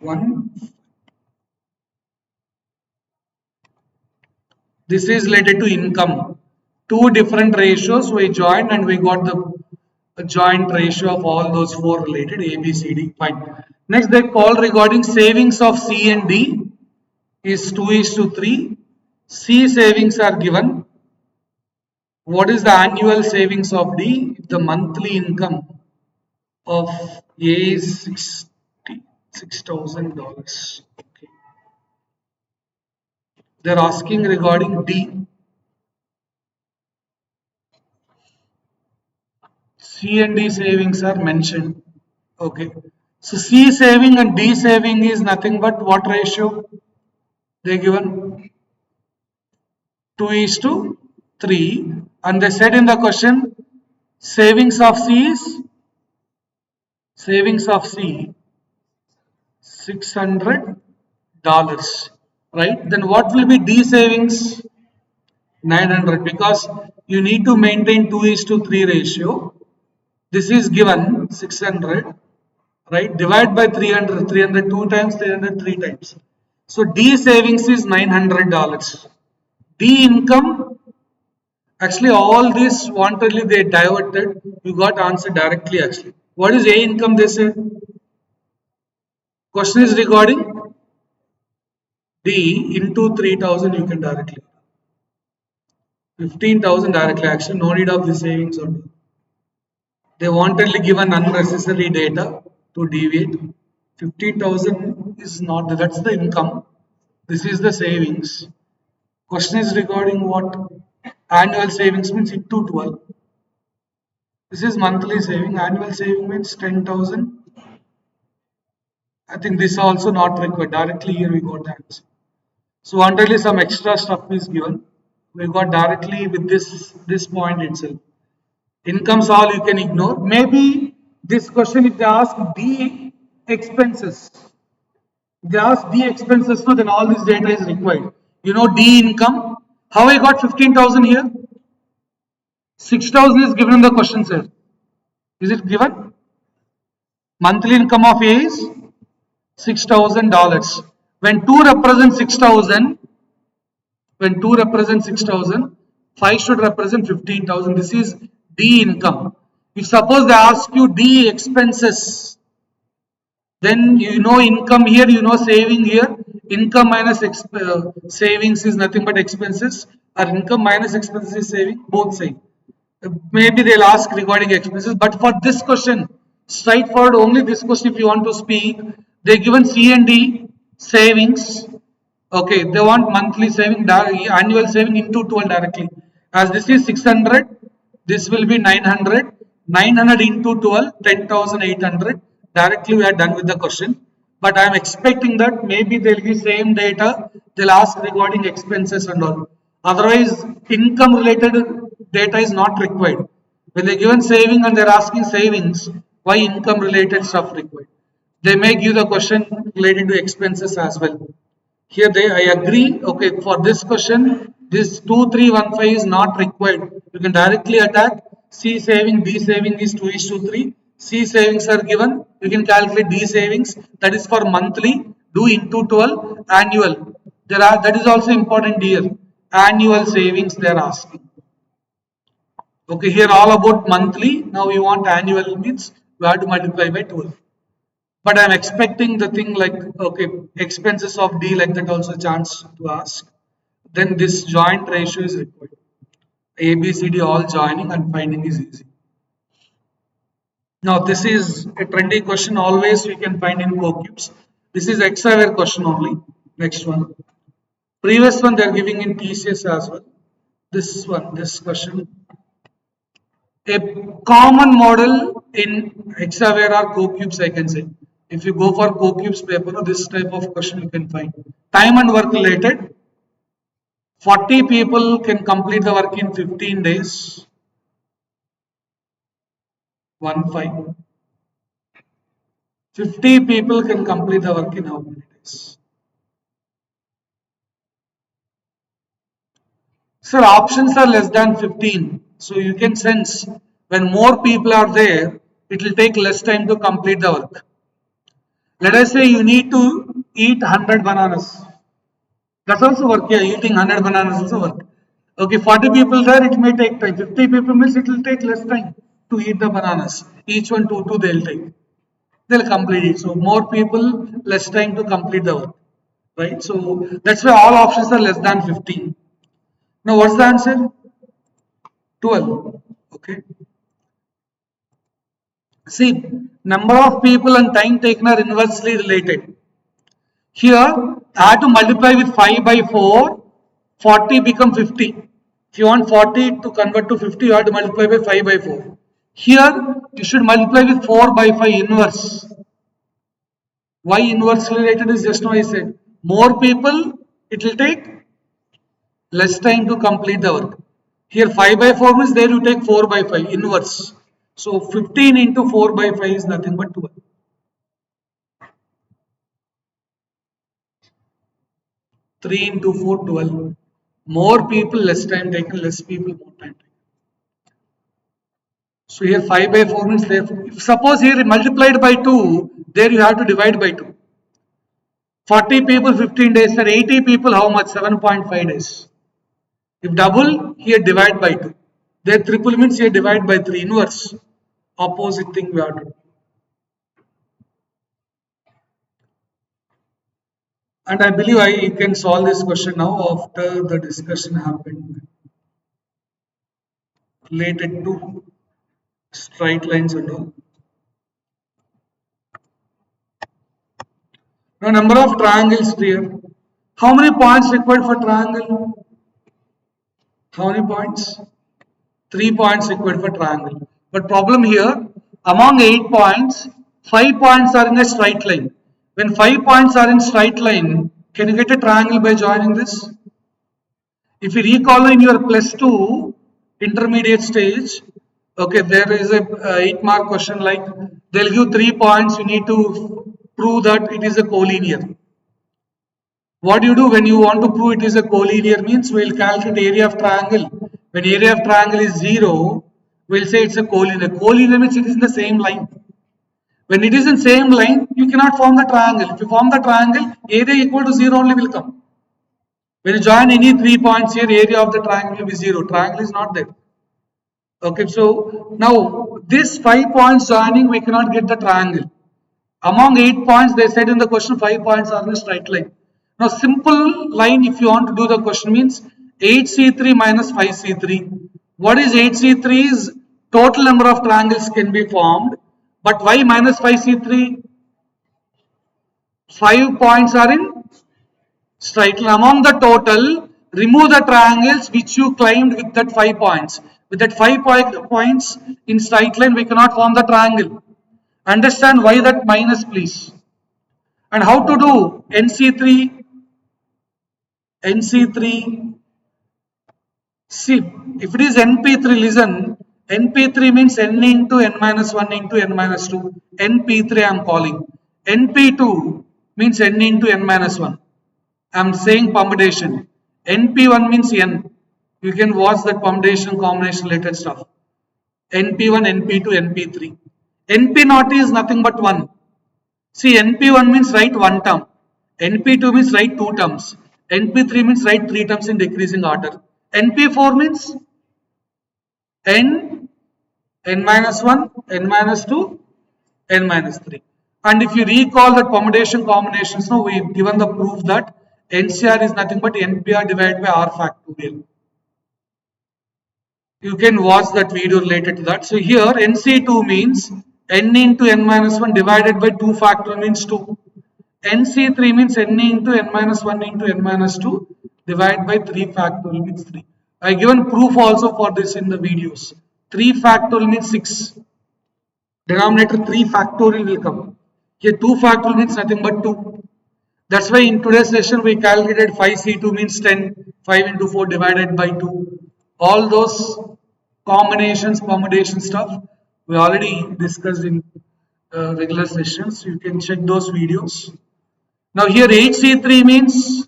1. This is related to income. Two different ratios we joined and we got the joint ratio of all those four related A, B, C, D. Fine. Next they call regarding savings of C and D is 2 is to 3. C savings are given. What is the annual savings of D? The monthly income of A is $6,000. Okay. They're asking regarding D. C and D savings are mentioned. Okay. So C saving and D saving is nothing but what ratio? They given 2 is to 3. And they said in the question savings of C is $600. Right? Then what will be D savings? 900 because you need to maintain 2 is to 3 ratio. This is given 600, right? Divide by 300, 300 2 times, 300 3 times. So D savings is $900. D income, actually all this wantedly they diverted. You got answer directly actually. What is A income they said? Question is regarding D into 3000 you can directly. 15,000 directly, actually no need of the savings only. They wanted given unnecessary data to deviate. 15,000 is not, that's the income. This is the savings. Question is regarding what? Annual savings means into 12. This is monthly saving. Annual saving means 10,000. I think this also not required. Directly here we got the answer. So until some extra stuff is given, we got directly with this point itself. Incomes all you can ignore. Maybe this question if they ask D expenses, they ask D expenses, so then all this data is required. You know D income. How I got 15,000 here? 6,000 is given in the question set. Is it given? Monthly income of A is $6,000. When 2 represents 6,000, when 2 represents 6,000, 5 should represent 15,000. This is D income. If suppose they ask you D expenses, then you know income here, you know saving here. Income minus savings is nothing but expenses, or income minus expenses is saving, both same. Maybe they'll ask regarding expenses, but for this question, straightforward only this question if you want to speak, they given C and D savings. Okay, they want monthly saving, annual saving into 12 directly. As this is 600, this will be 900. 900 into 12, 10,800. Directly we are done with the question. But I am expecting that maybe they'll give same data. They'll ask regarding expenses and all. Otherwise, income related data is not required. When they given saving and they're asking savings, why income related stuff required? They may give the question related to expenses as well. Here I agree. Okay, for this question, this 2315 is not required. You can directly attack C saving, D saving is 2:3. C savings are given. You can calculate D savings. That is for monthly. Do into 12 annual. That is also important here. Annual savings they are asking. Okay, here all about monthly. Now we want annual means we have to multiply by 12. But I'm expecting the thing like, okay, expenses of D like that also chance to ask. Then this joint ratio is required. A, B, C, D all joining and finding is easy. Now this is a trendy question always we can find in CoCubes. This is Hexaware question only. Next one. Previous one they are giving in TCS as well. This one, this question. A common model in Hexaware or CoCubes I can say. If you go for CoCubes paper, this type of question you can find. Time and work related. 40 people can complete the work in 15 days. 1-5. 50 people can complete the work in how many days? Sir, options are less than 15. So you can sense when more people are there, it will take less time to complete the work. Let us say you need to eat 100 bananas. That's also work. Yeah, eating 100 bananas also work. Okay, 40 people there, it may take time. 50 people means it will take less time to eat the bananas. Each one, two, they'll take. They'll complete it. So more people, less time to complete the work. Right? So that's why all options are less than 15. Now what's the answer? 12. Okay. See, number of people and time taken are inversely related. Here, I have to multiply with 5 by 4, 40 become 50. If you want 40 to convert to 50, you have to multiply by 5 by 4. Here, you should multiply with 4 by 5 inverse. Why inverse related is just now I said. More people, it will take less time to complete the work. Here 5 by 4 means there you take 4 by 5 inverse. So 15 into 4 by 5 is nothing but 12. 3 into 4, 12. More people, less time taken, less people, more time taken. So here 5 by 4 means there. If suppose here multiplied by 2, there you have to divide by 2. 40 people, 15 days, and 80 people, how much? 7.5 days. If double, here divide by 2. There triple means here divide by 3. Inverse. Opposite thing we have to do. And I believe I can solve this question now after the discussion happened related to straight lines and all. Now, number of triangles here. How many points required for triangle? How many points? 3 points required for triangle. But problem here, among 8 points, 5 points are in a straight line. When 5 points are in straight line, can you get a triangle by joining this? If you recall in your plus 2 intermediate stage, okay, there is a 8 mark question like they'll give 3 points, you need to prove that it is a collinear. What do you do when you want to prove it is a collinear means we'll calculate area of triangle. When area of triangle is 0, we'll say it's a collinear. Collinear means it is in the same line. When it is in same line, you cannot form the triangle. If you form the triangle, area equal to 0 only will come. When you join any 3 points here, area of the triangle will be 0. Triangle is not there. Okay, so now this 5 points joining, we cannot get the triangle. Among 8 points, they said in the question 5 points are in a straight line. Now, simple line if you want to do the question means 8C3 minus 5C3. What is 8C3 is total number of triangles can be formed. But why minus 5C3? 5 points are in straight line. Among the total, remove the triangles which you claimed with that 5 points. With that 5 points in straight line, we cannot form the triangle. Understand why that minus, please. And how to do NC3? NC3. See, if it is NP3, listen. NP3 means n into n minus 1 into n minus 2. NP3 I am calling. NP2 means n into n minus 1. I am saying permutation. NP1 means n. You can watch that permutation combination related stuff. NP1, NP2, NP3. NP0 is nothing but 1. See, NP1 means write 1 term. NP2 means write 2 terms. NP3 means write 3 terms in decreasing order. NP4 means n, n minus 1, n minus 2, n minus 3. And if you recall that permutation combinations, now we've given the proof that NCR is nothing but NPR divided by R factorial. You can watch that video related to that. So here NC2 means n into n minus 1 divided by 2 factorial means 2. NC3 means n into n minus 1 into n minus 2 divided by 3 factorial means 3. I given proof also for this in the videos. 3 factorial means 6. Denominator 3 factorial will come. Here 2 factorial means nothing but 2. That's why in today's session we calculated 5C2 means 10. 5 into 4 divided by 2. All those combinations, permutation stuff we already discussed in regular sessions. You can check those videos. Now here HC3 means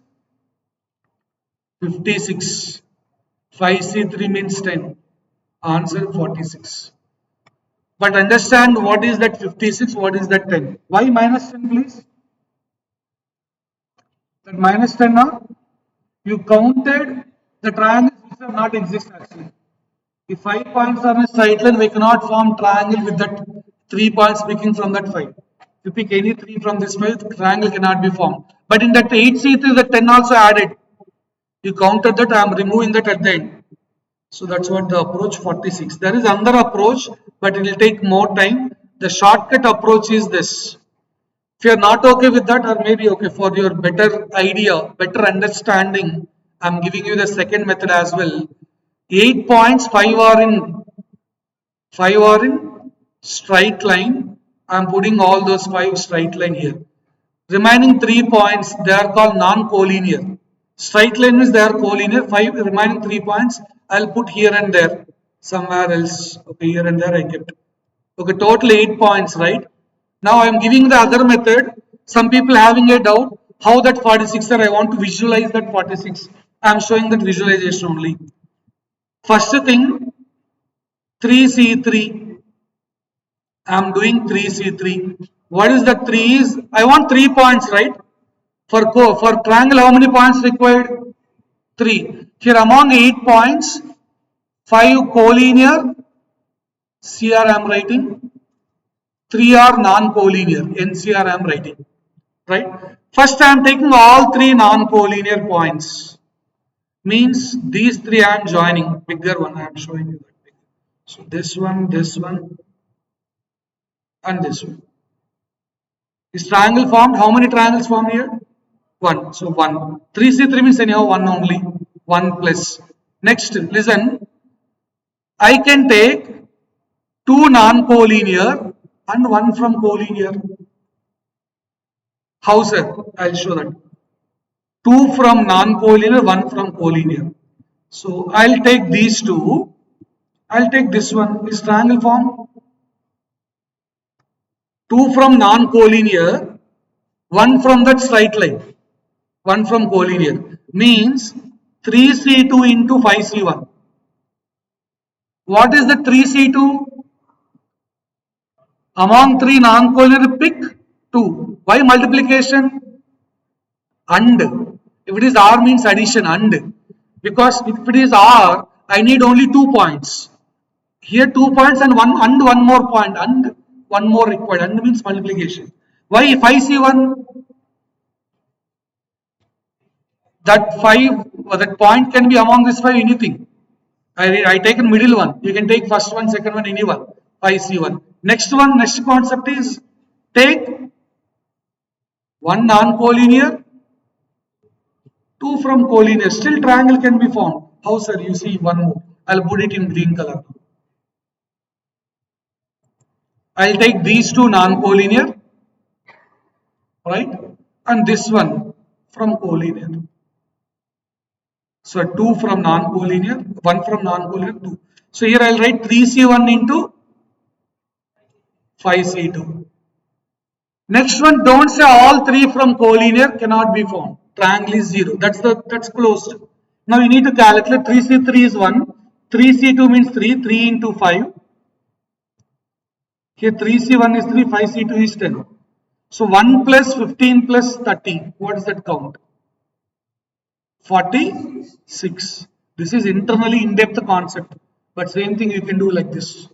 56. 5C3 means 10. Answer 46. But understand what is that 56, what is that 10. Why minus 10 please? That minus 10 now, you counted the triangles which have not exist actually. If 5 points are in a straight line, we cannot form triangle with that 3 points picking from that 5. If you pick any 3 from this 5, triangle cannot be formed. But in that 8C3, the 10 also added. You counted that, I am removing that at the end. So that's what the approach 46. There is another approach, but it will take more time. The shortcut approach is this. If you are not okay with that, or maybe okay for your better idea, better understanding, I am giving you the second method as well. 8 points, 5 are in straight line. I am putting all those 5 straight line here. Remaining 3 points, they are called non-collinear. Straight line means they are collinear. 5 remaining 3 points, I'll put here and there, somewhere else. Okay, here and there I kept. Okay, total 8 points, right? Now I am giving the other method. Some people having a doubt how that 46 are. I want to visualize that 46. I am showing that visualization only. First thing, 3C3. I am doing 3C3. What is the 3 is? I want 3 points, right? For triangle, how many points required? 3. Here among 8 points, 5 collinear, CR I am writing. 3 are non-collinear, NCR I am writing. Right? First I am taking all three non-collinear points. Means these three I am joining. Bigger one I am showing you that. So this one, and this one. Is triangle formed? How many triangles formed here? One. So one. 3C3 means anyhow one only. One plus. Next, listen. I can take two non-collinear and one from collinear. How, sir? I'll show that. Two from non-collinear, one from collinear. So I'll take these two. I'll take this one. Is triangle form? Two from non-collinear, one from that straight line, one from collinear. Means 3C2 into 5C1. What is the 3C2? Among three non-collinear, pick 2. Why multiplication? And. If it is R means addition, and. Because if it is R, I need only 2 points. Here 2 points and one more point, and one more required. And means multiplication. Why? If I see one, that 5, that point can be among this 5 anything. I take a middle one. You can take first one, second one, any one. 5C1. Next one, next concept is take one non-collinear, two from collinear. Still triangle can be formed. How, sir? You see one more. I'll put it in green color. I'll take these two non-collinear, right? And this one from collinear. So 2 from non-collinear, 1 from non-collinear, 2. So here I'll write 3C1 into 5C2. Next one, don't say all 3 from collinear cannot be found. Triangle is 0. That's closed. Now you need to calculate 3C3 is 1. 3C2 means 3. 3 into 5. Here 3C1 is 3. 5C2 is 10. So 1 plus 15 plus 30. What is that count? 46. This is internally in-depth concept. But same thing you can do like this.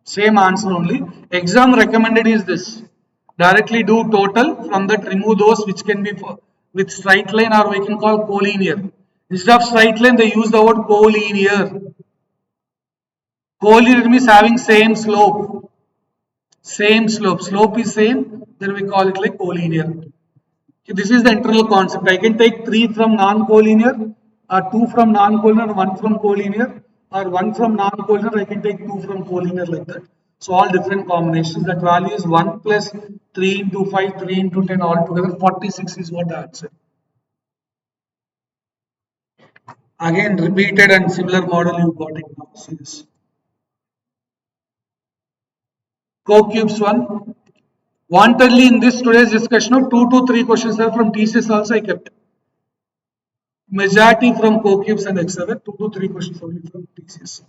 Same answer only. Exam recommended is this. Directly do total. From that remove those which can be with straight line or we can call collinear. Instead of straight line they use the word collinear. Collinear means having same slope. Same slope. Slope is same. Then we call it like collinear. This is the internal concept. I can take 3 from non-collinear, or 2 from non-collinear, 1 from collinear, or 1 from non-collinear, I can take 2 from collinear like that. So all different combinations. That value is 1 plus 3 into 5, 3 into 10 altogether. 46 is what the answer. Again, repeated and similar model you got it now. See this. Co-cubes 1. Wantedly in this today's discussion of 2 to 3 questions are from TCS also I kept. Majority from co-cubes and Hexaware, 2 to 3 questions only from TCS.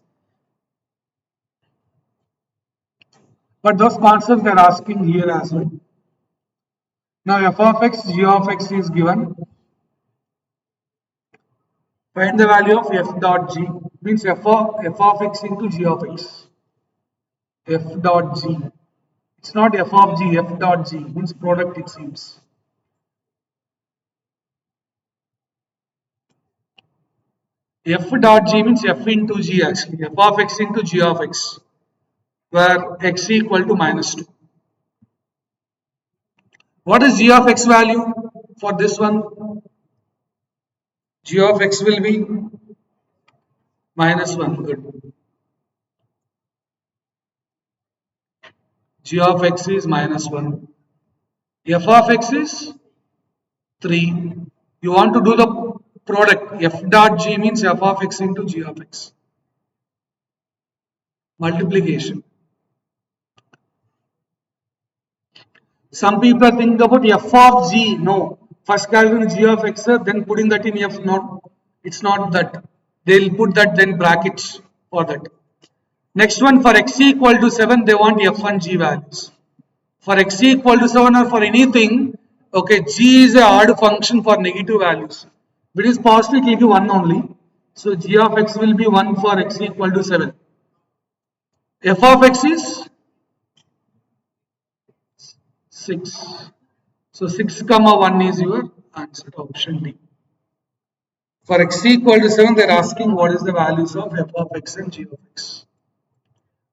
But those concepts they are asking here as well. Now f of x, g of x is given. Find the value of f dot g. Means f of x into g of x. F dot g. It's not f of g, f dot g. Means product it seems. F dot g means f into g actually. F of x into g of x. Where x equal to -2. What is g of x value for this one? G of x will be -1. Good. G of x is -1. F of x is 3. You want to do the product. F dot g means f of x into g of x. Multiplication. Some people think about f of g. No. First calculate g of x, then putting that in f. Not. It's not that. They'll put that then brackets for that. Next one, for x equal to 7, they want f and g values. For x equal to 7 or for anything, okay, g is a odd function for negative values. If it is positive, it will be 1 only. So g of x will be 1 for x equal to 7. F of x is 6. So 6 comma 1 is your answer, option D. For x equal to 7, they are asking what is the values of f of x and g of x.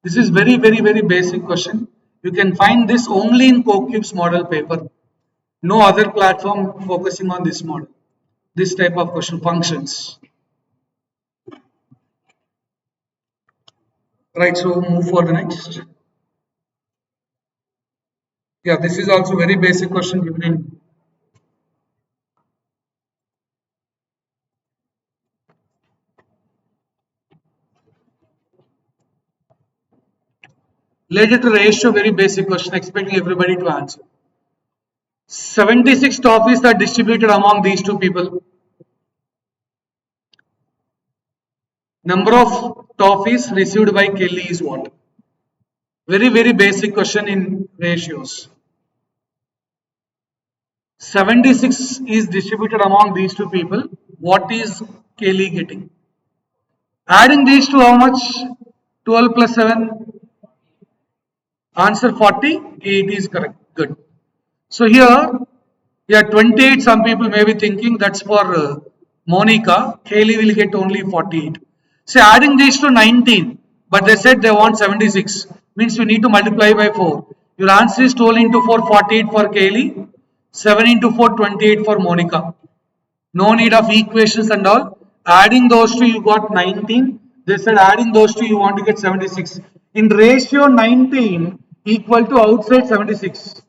This is very basic question. You can find this only in CoCube's model paper. No other platform focusing on this model. This type of question, functions. Right, so move for the next. Yeah, this is also very basic question given in. Related to ratio, very basic question, expecting everybody to answer. 76 toffees are distributed among these two people. Number of toffees received by Kelly is what? Very basic question in ratios. 76 is distributed among these two people. What is Kelly getting? Adding these two, how much? 12 plus 7. Answer 48 is correct. Good. So here, yeah, 28. Some people may be thinking that's for Monica. Kaylee will get only 48. So adding these to 19, but they said they want 76. Means we need to multiply by 4. Your answer is 12 into 4, 48 for Kaylee. 7 into 4, 28 for Monica. No need of equations and all. Adding those two, you got 19. They said adding those two, you want to get 76. In ratio 19 equal to outside 76.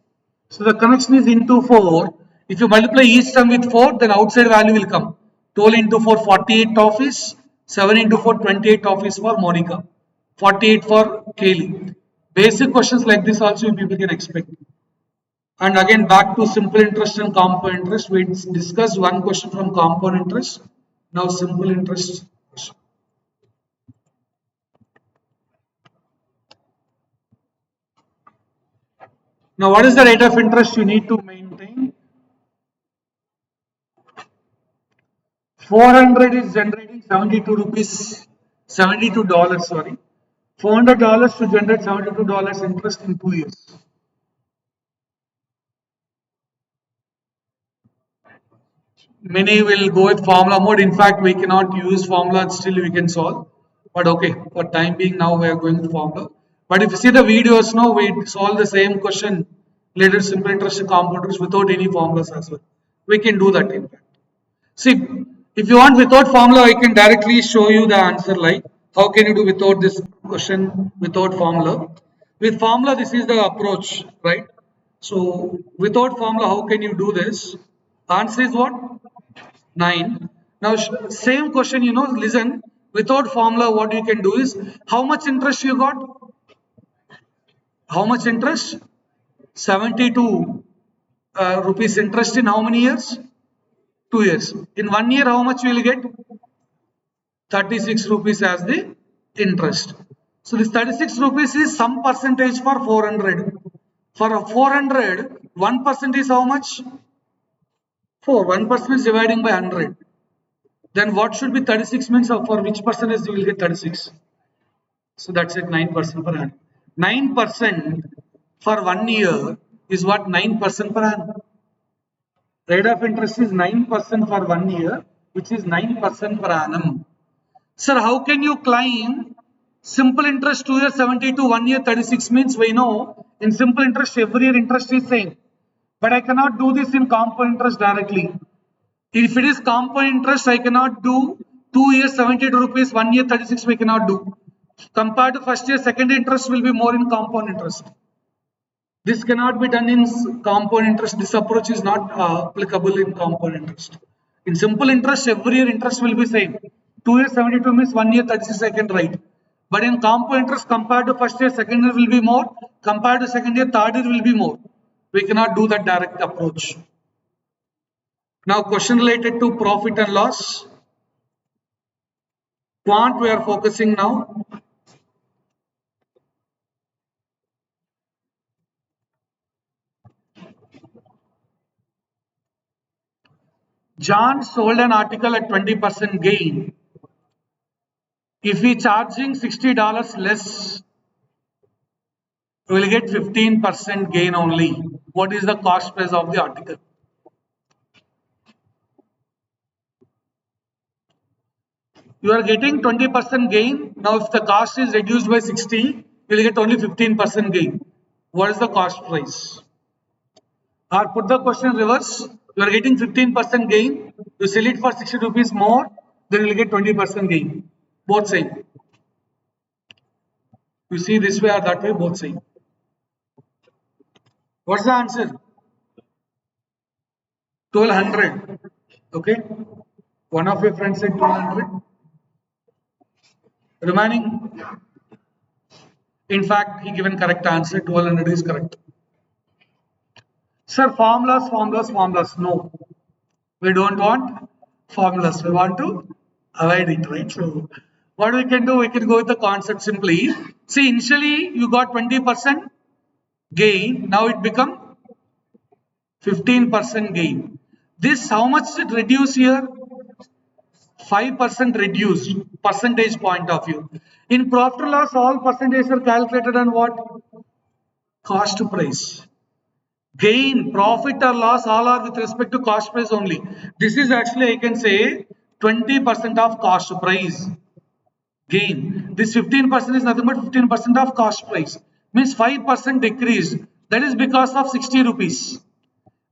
So the connection is into 4. If you multiply each term with 4, then outside value will come. 12 into 4, 48 toffees. 7 into 4, 28 toffees for Monica. 48 for Kaylee. Basic questions like this also people can expect. And again, back to simple interest and compound interest. We discussed one question from compound interest. Now, simple interest question. Now, what is the rate of interest you need to maintain? 400 is generating 72 rupees, $72, sorry. $400 to generate $72 interest in 2 years. Many will go with formula mode. In fact, we cannot use formula, still we can solve. But okay, for time being, now we are going with formula. But if you see the videos now, we solve the same question related to simple interest and compound interest without any formulas as well. We can do that in fact. See, if you want without formula, I can directly show you the answer like how can you do without this question, without formula. With formula, this is the approach, right? So without formula, how can you do this? Answer is what? 9. Now, same question, listen, without formula, what you can do is, how much interest you got? How much interest? 72 rupees interest in how many years? 2 years. In 1 year, how much you will get? 36 rupees as the interest. So, this 36 rupees is some percentage for 400. For a 400, 1% is how much? 4. 1% is dividing by 100. Then what should be 36 means for which percentage you will get 36? So that's it, 9% per annum. 9% for 1 year is what? 9% per annum. Rate of interest is 9% for 1 year, which is 9% per annum. Sir, how can you climb simple interest 2 years 72, 1 year 36 means we know in simple interest every year interest is same. But I cannot do this in compound interest directly. If it is compound interest, I cannot do 2 years 72 rupees, 1 year 36 we cannot do. Compared to first year, second year interest will be more in compound interest. This cannot be done in compound interest. This approach is not applicable in compound interest. In simple interest, every year interest will be same. 2 years 72 means 1 year 36 I can write. But in compound interest, compared to first year, second year will be more. Compared to second year, third year will be more. We cannot do that direct approach. Now, question related to profit and loss. Quant we are focusing now. John sold an article at 20% gain. If he charging $60 less, we will get 15% gain only. What is the cost price of the article? You are getting 20% gain. Now, if the cost is reduced by 60, you will get only 15% gain. What is the cost price? Or put the question in reverse. You are getting 15% gain. You sell it for 60 rupees more, then you will get 20% gain. Both same. You see this way or that way, both same. What's the answer? 1200. Okay. One of your friends said 1200. Remaining, in fact, he given correct answer. 1200 is correct. Sir, formulas. No, we don't want formulas. We want to avoid it, right? So, what we can do, we can go with the concept simply. See, initially you got 20% gain. Now it become 15% gain. This, how much it reduce here? 5% reduced, percentage point of view. In profit and loss, all percentages are calculated on what? Cost price. Gain, profit or loss, all are with respect to cost price only. This is actually, I can say, 20% of cost price. Gain. This 15% is nothing but 15% of cost price. Means 5% decrease. That is because of 60 rupees.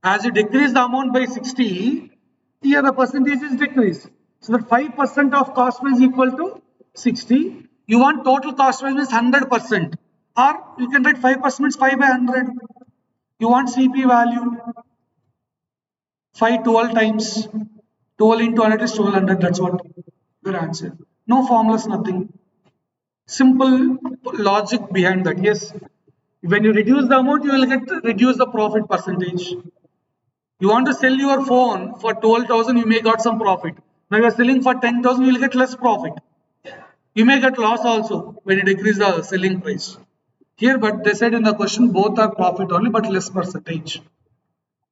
As you decrease the amount by 60, here the percentage is decreased. So that 5% of cost price is equal to 60. You want total cost price means 100%. Or you can write 5% means 5 by 100. You want CP value. 5 12 times. 12 into 100 is 1200. That's what your answer. No formulas, nothing. Simple logic behind that. Yes. When you reduce the amount, you will get reduce the profit percentage. You want to sell your phone for 12,000, you may got some profit. Now you are selling for 10,000, you will get less profit. You may get loss also when you decrease the selling price. Here, but they said in the question, both are profit only, but less percentage.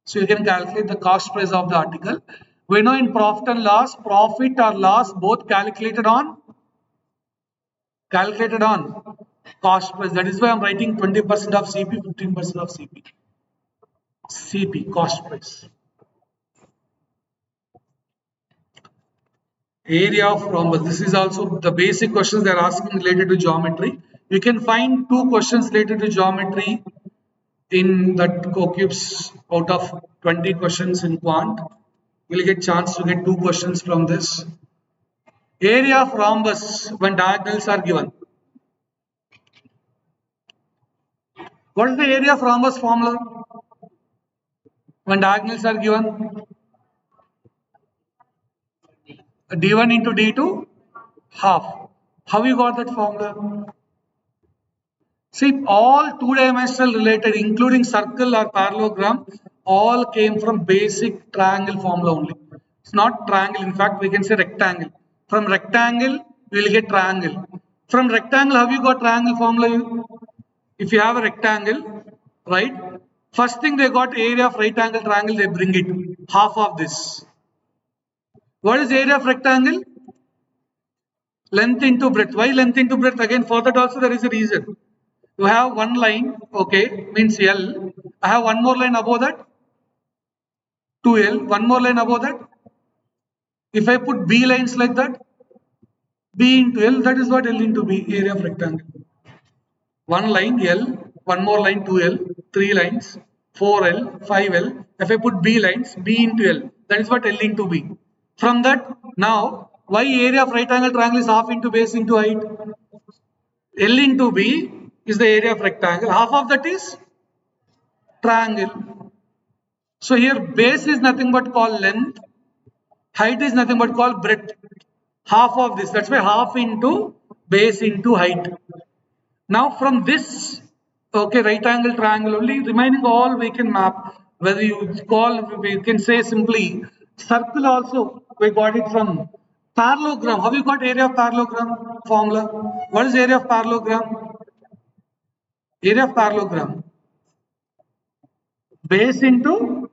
So you can calculate the cost price of the article. We know in profit and loss, profit or loss both calculated on cost price. That is why I'm writing 20% of CP, 15% of CP. CP, cost price. Area of rhombus. This is also the basic questions they are asking related to geometry. You can find 2 questions related to geometry in that CoCubes out of 20 questions in Quant. We'll get chance to get 2 questions from this. Area of rhombus when diagonals are given. What is the area of rhombus formula when diagonals are given? D1 into D2 half. How you got that formula? See, all 2-dimensional related, including circle or parallelogram, all came from basic triangle formula only. It's not triangle, in fact, we can say rectangle. From rectangle, we will get triangle. From rectangle, how you got triangle formula? If you have a rectangle, right? First thing they got area of right angle triangle, they bring it, half of this. What is area of rectangle? Length into breadth. Why length into breadth? Again, for that also there is a reason. You have one line, okay, means L. I have one more line above that, 2L. One more line above that. If I put B lines like that, B into L, that is what L into B, area of rectangle. One line L, one more line 2L, 3 lines, 4L, 5L. If I put B lines, B into L, that is what L into B. From that, now, why area of right angle triangle is half into base into height? L into B is the area of rectangle. Half of that is triangle. So here base is nothing but called length. Height is nothing but called breadth. Half of this. That's why half into base into height. Now from this, okay, right angle triangle only, remaining all we can map. Whether you call, we can say simply circle also. We got it from parallelogram. How you got area of parallelogram formula? What is area of parallelogram? Area of parallelogram. Base into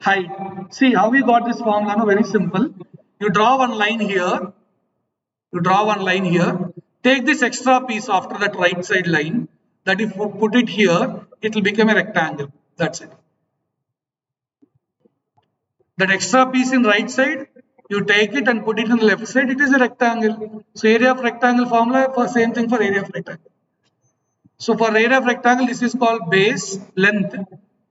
height. See how we got this formula? No, very simple. You draw one line here. You draw one line here. Take this extra piece after that right side line. That if you put it here, it will become a rectangle. That's it. That extra piece in right side, you take it and put it in the left side, it is a rectangle. So area of rectangle formula for same thing for area of rectangle. So for area of rectangle, this is called base length.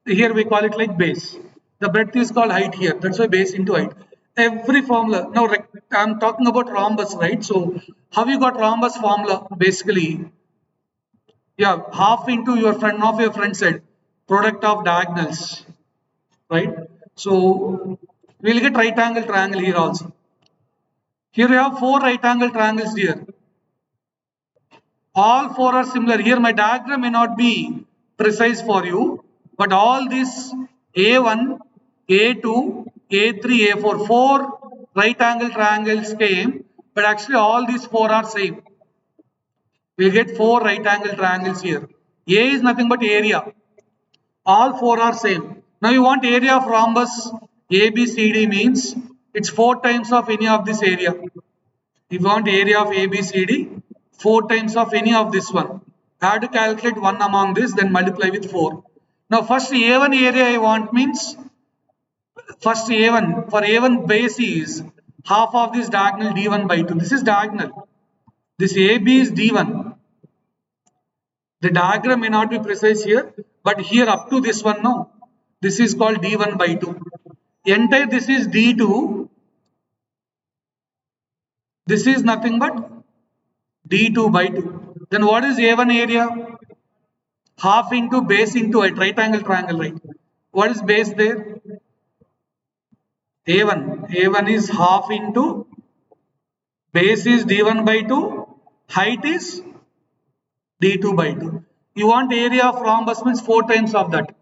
Here we call it like base. The breadth is called height here. That's why base into height. Every formula. Now I'm talking about rhombus, right? So how you got rhombus formula? Basically, yeah, half into your front of your front side, product of diagonals, right? So we'll get right angle triangle here also. Here we have four right angle triangles here. All four are similar. Here my diagram may not be precise for you, but all these A1, A2, A3, A4, four right angle triangles came, but actually all these four are same. We'll get four right angle triangles here. A is nothing but area. All four are same. Now you want area of rhombus ABCD means it's four times of any of this area. You want area of ABCD, four times of any of this one. I have to calculate one among this, then multiply with 4. Now first A1 area I want means, first A1, for A1 base is half of this diagonal D1 by 2. This is diagonal. This AB is D1. The diagram may not be precise here, but here up to this one, no. This is called D1 by 2. Entire this is D2. This is nothing but D2 by 2. Then what is A1 area? Half into base into a right angle triangle, right? What is base there? A1. A1 is half into base is D1 by 2. Height is D2 by 2. You want area of rhombus means 4 times of that.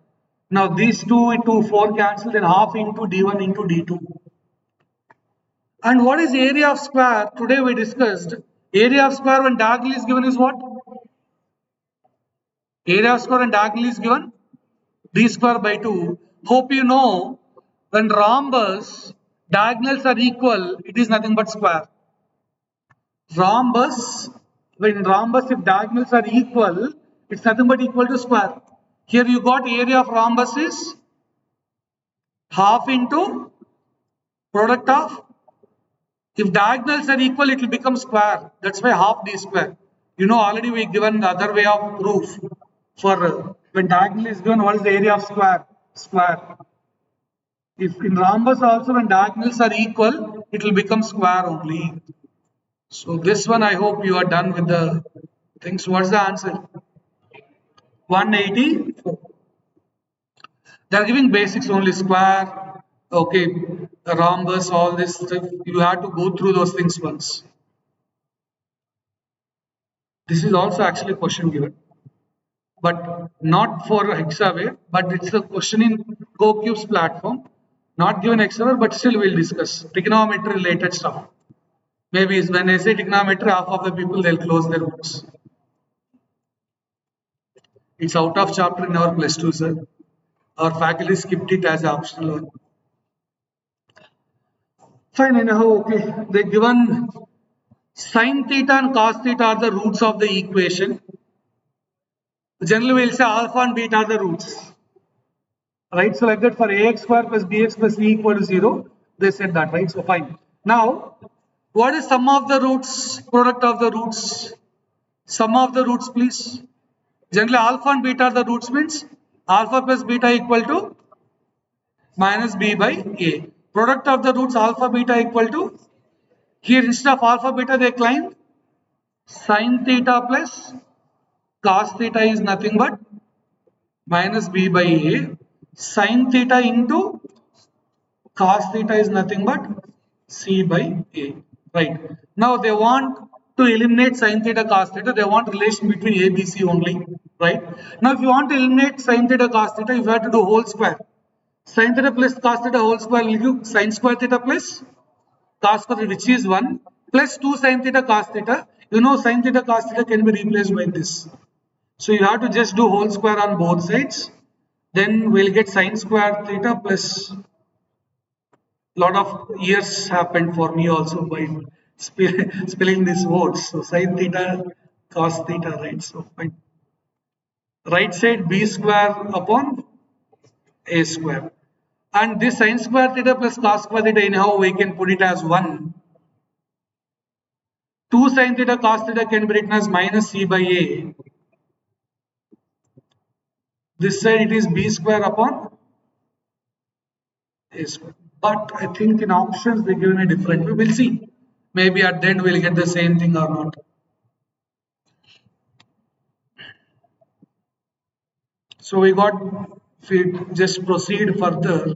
Now these 2 into 4 cancel, then half into D1 into D2. And what is area of square? Today we discussed area of square when diagonal is given is what? Area of square when diagonal is given d square by 2. Hope you know when rhombus diagonals are equal, it is nothing but square. Rhombus, when rhombus if diagonals are equal, it's nothing but equal to square. Here you got area of rhombus is half into product of, if diagonals are equal, it will become square. That's why half d square. You know already we given the other way of proof for when diagonal is given, what is the area of square? Square. If in rhombus also when diagonals are equal, it will become square only. So this one I hope you are done with the things. What's the answer? 184. They are giving basics only, square, okay, rhombus, all this stuff. You have to go through those things once. This is also actually a question given, but not for Hexaware, but it's a question in CoCube's platform. Not given Hexaware, but still we'll discuss trigonometry related stuff. Maybe when I say trigonometry, half of the people they'll close their books. It's out of chapter in our plus 2, sir. Our faculty skipped it as optional one. Fine, anyhow, okay. They given sin theta and cos theta are the roots of the equation. Generally, we'll say alpha and beta are the roots. Right? So like that for ax square plus bx plus c equal to 0, they said that, right? So fine. Now, what is sum of the roots, product of the roots? Sum of the roots, please. Generally, alpha and beta are the roots means alpha plus beta equal to minus b by a. Product of the roots alpha beta equal to, here instead of alpha beta they claimed sin theta plus cos theta is nothing but minus b by a. Sin theta into cos theta is nothing but c by a. Right. Now they want to eliminate sin theta cos theta. They want relation between a, b, c only. Right. Now if you want to eliminate sin theta cos theta, you have to do whole square. Sin theta plus cos theta whole square will give sin square theta plus cos square, which is 1 plus 2 sin theta cos theta. You know sin theta cos theta can be replaced by this. So you have to just do whole square on both sides. Then we'll get sin square theta plus, lot of years happened for me also by spelling these words. So sin theta cos theta, right? So fine. Right side b square upon a square. And this sin square theta plus cos square theta, anyhow we can put it as 1. 2 sin theta cos theta can be written as minus c by a. This side it is b square upon a square. But I think in options they given a different. We will see. Maybe at the end we'll get the same thing or not. So we got, if we just proceed further,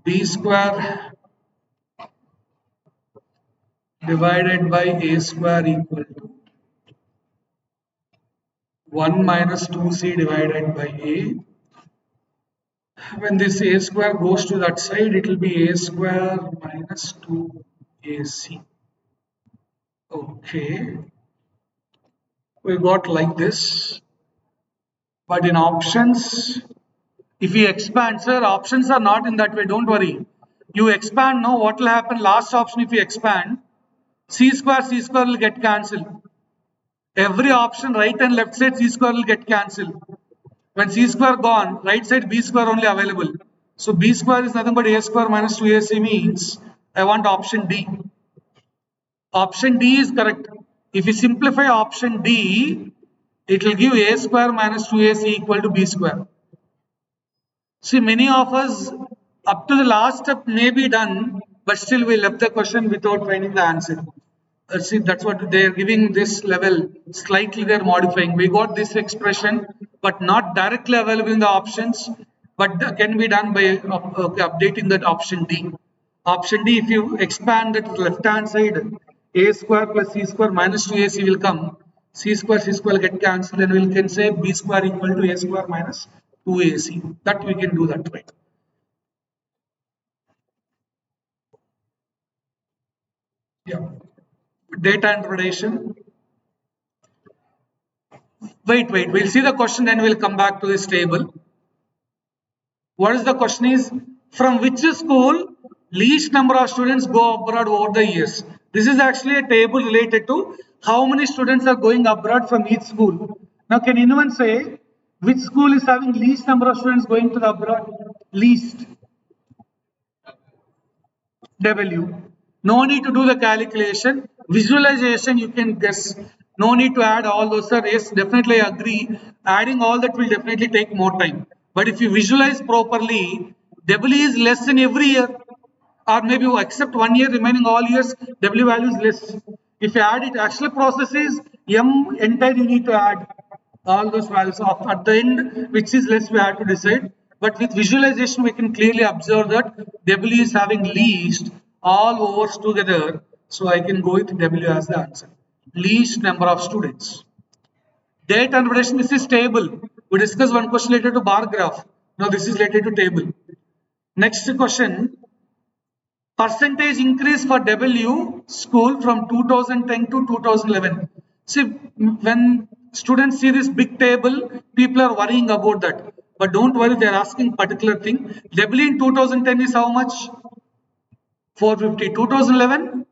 b square divided by a square equal to 1 minus 2c divided by a. When this a square goes to that side, it will be a square minus 2ac. Okay, we got like this. But in options, if we expand, sir, options are not in that way, don't worry. You expand, no, what will happen? Last option, if you expand, c square will get cancelled. Every option, right and left side, c square will get cancelled. When c square gone, right side b square only available. So b square is nothing but a square minus 2ac means I want option D. Option D is correct. If you simplify option D, it will give a square minus 2ac equal to b square. See, many of us up to the last step may be done, but still we left the question without finding the answer. See, that's what they are giving this level. Slightly they are modifying. We got this expression, but not directly available in the options, but can be done by updating that option D. Option D, if you expand it to the left hand side, a square plus c square minus 2ac will come. C square will get cancelled, and we can say b square equal to a square minus 2ac. That we can do that, right? Yeah. Data interpretation. Wait, we'll see the question, then we'll come back to this table. What is the question is, from which school least number of students go abroad over the years? This is actually a table related to how many students are going abroad from each school. Now, can anyone say which school is having least number of students going to the abroad? Least. W. No need to do the calculation. Visualization, you can guess. No need to add all those. Sir, yes, definitely I agree. Adding all that will definitely take more time. But if you visualize properly, W is less in every year. Or maybe you accept 1 year, remaining all years, W value is less. If you add it, actual process is M entire you need to add all those values of at the end, which is less we have to decide. But with visualization, we can clearly observe that W is having least all overs together. So I can go with W as the answer. Least number of students. Data interpretation, this is table. We discussed one question related to bar graph. Now this is related to table. Next question. Percentage increase for W school from 2010 to 2011. See, when students see this big table, people are worrying about that. But don't worry, they are asking particular thing. W in 2010 is how much? 450. 2011,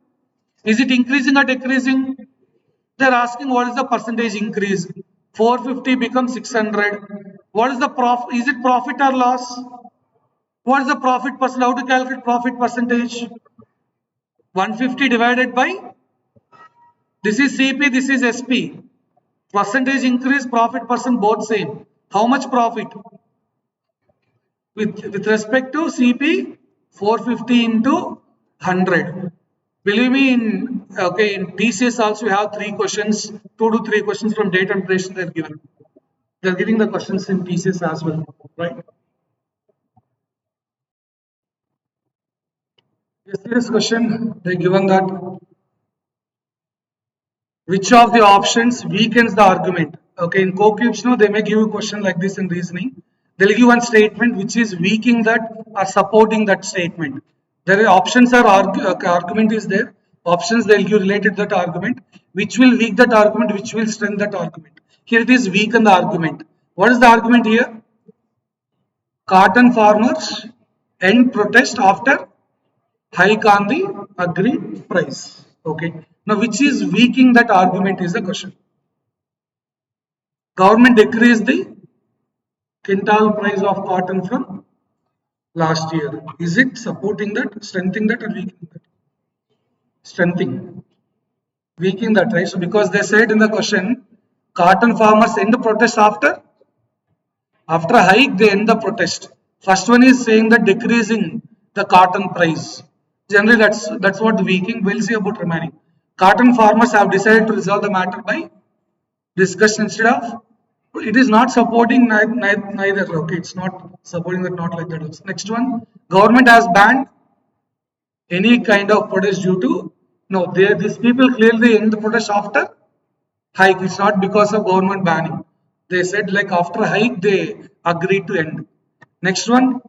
is it increasing or decreasing? They are asking what is the percentage increase. 450 becomes 600. What is the profit? Is it profit or loss? What is the profit percent? How to calculate profit percentage? 150 divided by, this is CP, this is SP. Percentage increase, profit percent both same. How much profit? With respect to CP, 450 into 100. Believe me, in TCS also we have 3 questions, 2 to 3 questions from data interpretation they are given. They are giving the questions in TCS as well, right? Yesterday's question, they given that which of the options weakens the argument? Okay, in co-cubes, they may give a question like this in reasoning. They'll give one statement which is weakening that or supporting that statement. There are options are argument is there. Options they'll give related to that argument, which will weak that argument, which will strengthen that argument. Here it is weaken the argument. What is the argument here? Cotton farmers end protest after hike on the agreed price. Okay. Now, which is weakening that argument is the question. Government decreased the quintal price of cotton from last year. Is it supporting that, strengthening that, or weakening that? Strengthening. Weakening that, right? So because they said in the question, cotton farmers end the protest after a hike, they end the protest. First one is saying that decreasing the cotton price. Generally, that's what weakening. We'll see about remaining. Cotton farmers have decided to resolve the matter by discussion instead of. It is not supporting neither. Okay, it's not supporting that. Not like that. Next one, government has banned any kind of protest due to. No, these people clearly end the protest after hike. It's not because of government banning. They said like after hike they agreed to end. Next one,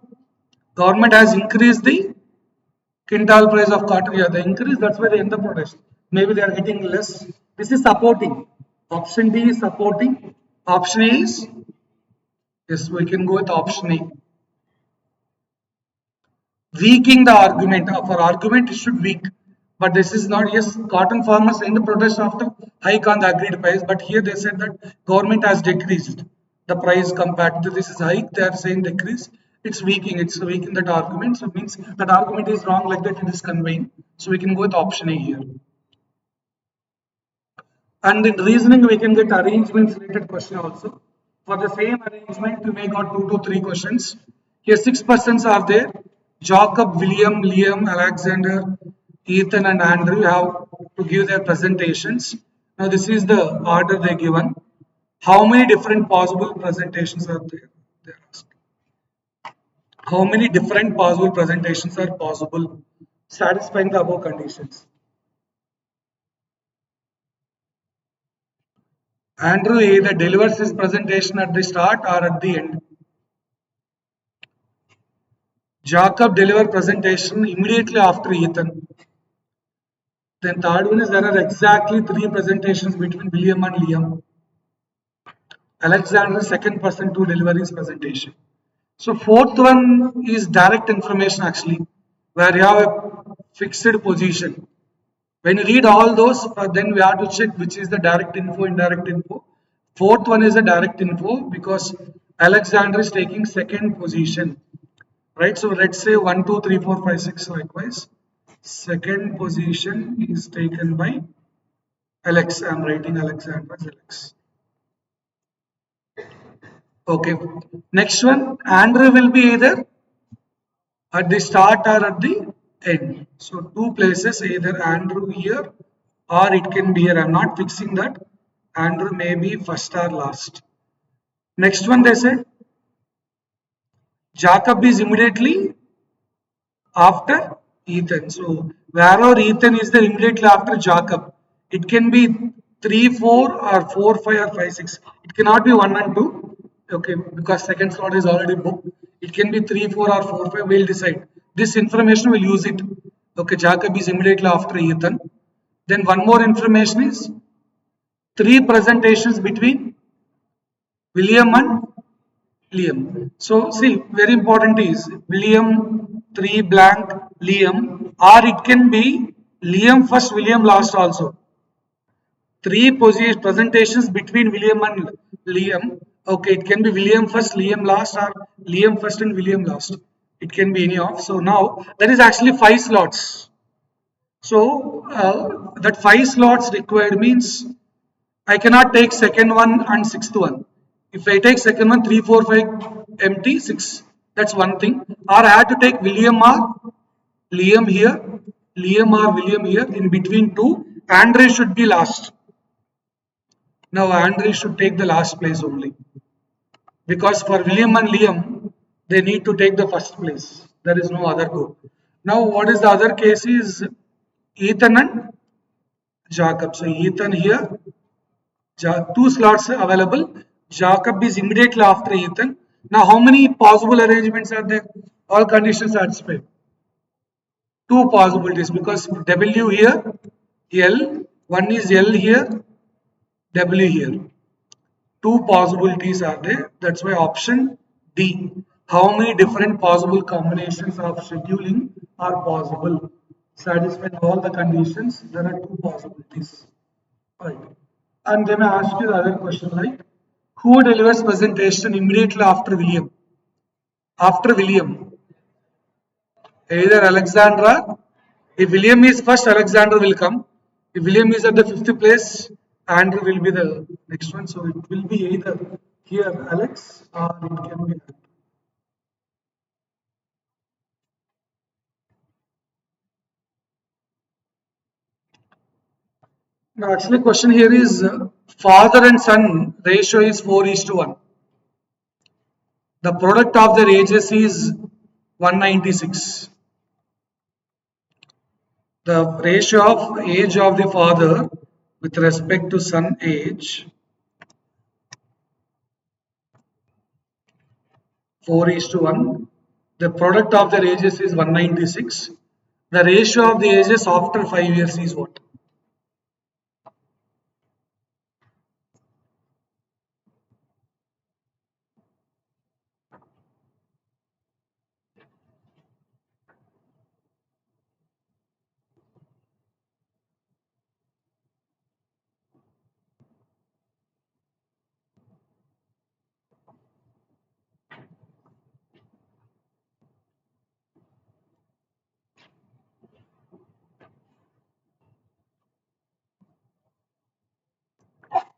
government has increased the quintal price of cotton. Yeah, they increase. That's why they end the protest. Maybe they are getting less. This is supporting. Option D is supporting. Option A is, yes, we can go with option A. Weakening the argument. For argument, it should weak. But this is not, yes, cotton farmers end the protest after hike on the agreed price. But here they said that government has decreased the price compared to this is hike. They are saying decrease. It's weakening that argument. So it means that argument is wrong, like that it is conveying. So we can go with option A here. And in reasoning, we can get arrangements related question also. For the same arrangement, we may got 2 to 3 questions. Here 6 persons are there. Jacob, William, Liam, Alexander, Ethan and Andrew have to give their presentations. Now this is the order they given. How many different possible presentations are there? They asked. How many different possible presentations are possible satisfying the above conditions? Andrew either delivers his presentation at the start or at the end. Jacob delivered presentation immediately after Ethan. Then third one is there are exactly 3 presentations between William and Liam. Alexander is second person to deliver his presentation. So fourth one is direct information actually, where you have a fixed position. When you read all those, then we have to check which is the direct info, indirect info. Fourth one is a direct info because Alexander is taking second position. Right, so let's say 1, 2, 3, 4, 5, 6 likewise. Second position is taken by Alex. I'm writing Alexander as Alex. Okay. Next one, Andrew will be either at the start or at the end. So 2 places, either Andrew here or it can be here. I'm not fixing that. Andrew may be first or last. Next one they said Jacob is immediately after Ethan. So wherever Ethan is there immediately after Jacob, it can be 3, 4 or 4, 5 or 5, 6. It cannot be 1 and 2. Okay, because second slot is already booked. It can be 3, 4 or 4, 5. We'll decide. This information we'll use it. Okay, Jacob is immediately after Ethan. Then one more information is 3 presentations between William and Liam. So see, very important is William 3 blank Liam, or it can be Liam first, William last also. 3 presentations between William and Liam. Okay, it can be William first, Liam last, or Liam first and William last. It can be any of. So now that is actually 5 slots. So that 5 slots required means I cannot take second one and sixth one. If I take second one, 3, 4, 5 empty, 6. That's one thing. Or I had to take William or Liam here, Liam or William here, in between 2. Andre should be last. Now Andre should take the last place only. Because for William and Liam, they need to take the first place. There is no other go. Now what is the other case is Ethan and Jacob. So Ethan here, 2 slots available. Jacob is immediately after Ethan. Now, how many possible arrangements are there? All conditions satisfied. 2 possibilities because W here, L, one is L here, W here. 2 possibilities are there. That's why option D. How many different possible combinations of scheduling are possible? Satisfying all the conditions, there are 2 possibilities. Right. And they may ask you the other question like, who delivers presentation immediately after William? After William. Either Alexandra. If William is first, Alexander will come. If William is at the fifth place, Andrew will be the next one. So it will be either here Alex or it can be. Now, actually, question here is father and son ratio is 4:1. The product of their ages is 196. The ratio of age of the father with respect to son age 4:1. The product of their ages is 196. The ratio of the ages after 5 years is what?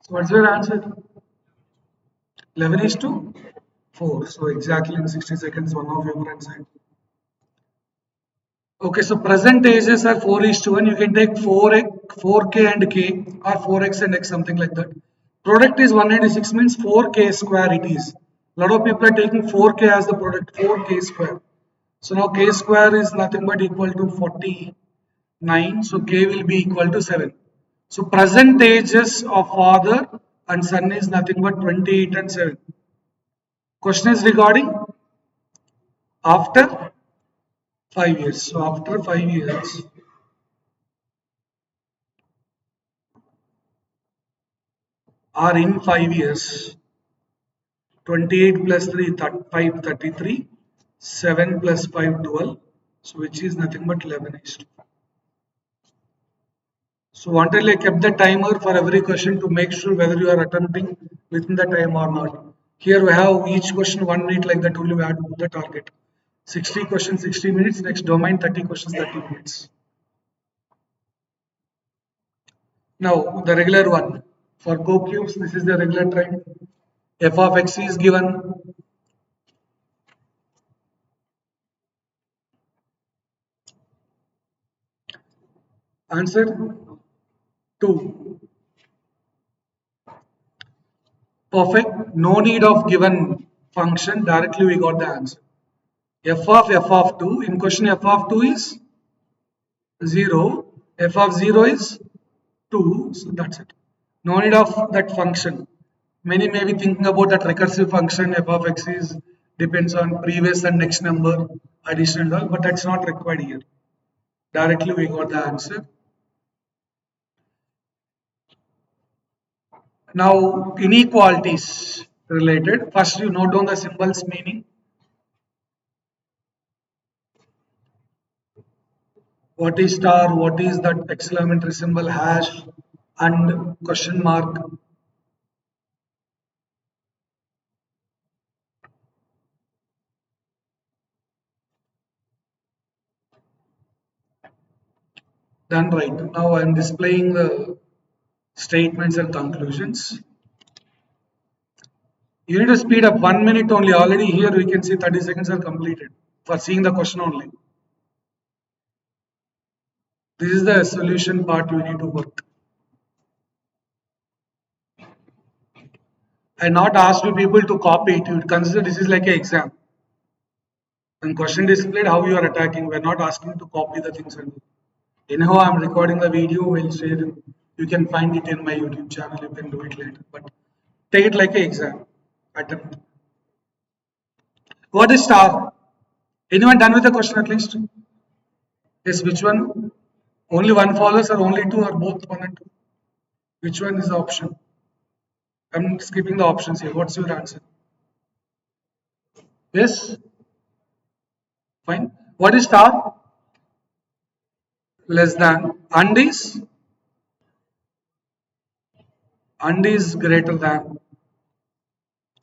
So what's your answer? 11 is to 4. So exactly in 60 seconds, one of your friends said. Okay, so present ages are 4:1. You can take 4k and k or 4x and x, something like that. Product is 196 means 4k square it is. A lot of people are taking 4k as the product, 4k square. So now k square is nothing but equal to 49. So k will be equal to 7. So present ages of father and son is nothing but 28 and 7. Question is regarding after 5 years. So after 5 years, or in 5 years, 28 plus 3, 5, 33, 7 plus 5, 12. So which is nothing but 11 is 2. So until I kept the timer for every question to make sure whether you are attempting within the time or not. Here we have each question 1 minute, like that only we have to put the target. 60 questions, 60 minutes. Next domain, 30 questions, 30 minutes. Now the regular one. For co-cubes, this is the regular trend. F of x is given. Answer 2. Perfect. No need of given function. Directly we got the answer. F of 2. In question f of 2 is 0. F of 0 is 2. So that's it. No need of that function. Many may be thinking about that recursive function f of x is depends on previous and next number additional, but that's not required here. Directly we got the answer. Now inequalities related. First you note down the symbols meaning. What is star? What is that exclamatory symbol, hash, and question mark? Done right. Now I am displaying the statements and conclusions. You need to speed up 1 minute only. Already here we can see 30 seconds are completed for seeing the question only. This is the solution part you need to work. I not asked you people to copy it. You consider this is like an exam. When question displayed, how you are attacking. We are not asking to copy the things. Anyhow, I'm recording the video. We'll share it. You can find it in my YouTube channel. You can do it later. But take it like an exam attempt. What is star? Anyone done with the question at least? Yes, which one? Only one follows or only two or both one and two? Which one is the option? I'm skipping the options here. What's your answer? Yes? Fine. What is star? Less than. And is greater than.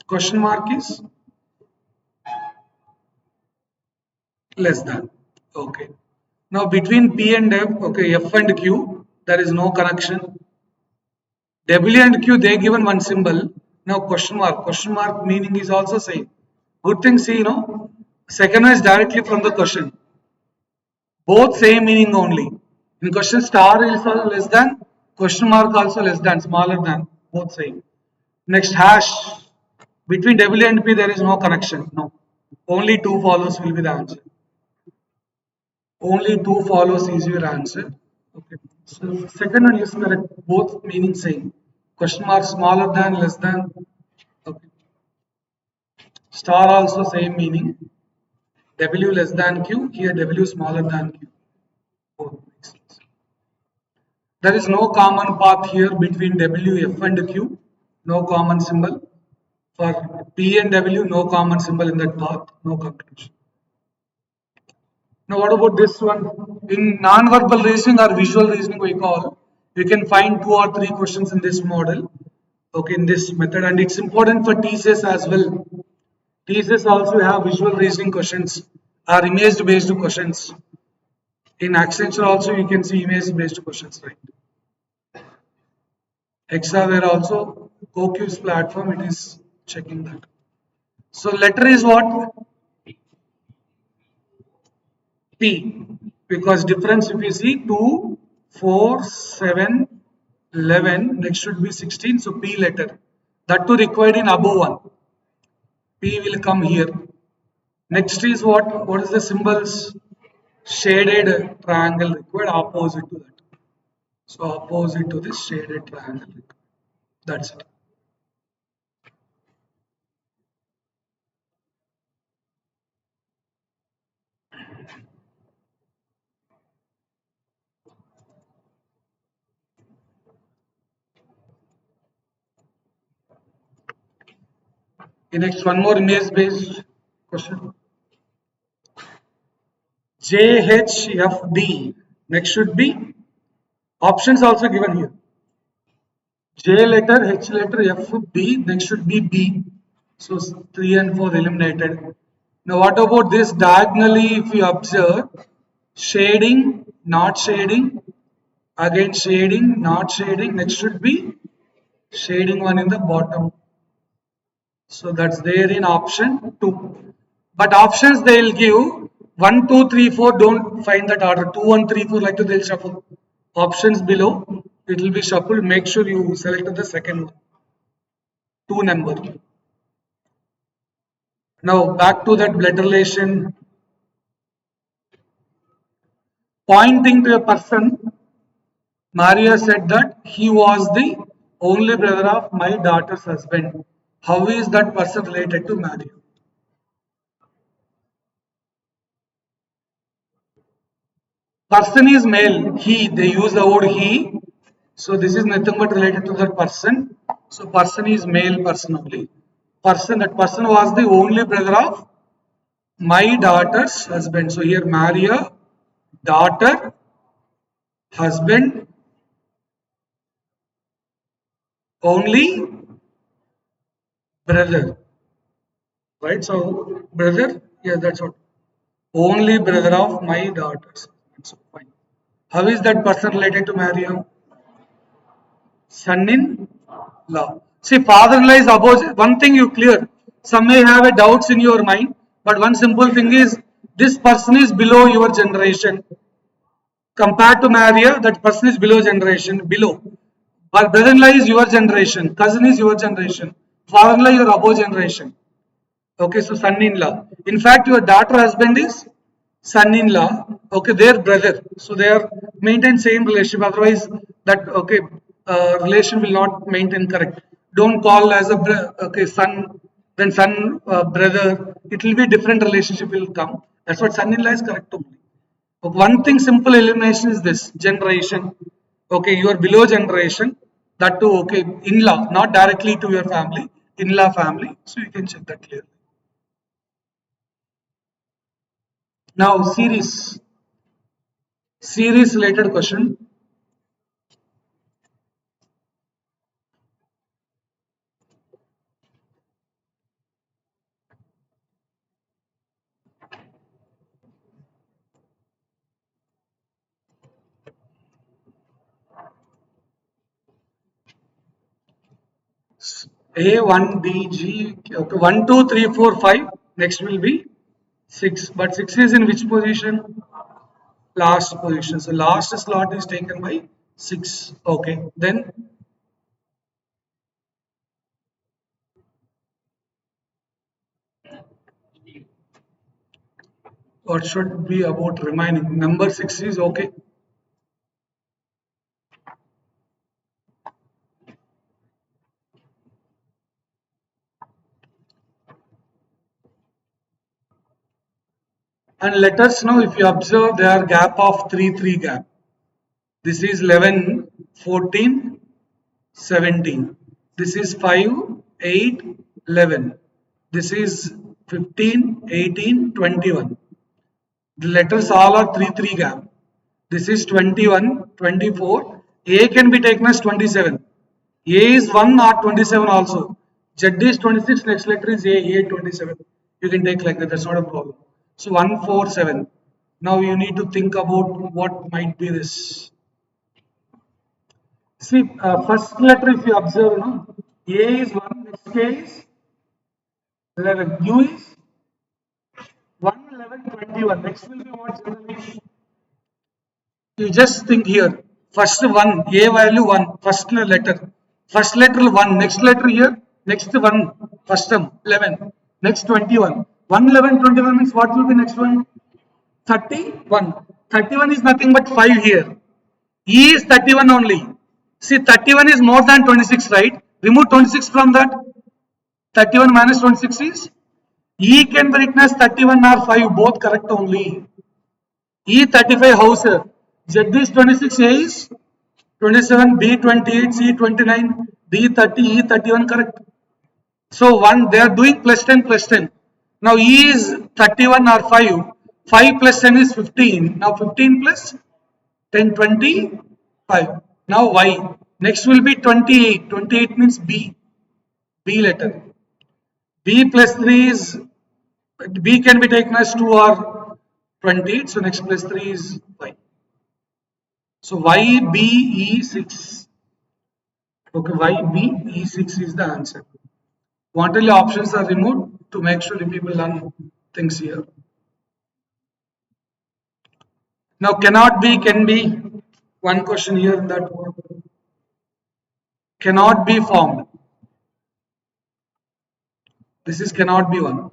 Question mark is less than. Okay. Now between P and F, okay, F and Q, there is no connection. W and Q, they given one symbol. Now question mark. Question mark meaning is also same. Good thing, see, second one is directly from the question. Both same meaning only. In question, star is also less than, question mark also less than, smaller than, both same. Next, hash. Between W and P, there is no connection. No. Only two follows will be the answer. Only two follows is your answer. Okay. So second one is correct. Both meaning same. Question mark smaller than, less than. Okay. Star also same meaning. W less than Q. Here W smaller than Q. Both makes sense. There is no common path here between W, F and Q. No common symbol. For P and W, no common symbol in that path. No conclusion. Now, what about this one? In non-verbal reasoning or visual reasoning, we call, you can find two or three questions in this model, okay, in this method, and it's important for TCS as well. TCS also have visual reasoning questions or image-based questions. In Accenture also, you can see image-based questions, right? Hexaware also, CoQ's platform, it is checking that. So, letter is what? P, because difference if you see 2, 4, 7, 11, next should be 16, so P letter. That too required in above one. P will come here. Next is what? What is the symbols? Shaded triangle required opposite to that. So opposite to this shaded triangle. That's it. The next one more image based question. JHFD. Next should be options also given here. J letter, H letter, F, B, next should be B. So 3 and 4 eliminated. Now what about this diagonally if you observe? Shading, not shading, again shading, not shading, next should be shading one in the bottom. So that's there in option 2. But options they'll give 1, 2, 3, 4, don't find that order. 2, 1, 3, 4 like that they'll shuffle. Options below, it will be shuffled. Make sure you select the second one. 2 number. Now back to that blood relation. Pointing to a person, Maria said that he was the only brother of my daughter's husband. How is that person related to Maria? Person is male, he, they use the word he. So this is nothing but related to that person. So person is male person only. Person, that person was the only brother of my daughter's husband. So here Maria, daughter, husband, only brother. Right? So brother, yeah, that's what. Only brother of my daughters. So fine. How is that person related to Maria? Son in law. See, father in law is opposite. One thing you clear. Some may have a doubts in your mind, but one simple thing is this person is below your generation. Compared to Maria, that person is below generation, below. But brother in law is your generation, cousin is your generation, father in law your above generation. Okay, so son in law. In fact, your daughter husband is son in law. Okay, their brother. So they are maintain same relationship. Otherwise, that okay relation will not maintain correct. Don't call as a okay son, then son brother. It will be different relationship will come. That's what son in law is correct only. One thing simple elimination is this generation. Okay, you are below generation. That too okay in law, not directly to your family, in law family. So you can check that clearly. Now series related question. A, 1, D, G, okay, 1, 2, 3, 4, 5. Next will be 6. But 6 is in which position? Last position. So last slot is taken by 6. Okay. Then what should be about remaining? Number 6 is okay. And let us know if you observe there are gap of 3, 3 gap. This is 11, 14, 17. This is 5, 8, 11. This is 15, 18, 21. The letters all are 3, 3 gap. This is 21, 24. A can be taken as 27. A is 1 not 27 also. Z is 26, next letter is A 27. You can take like that, that's not a problem. So 147. Now you need to think about what might be this. See, first letter if you observe, no? A is 1, next K is 11. U is 1, 11, 21. Next will be what generally? You just think here. First one, A value 1, first letter. First letter 1, next letter here, next one, first term 11, next 21. 1, 11, 21 means what will be next one? 31. 31 is nothing but 5 here. E is 31 only. See, 31 is more than 26, right? Remove 26 from that. 31 minus 26 is E can be written as 31 or 5, both correct only. E 35 house. Z is 26, A is 27, B 28, C 29, D 30, E 31 correct. So one they are doing plus 10 plus 10. Now E is 31 or 5. 5 plus 10 is 15. Now 15 plus 10, 25. Now Y. Next will be 28. 28 means B. B letter. B plus 3 is B can be taken as 2 or 28. So next plus 3 is Y. So YBE6. Okay, YBE6 is the answer. Quantity options are removed to make sure the people learn things here. Now cannot be, can be. One question here in that one. Cannot be formed. This is cannot be one.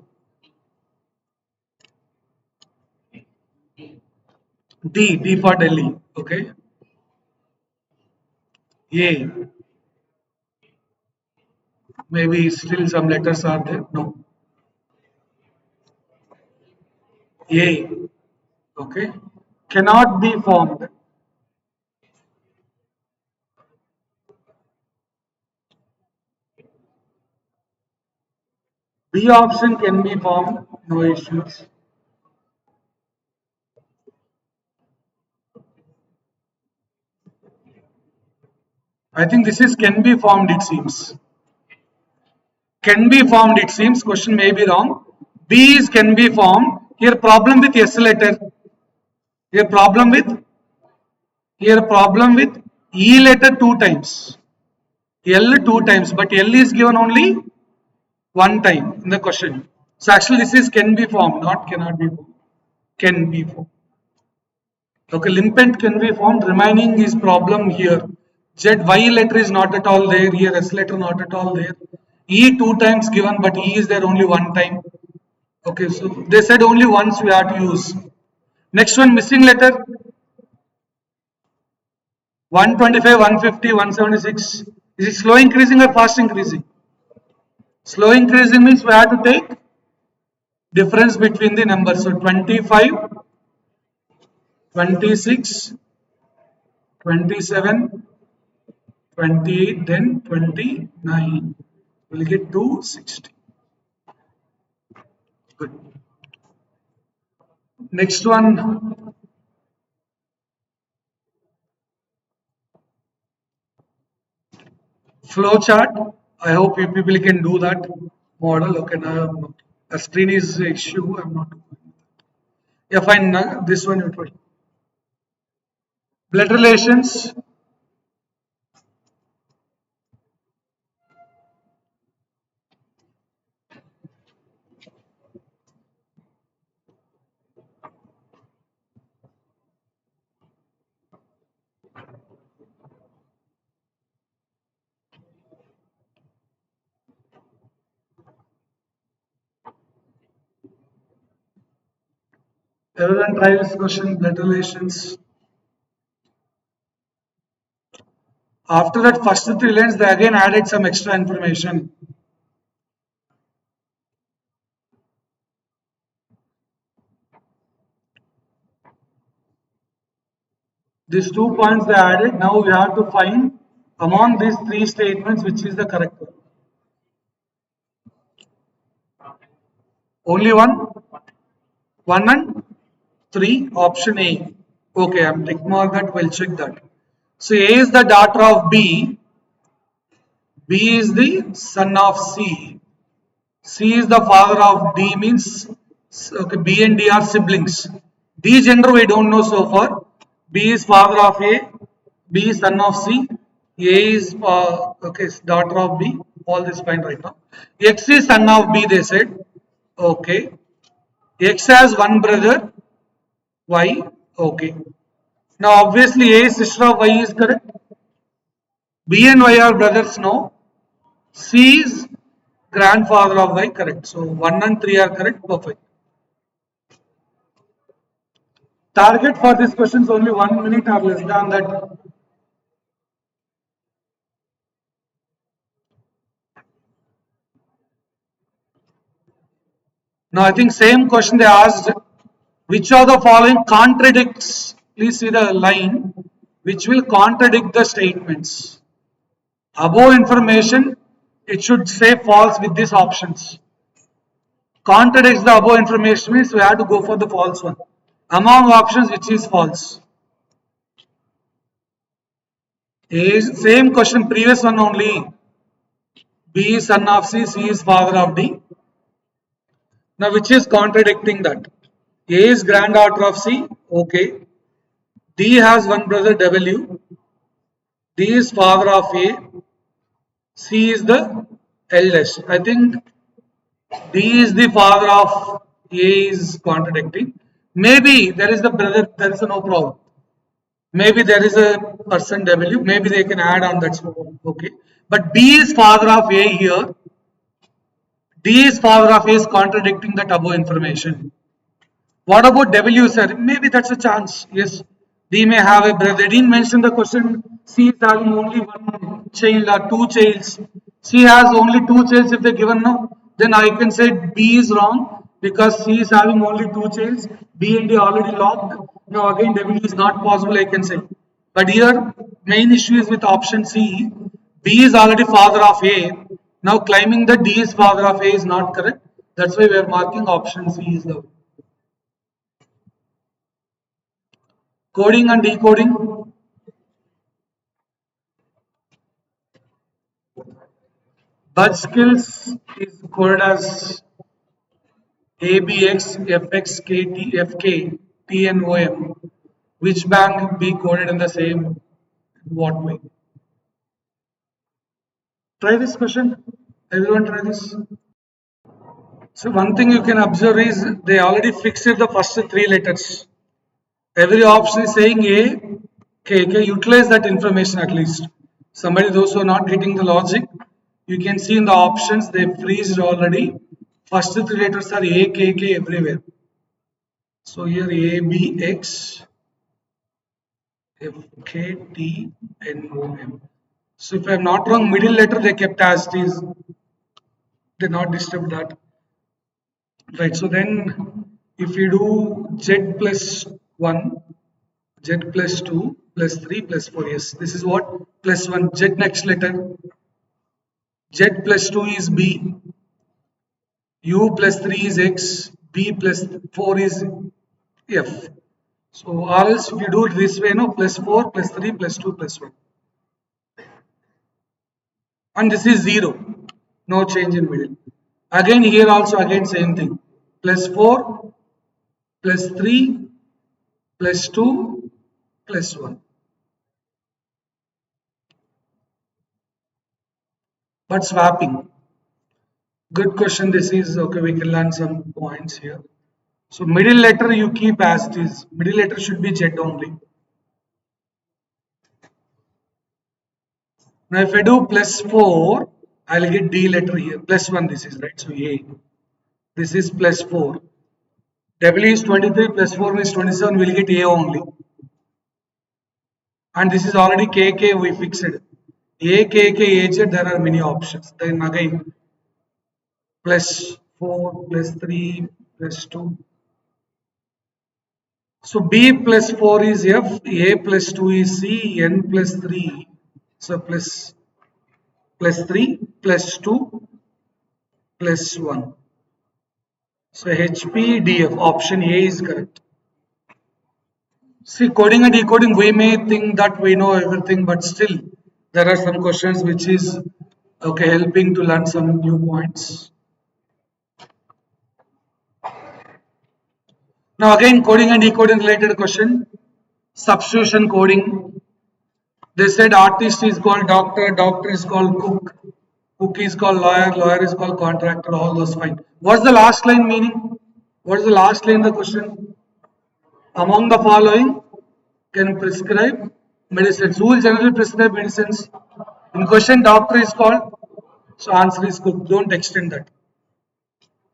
D for Delhi. Okay. A. Maybe still some letters are there. No. A. Okay. Cannot be formed. B option can be formed. No issues. I think this is can be formed, it seems. Can be formed, it seems. Question may be wrong. B is can be formed. Here problem with S letter. Here problem with E letter 2 times. L 2 times, but L is given only 1 time in the question. So actually this is can be formed, not cannot be formed. Can be formed. Okay, limpent can be formed. Remaining is problem here. Z Y letter is not at all there. Here S letter not at all there. E 2 times given, but E is there only 1 time. Okay, so they said only once we have to use. Next one, missing letter 125, 150, 176. Is it slow increasing or fast increasing? Slow increasing means we have to take difference between the numbers. So 25, 26, 27, 28, then 29. We'll get 260. Good. Next one, flow chart. I hope you people can do that model. Okay, now a screen is issue. I'm not. Yeah, fine. Now, this one you put. Blood relations. Everyone try this question, blood relations. After that first three lines, they again added some extra information. These 2 points they added. Now we have to find among these three statements which is the correct one. Only one? One and three? Option A. Okay, I'm tick mark that, we'll check that. So A is the daughter of B, B is the son of C, C is the father of D, means okay, B and D are siblings. D gender we don't know so far. B is father of A, B is son of C, A is okay, daughter of B. All this fine right now. X is son of B, they said. Okay. X has one brother, Y. Okay. Now obviously A is sister of Y is correct. B and Y are brothers, no. C is grandfather of Y, correct. So 1 and 3 are correct, perfect. Target for this question is only 1 minute or less than that. Now I think same question they asked, which of the following contradicts, please see the line, which will contradict the statements. Above information, it should say false with these options. Contradicts the above information means we have to go for the false one. Among options, which is false. Same question, previous one only. B is son of C, C is father of D. Now, which is contradicting that? A is granddaughter of C, okay. D has one brother W. D is father of A. C is the eldest. I think D is the father of A is contradicting. Maybe there is the brother, there is a no problem. Maybe there is a person W, maybe they can add on that. Okay. But B is father of A here. D is father of A is contradicting that above information. What about W, sir? Maybe that's a chance. Yes. D may have a brother. They didn't mention the question. C is having only one child or two childs. C has only two childs if they given no. Then I can say B is wrong because C is having only two childs. B and D already locked. Now again W is not possible, I can say. But here main issue is with option C. B is already father of A. Now claiming that D is father of A is not correct. That's why we are marking option C is the coding and decoding. But skills is coded as ABX, FX, KT, FK, TNOM. Which bank be coded in the same what way? Try this question. Everyone try this. So one thing you can observe is they already fixed the first three letters. Every option is saying A, K. Utilize that information at least. Somebody, those who are not getting the logic, you can see in the options they freezed already. First three letters are A, K everywhere. So here A, B, X, F, K, T, N, O, M. So if I am not wrong, middle letter they kept as it is. They not disturb that. Right. So then if you do Z plus 1, Z plus 2 plus 3 plus 4. Yes, this is what? Plus 1. Z next letter. Z plus 2 is B. U plus 3 is X. B plus 4 is F. So, or else if you do it this way, no, plus 4 plus 3 plus 2 plus 1. And this is 0. No change in middle. Again, here also, again, same thing. Plus 4 plus 3 plus 2 plus 1. But swapping. Good question. This is okay. We can learn some points here. So middle letter you keep as it is. Middle letter should be Z only. Now if I do plus 4, I'll get D letter here. Plus 1 this is right. So A. This is plus 4. W is 23 plus 4 is 27. We'll get A only. And this is already KK we fixed. A, K, K, AZ, there are many options. Then again, plus 4, plus 3, plus 2. So B plus 4 is F, A plus 2 is C, N plus 3. So plus 3, plus 2, plus 1. So HP, DF, option A is correct. See, coding and decoding, we may think that we know everything, but still there are some questions which is okay helping to learn some new points. Now again, coding and decoding related question. Substitution coding. They said artist is called doctor, doctor is called cook, cook is called lawyer, lawyer is called contractor, all those fine. What's the last line meaning? What is the last line in the question? Among the following can prescribe medicines. Who will generally prescribe medicines? In question, doctor is called, so answer is cook. Don't extend that.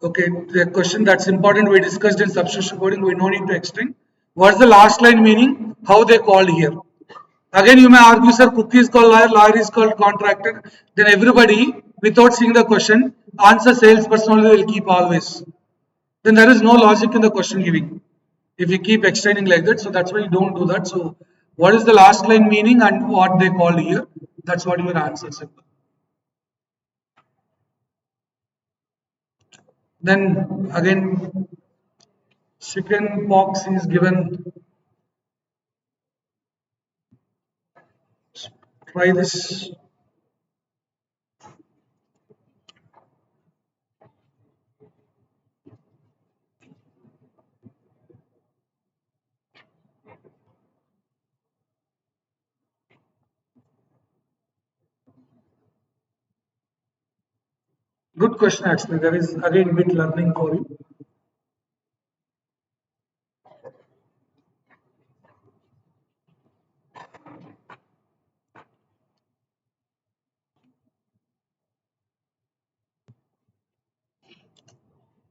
Okay, the question that's important we discussed in substitution coding, we no need to extend. What's the last line meaning? How they called here? Again, you may argue, sir, cook is called lawyer, lawyer is called contractor. Then everybody, without seeing the question, answer salesperson only will keep always. Then there is no logic in the question giving. If you keep extending like that, so that's why you don't do that. So, what is the last line meaning and what they called here? That's what your answer. Simple. Then again, chicken pox is given. Try this. Good question actually. There is again bit learning for you.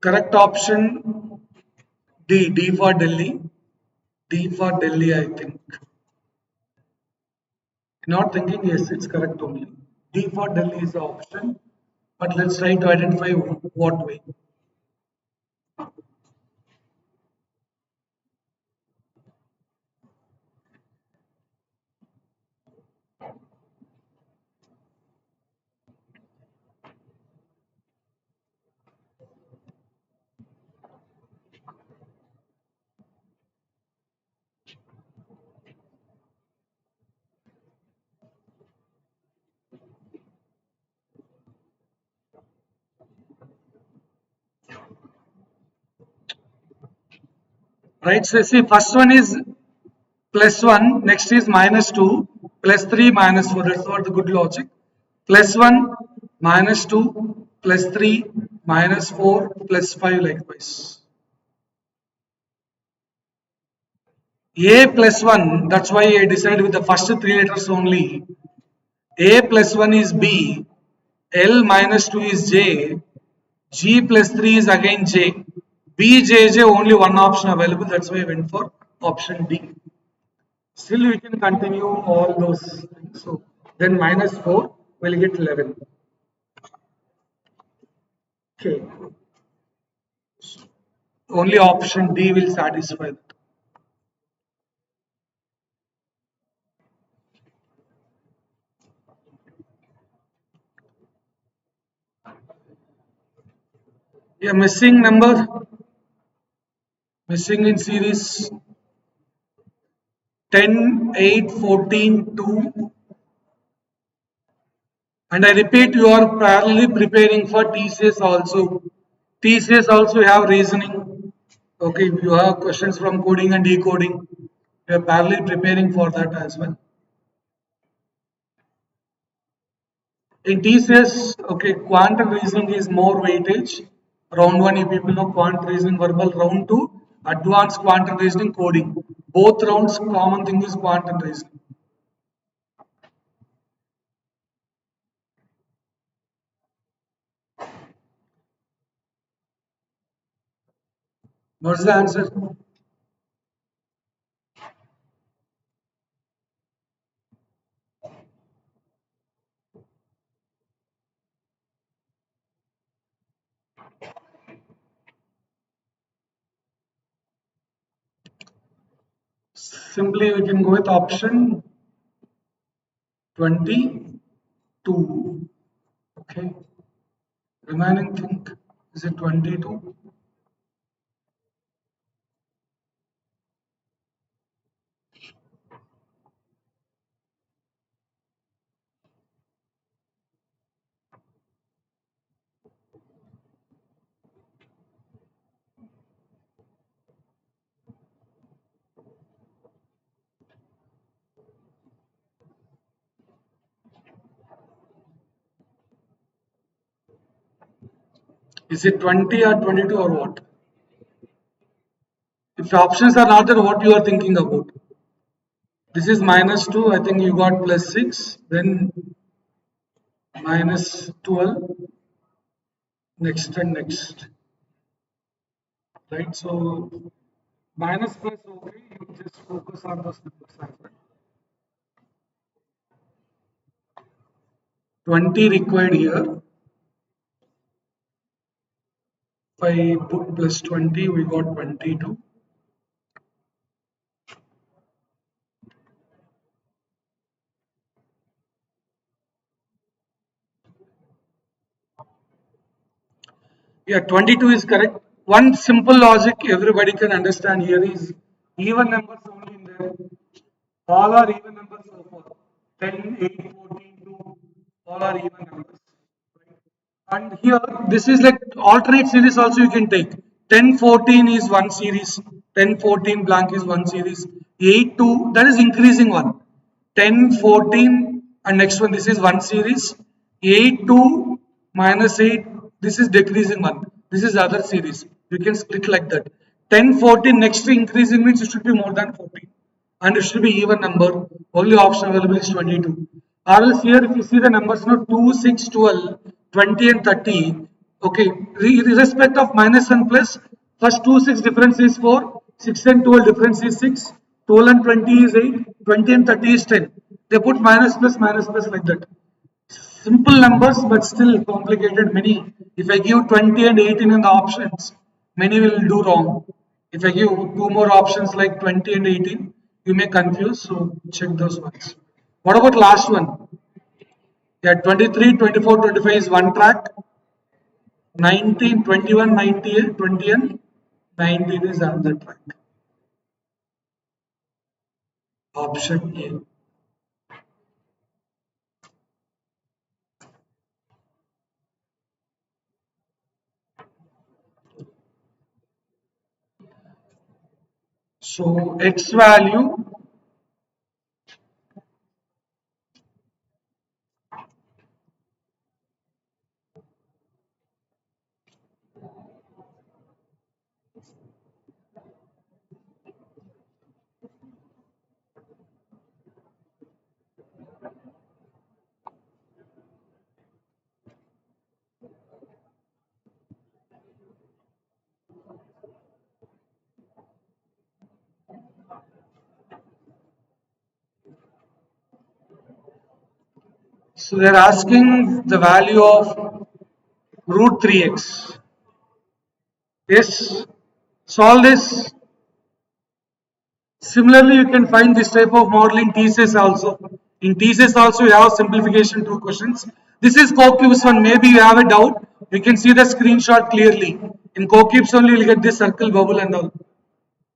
Correct option D. D for Delhi. D for Delhi, I think. Not thinking, yes, it's correct only. D for Delhi is the option, but let's try to identify what way. Right, so see, first one is plus 1, next is minus 2, plus 3, minus 4. That's what the good logic. Plus 1, minus 2, plus 3, minus 4, plus 5 likewise. A plus 1, that's why I decided with the first 3 letters only. A plus 1 is B, L minus 2 is J, G plus 3 is again J, B, J, J, only one option available, that's why I went for option D. Still we can continue all those things. So then minus 4 will get 11. Okay, only option D will satisfy that. Yeah, missing number, missing in series 10, 8, 14, 2. And I repeat, you are parallelly preparing for TCS also. TCS also have reasoning. Okay, you have questions from coding and decoding. You are parallelly preparing for that as well. In TCS, okay, quantum reasoning is more weightage. Round 1, you people know quant reasoning verbal. Round 2, advanced quantum reasoning coding. Both rounds, common thing is quantum reasoning. What's the answer? Simply we can go with option 22. Okay. Remaining thing, is it 22? Is it 20 or 22 or what? If options are not there, what you are thinking about? This is minus 2, I think you got plus 6, then minus 12, next and next. Right? So minus plus okay, you just focus on those numbers as well. 20 required here. If I put plus 20, we got 22. Yeah, 22 is correct. One simple logic everybody can understand here is even numbers only in there. All are even numbers so far. 10, 8, 14, 2, all are even numbers. And here, this is like alternate series also you can take. 10, 14 is one series, 10, 14 blank is one series, 8, 2, that is increasing one. 10, 14, and next one, this is one series, 8, 2, minus 8, this is decreasing one. This is other series. You can split like that. 10, 14, next to increasing means it should be more than 14 and it should be even number. Only option available is 22. Or else here, if you see the numbers now 2, 6, 12, 20, and 30. Okay, irrespective of minus and plus, first 2, 6 difference is 4, 6 and 12 difference is 6, 12 and 20 is 8, 20 and 30 is 10. They put minus plus like that. Simple numbers, but still complicated. Many, if I give 20 and 18 in the options, many will do wrong. If I give two more options like 20 and 18, you may confuse. So check those ones. What about last one? Yeah, 23, 24, 25 is one track. 19, 21, 98, 20 and 19 is another track. Option A. So X value. So they're asking the value of root 3x. Yes, solve this. Similarly, you can find this type of model in TCS also. In TCS also, you have simplification 2 questions. This is CoCubes one. Maybe you have a doubt. You can see the screenshot clearly. In CoCubes only, you'll get this circle bubble and all.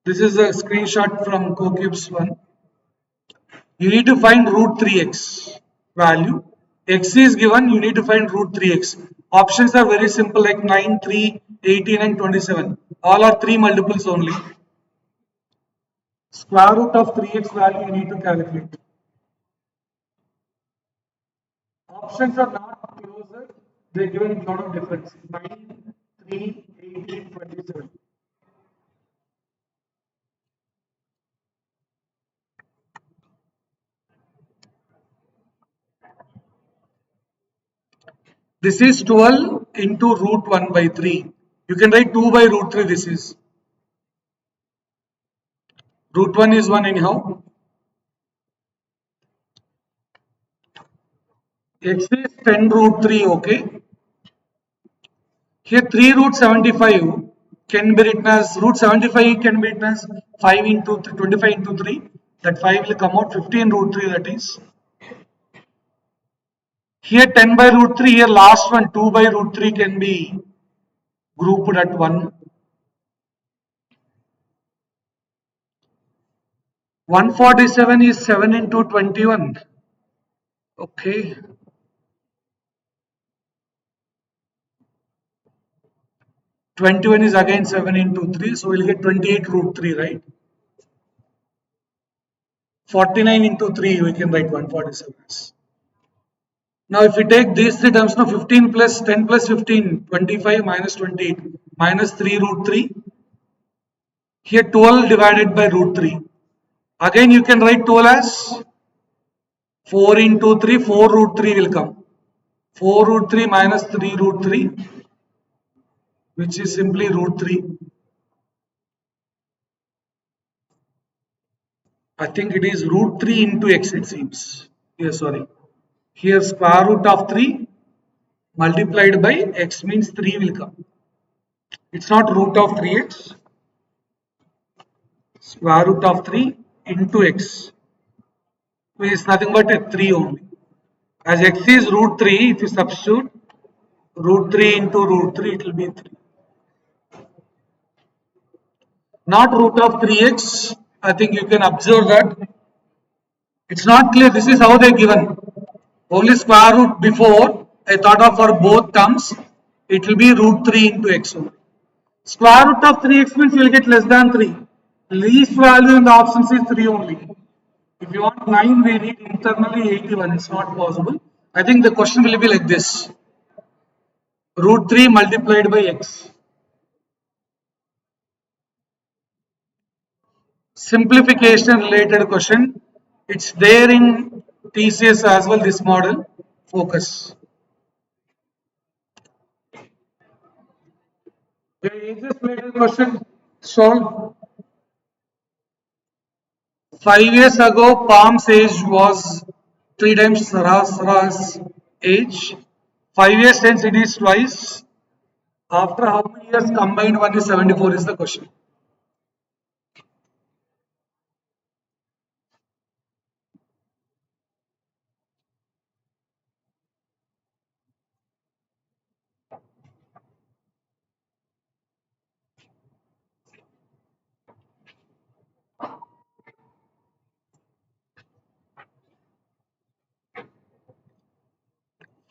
This is a screenshot from CoCubes one. You need to find root 3x value. X is given, you need to find root 3x. Options are very simple like 9, 3, 18 and 27. All are 3 multiples only. Square root of 3x value you need to calculate. Options are not closer, they give a lot of difference. 9, 3, 18, 27. This is 12 into root 1 by 3. You can write 2 by root 3 this is. Root 1 is 1 anyhow. X is 10 root 3, okay. Here 3 root 75 can be written as root 75 can be written as 5 into 25 into 3. That 5 will come out 15 root 3, that is. Here 10 by root 3, here last one 2 by root 3 can be grouped at 1. 147 is 7 into 21. Okay. 21 is again 7 into 3, so we'll get 28 root 3, right? 49 into 3, we can write 147 as. Now, if we take these three terms, now 15 plus 10 plus 15, 25 minus 28 minus 3 root 3. Here 12 divided by root 3. Again, you can write 12 as 4 into 3, 4 root 3 will come. 4 root 3 minus 3 root 3, which is simply root 3. I think it is root 3 into x, it seems. Here, sorry. Here, square root of 3 multiplied by x means 3 will come. It's not root of 3x. Square root of 3 into x, which is nothing but a 3 only. As x is root 3, if you substitute root 3 into root 3, it will be 3. Not root of 3x. I think you can observe that. It's not clear. This is how they given. Only square root before. I thought of for both terms. It will be root 3 into x only. Square root of 3x means you will get less than 3. Least value in the options is 3 only. If you want 9, we need internally 81. It's not possible. I think the question will be like this. Root 3 multiplied by x. Simplification related question. It's there in TCS as well, this model. Focus. The easiest related question. Solve. 5 years ago, Palm's age was 3 times Sarah's age. 5 years since it is twice. After how many years combined one is 74 is the question.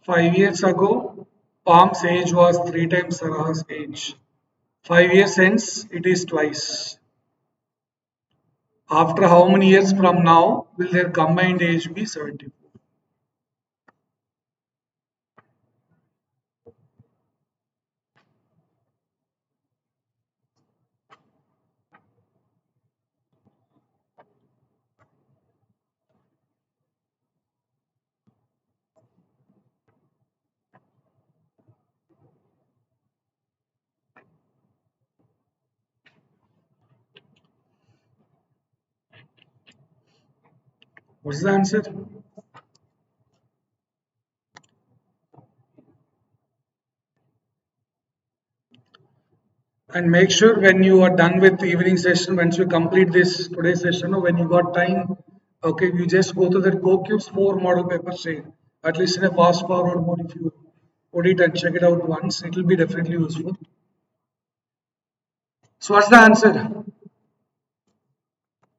Five years ago, Palm's age was 3 times Sarah's age. 5 years since it is twice. After how many years from now will their combined age be 74? What's the answer? And make sure when you are done with the evening session, once you complete this today's session, or when you got time, okay, you just go to the CoQ's 4 model paper share, at least in a fast forward mode. If you put it and check it out once, it will be definitely useful. So, what's the answer?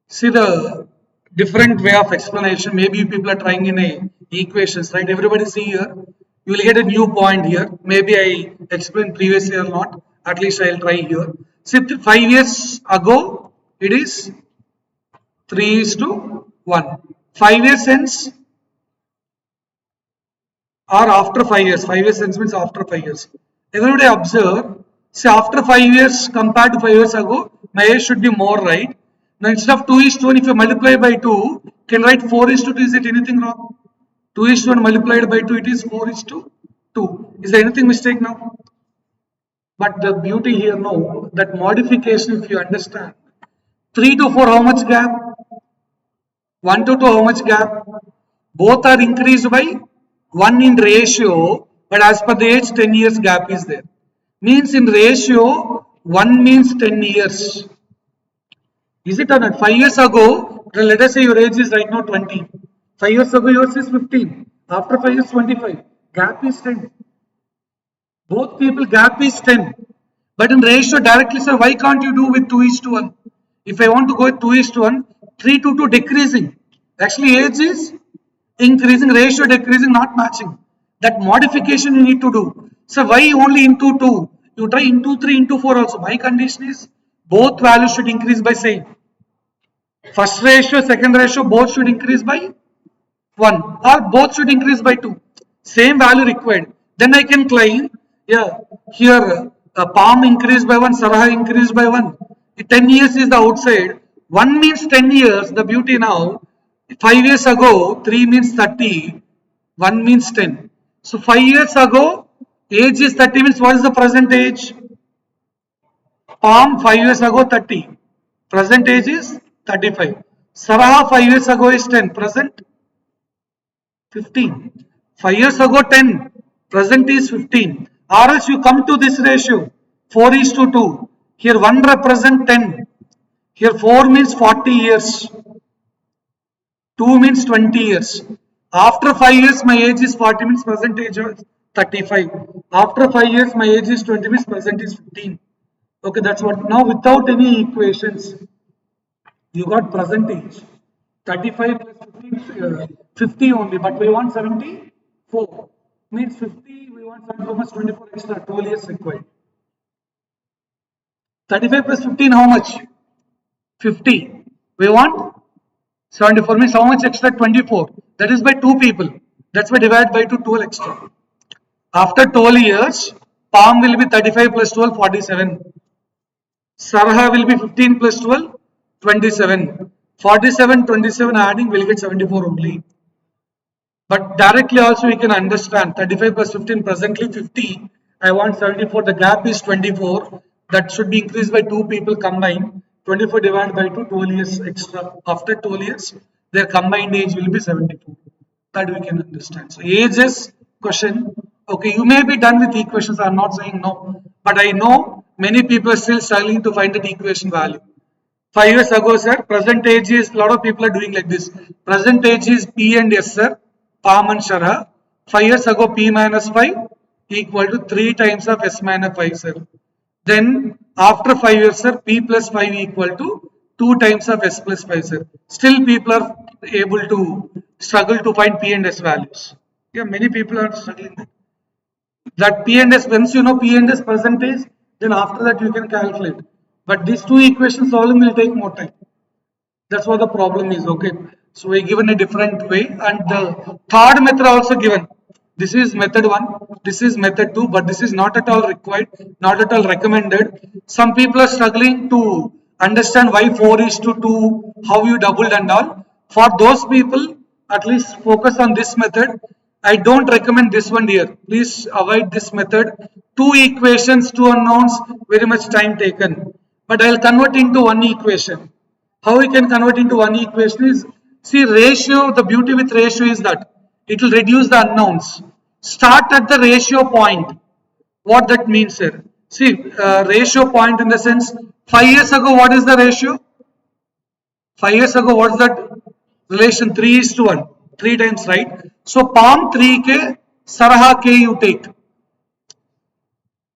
See the different way of explanation. Maybe people are trying in a equations, right? Everybody see here. You will get a new point here. Maybe I explained previously or not. At least I'll try here. See, 5 years ago, it is 3 is to 1. 5 years since or after 5 years. 5 years since means after 5 years. Everybody observe. See, after 5 years compared to 5 years ago, my age should be more, right? Now instead of 2 is to 1, if you multiply by 2, you can write 4 is to 2. Is it anything wrong? 2 is to 1 multiplied by 2, it is 4 is to 2. Is there anything mistake now? But the beauty here, no, that modification, if you understand, 3 to 4, how much gap? 1 to 2, how much gap? Both are increased by 1 in ratio, but as per the age, 10 years gap is there. Means in ratio, 1 means 10 years. Is it or not? 5 years ago, let us say your age is right now 20. 5 years ago, yours is 15. After 5 years, 25. Gap is 10. Both people gap is 10. But in ratio directly, sir, why can't you do with 2 is to 1? If I want to go with 2 is to 1, 3 to 2 decreasing. Actually, age is increasing, ratio decreasing, not matching. That modification you need to do. So why only into 2? You try into 3, into 4 also. My condition is both values should increase by same. First ratio, second ratio, both should increase by 1 or both should increase by 2. Same value required. Then I can claim, yeah, here palm increased by 1, Saraha increased by 1. 10 years is the outside. 1 means 10 years. The beauty now, 5 years ago, 3 means 30, 1 means 10. So 5 years ago, age is 30 means what is the present age? Palm 5 years ago 30. Present age is 35. Saraha 5 years ago is 10. Present 15. 5 years ago 10. Present is 15. Or else you come to this ratio 4 is to 2. Here 1 represent 10. Here 4 means 40 years. 2 means 20 years. After 5 years my age is 40 means present age is 35. After 5 years my age is 20 means present is 15. Okay, that's what. Now without any equations, you got present age. 35 plus 15, 50 only, but we want 74. Means 50, we want 74 plus 24 extra, 12 years required. 35 plus 15, how much? 50. We want 74 means how much extra? 24. That is by 2 people. That's why divide by 2, 12 extra. After 12 years, palm will be 35 plus 12, 47. Sarha will be 15 plus 12, 27. 47, 27 adding will get 74 only. But directly also we can understand 35 plus 15 presently 50. I want 74. The gap is 24. That should be increased by 2 people combined. 24 divided by 2, 12 years extra. After 12 years, their combined age will be 74. That we can understand. So ages question. Okay, you may be done with equations. I'm not saying no, but I know many people are still struggling to find that equation value. 5 years ago, sir, present age is, a lot of people are doing like this. Present age is P and S, sir, Palm and Shara. 5 years ago, P minus 5 equal to 3 times of S minus 5, sir. Then after 5 years, sir, P plus 5 equal to 2 times of S plus 5, sir. Still people are able to struggle to find P and S values. Yeah, many people are struggling. That P and S, once you know P and S percentage, then after that you can calculate. But these two equations solving will take more time. That's what the problem is. Okay. So we given a different way, and the third method also given. This is method 1, this is method 2, but this is not at all required, not at all recommended. Some people are struggling to understand why 4 is to 2, how you doubled and all. For those people, at least focus on this method. I don't recommend this one here. Please avoid this method. 2 equations, 2 unknowns, very much time taken. But I'll convert into one equation. How we can convert into one equation is, see, ratio, the beauty with ratio is that it will reduce the unknowns. Start at the ratio point. What that means, sir? See, ratio point in the sense, 5 years ago, what is the ratio? 5 years ago, what's that relation? 3 is to 1. 3 times, right? So, palm 3K, Saraha K you take.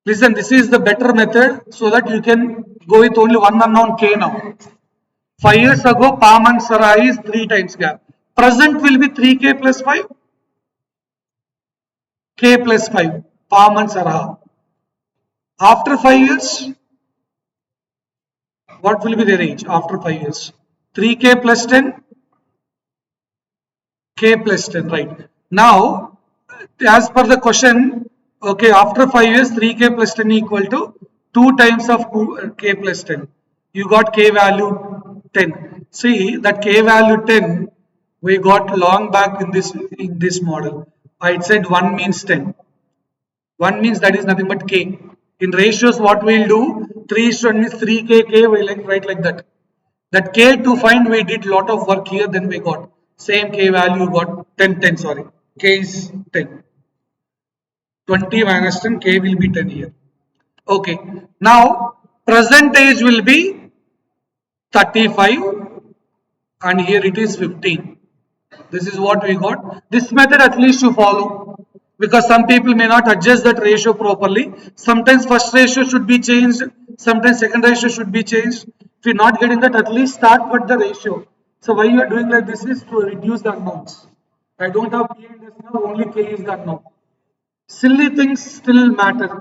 Listen, this is the better method so that you can go with only one unknown K now. 5 years ago, palm and Saraha is 3 times gap. Present will be 3K plus 5. K plus 5. Palm and Saraha. After 5 years, what will be their age after 5 years? 3K plus 10. K plus 10, right. Now, as per the question, okay, after 5 years, 3K plus 10 equal to 2 times of K plus 10. You got K value 10. See, that K value 10, we got long back in this model. I said 1 means 10. 1 means that is nothing but K. In ratios, what we'll do, 3 is to 1 means 3K, K, we'll write like that. That k to find, we did lot of work here, then we got same k value got 10, 10, sorry. K is 10. 20 minus 10, k will be 10 here. Okay. Now, present age will be 35 and here it is 15. This is what we got. This method at least you follow because some people may not adjust that ratio properly. Sometimes first ratio should be changed. Sometimes second ratio should be changed. If you're not getting that, at least start with the ratio. So why you are doing like this is to reduce the unknowns. I don't have P and S now, only K is the unknown. Silly things still matter.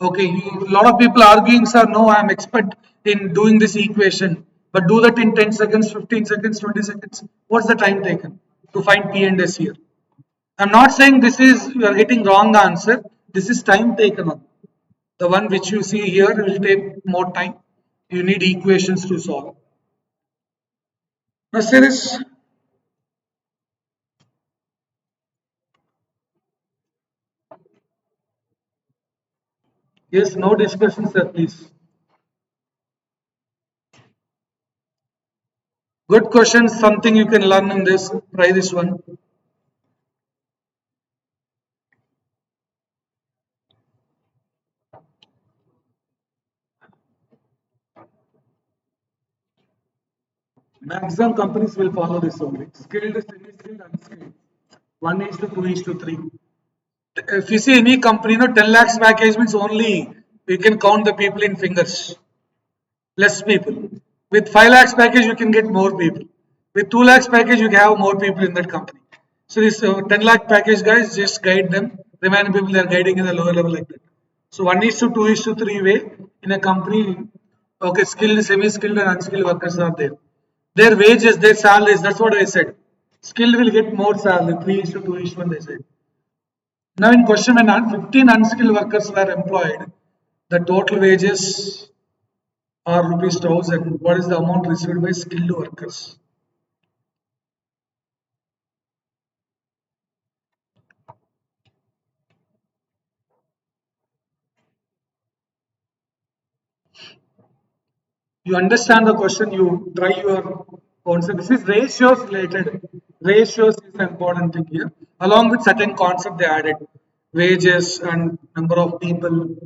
Okay, a lot of people arguing, sir, no, I am expert in doing this equation, but do that in 10 seconds, 15 seconds, 20 seconds. What's the time taken to find P and S here? I'm not saying this is, you are getting wrong answer. This is time taken on. The one which you see here will take more time. You need equations to solve. Now, serious. Yes, no discussion, sir, please. Good question, something you can learn in this. Try this one. Maximum companies will follow this only. Skilled, semi-skilled, unskilled. 1 is to 2 is to 3. If you see any company, 10 lakhs package means only you can count the people in fingers. Less people. With 5 lakhs package, you can get more people. With 2 lakhs package, you can have more people in that company. So this 10 lakh package guys, just guide them. Remaining people they are guiding in the lower level like that. So 1 is to 2 is to 3 way in a company. Okay, skilled, semi-skilled, and unskilled workers are there. Their wages, their salaries, that's what I said. Skilled will get more salary, 3 is to 2 is to 1 they said. Now in question when 15 unskilled workers were employed, the total wages are rupees 1000. What is the amount received by skilled workers? You understand the question, you try your own. So this is ratios related. Ratios is the important thing here. Along with certain concept they added. Wages and number of people.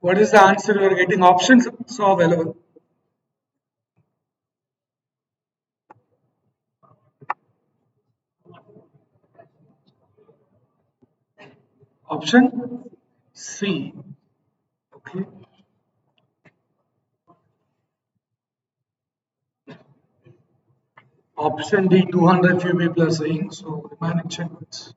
What is the answer you are getting? Options so available. Option C. Okay. Option D, 200 few people are saying. So remaining checkments.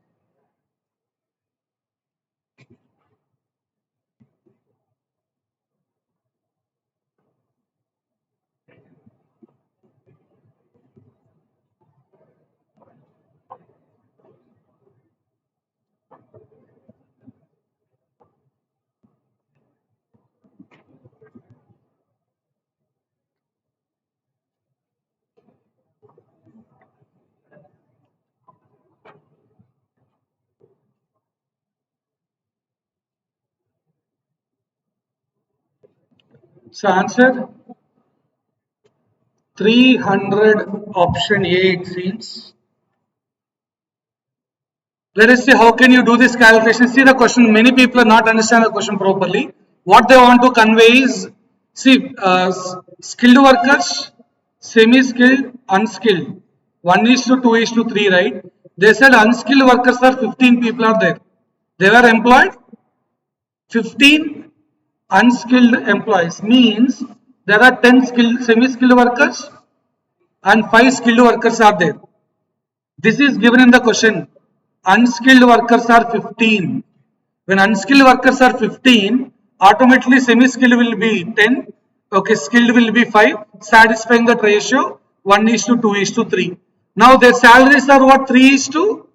So answer 300 option A it seems. Let us see how can you do this calculation. See the question, many people are not understand the question properly. What they want to convey is, see, skilled workers, semi-skilled, unskilled. 1 is to 2 is to 3, right? They said unskilled workers are 15 people are there. They were employed 15 unskilled employees means there are 10 skilled semi-skilled workers and 5 skilled workers are there. This is given in the question. Unskilled workers are 15. When unskilled workers are 15, automatically semi-skilled will be 10. Okay, skilled will be 5, satisfying that ratio 1 is to 2 is to 3. Now their salaries are what? 3 is to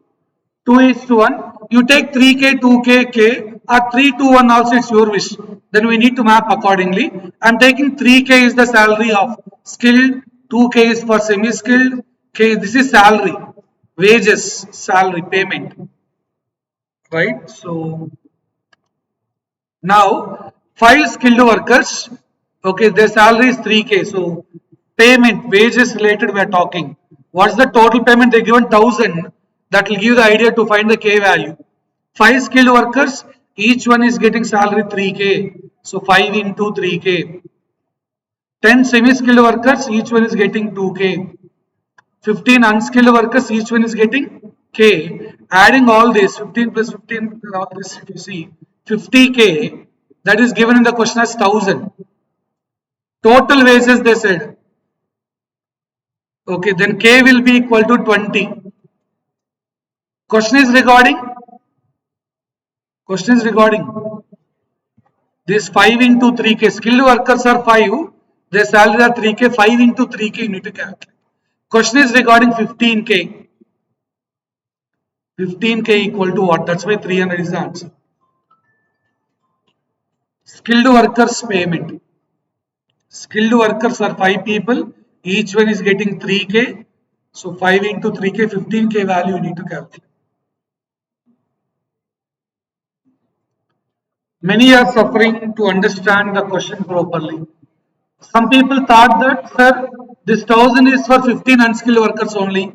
2 is to 1. You take 3k, 2k, k, or 3 to 1 also, it's your wish. Then we need to map accordingly. I'm taking 3k is the salary of skilled, 2k is for semi-skilled, k, this is salary, wages, salary, payment, right? So now 5 skilled workers, okay, their salary is 3k. So payment, wages related we are talking. What's the total payment? They given 1000. That will give the idea to find the k value. 5 skilled workers, each one is getting salary 3k. So 5 into 3k. 10 semi-skilled workers, each one is getting 2k. 15 unskilled workers, each one is getting k. Adding all this, 15 plus 15, all this, if you see, 50k, that is given in the question as 1000. Total wages, they said. Okay, then k will be equal to 20. Question is regarding this 5 into 3k. Skilled workers are 5, their salary are 3k, 5 into 3k you need to calculate. Question is regarding 15k. 15k equal to what? That's why 300 is the answer. Skilled workers payment. Skilled workers are 5 people, each one is getting 3k. So 5 into 3k, 15k value you need to calculate. Many are suffering to understand the question properly. Some people thought that, sir, this 1000 is for 15 unskilled workers only.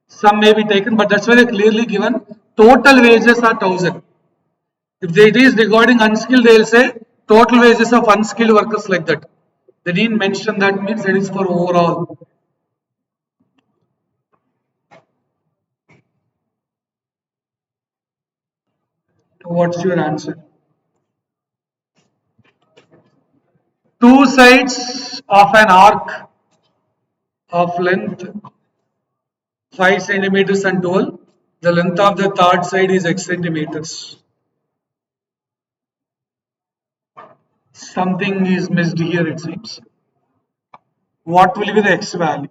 Some may be taken, but that's why they clearly given total wages are 1000. If it is regarding unskilled, they will say total wages of unskilled workers like that. They didn't mention that, means it is for overall. What's your answer? Two sides of an arc of length 5 centimeters and 12. The length of the third side is x centimeters. Something is missed here, it seems. What will be the x value?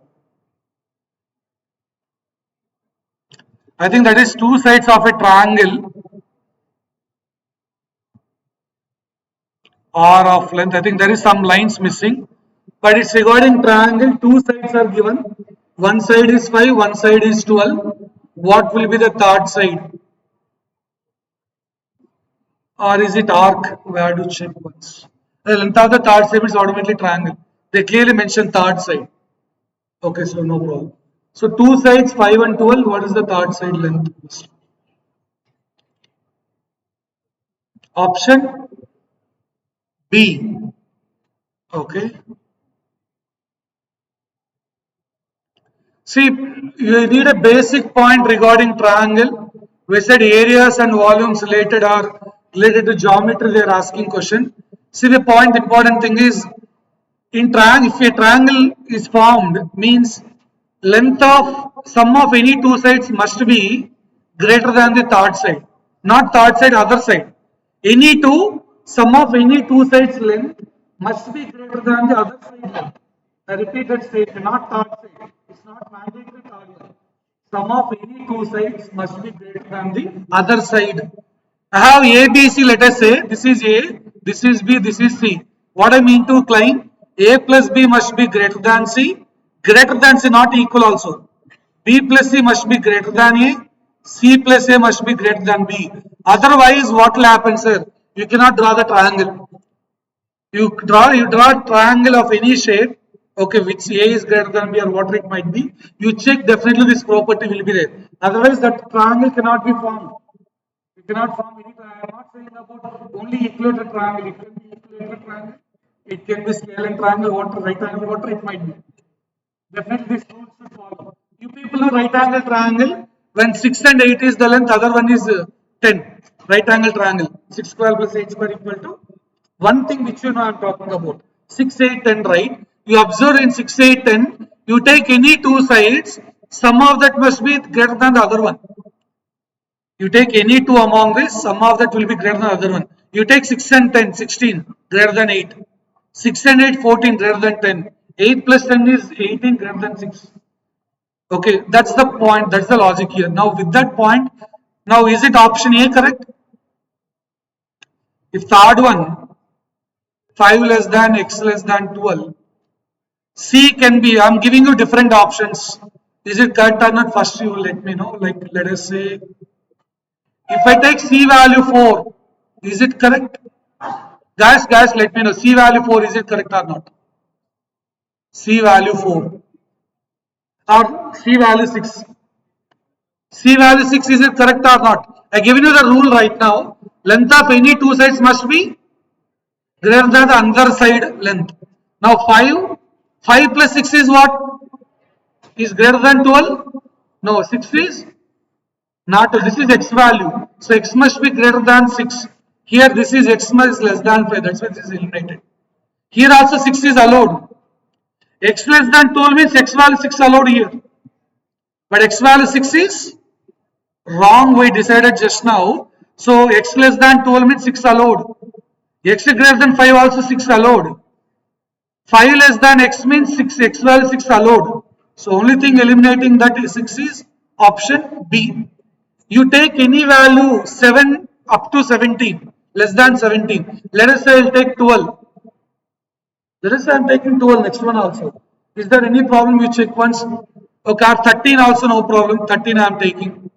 I think that is two sides of a triangle r of length. I think there is some lines missing, but it's regarding triangle. Two sides are given. One side is 5, one side is 12. What will be the third side? Or is it arc? We have to check once. The length of the third side is automatically triangle. They clearly mention third side. Okay, so no problem. So two sides 5 and 12. What is the third side length? Option B. Okay. See, you need a basic point regarding triangle. We said areas and volumes related are related to geometry. They are asking question. See, the point, important thing is in triangle. If a triangle is formed, means length of sum of any two sides must be greater than the third side, not third side, other side. Any two sum of any two sides length must be greater than the other side length. I repeat that statement, not third side. It's not mandatory third one. Sum of any two sides must be greater than the other side. I have A, B, C, let us say this is A, this is B, this is C. What I mean to claim, A plus B must be greater than C, not equal also. B plus C must be greater than A, C plus A must be greater than B. Otherwise, what will happen, sir? You cannot draw the triangle. You draw a triangle of any shape, okay, which A is greater than B or whatever it might be. You check, definitely this property will be there. Otherwise, that triangle cannot be formed. You cannot form any triangle. I am not saying about only equilateral triangle. It can be equilateral triangle. It can be scalar triangle, whatever, right angle, whatever it might be. Definitely this rule should follow. You people know right angle triangle. When 6 and 8 is the length, other one is 10. Right angle triangle. 6 square plus 8 square equal to. One thing which you know I am talking about. 6, 8, 10, right? You observe in 6, 8, 10. You take any two sides. Sum of that must be greater than the other one. You take any two among this, sum of that will be greater than the other one. You take 6 and 10, 16, greater than 8. 6 and 8, 14, greater than 10. 8 plus 10 is 18, greater than 6. Okay, that's the point, that's the logic here. Now with that point, Now, is it option A correct? If third one, 5 less than x less than 12, C can be, I'm giving you different options. Is it correct or not? First, you let me know. Like, let us say, if I take C value 4, is it correct? Guys, let me know. C value 4, is it correct or not? C value 4 or C value 6. C value 6, is it correct or not? I given you the rule right now. Length of any two sides must be greater than the other side length. Now 5 plus 6 is what? Is greater than 12? No, 6 is not. This is x value. So x must be greater than 6. Here this is x must less than 5. That's why this is eliminated. Here also 6 is allowed. X less than 12 means x value 6 allowed here. But x value 6 is wrong, we decided just now. So x less than 12 means 6 allowed. X greater than 5 also 6 allowed. 5 less than x means 6, x value 6 allowed. So only thing eliminating that is 6 is option B. You take any value 7 up to 17, less than 17. Let us say I'll take 12. Let us say I'm taking 12, next one also. Is there any problem? You check once. Okay, 13 also no problem. 13 I'm taking.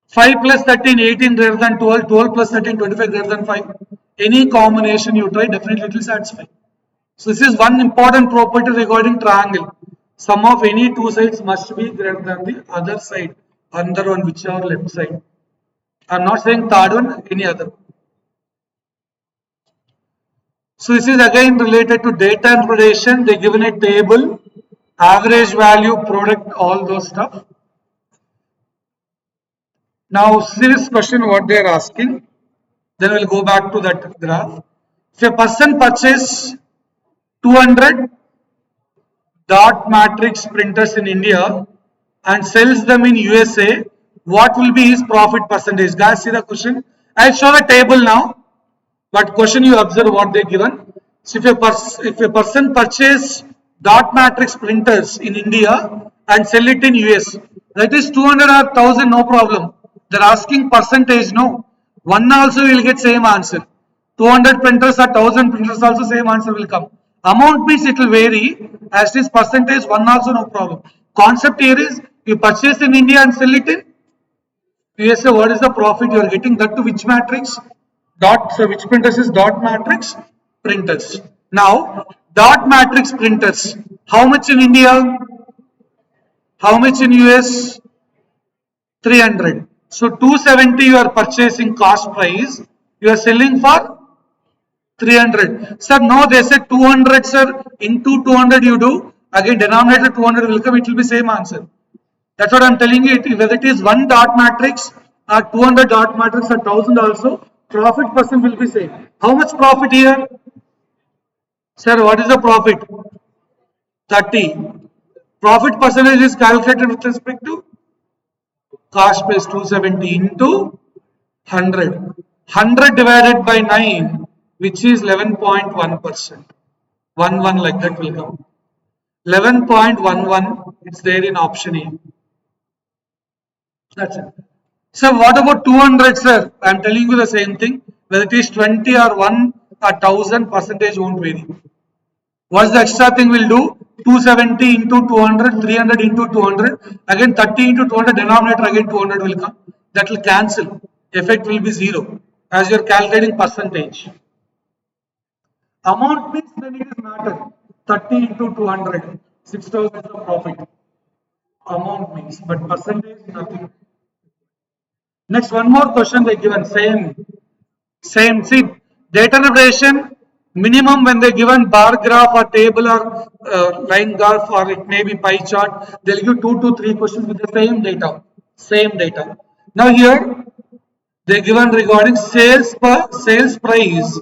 5 plus 13, 18 greater than 12, 12 plus 13, 25 greater than 5. Any combination you try, definitely it will satisfy. So this is one important property regarding triangle. Sum of any two sides must be greater than the other side, another one, whichever left side. I'm not saying third one, any other. So this is again related to data interpretation. They given a table, average value, product, all those stuff. Now, serious question what they are asking. Then we'll go back to that graph. If a person purchases 200 dot matrix printers in India and sells them in USA, what will be his profit percentage? Guys, see the question. I'll show the table now, but question you observe what they given. So if a person purchases dot matrix printers in India and sell it in US, that is 200 or 1000, no problem. They're asking percentage, no. One also will get same answer. 200 printers or 1000 printers also same answer will come. Amount means it will vary. As this percentage, one also no problem. Concept here is you purchase in India and sell it in USA. What is the profit you are getting? That to which matrix? Dot. So which printers is dot matrix printers? Now dot matrix printers. How much in India? How much in US? 300. So 270 you are purchasing cost price. You are selling for 300. Sir, no, they said 200, sir. Into 200 you do. Again, denominator 200 will come. It will be same answer. That's what I'm telling you. Whether it is one dot matrix or 200 dot matrix or 1000 also, profit percent will be same. How much profit here? Sir, what is the profit? 30. Profit percentage is calculated with respect to cost price 270 into 100. 100 divided by 9, which is 11.1%. 11 like that will come. 11.11, it's there in option A. That's it. So what about 200, sir? I am telling you the same thing. Whether it is 20 or 1 or 1000, percentage won't vary. What's the extra thing we'll do? 270 into 200, 300 into 200, again 30 into 200, denominator again 200 will come. That will cancel. Effect will be 0 as you are calculating percentage. Amount means then it is matter. 30 into 200, 6000 is the profit. Amount means, but percentage nothing. Next, one more question they given, same. See, data interpretation, minimum when they given bar graph or table or line graph or it may be pie chart, they'll give 2 to 3 questions with the same data. Now here, they given regarding sales price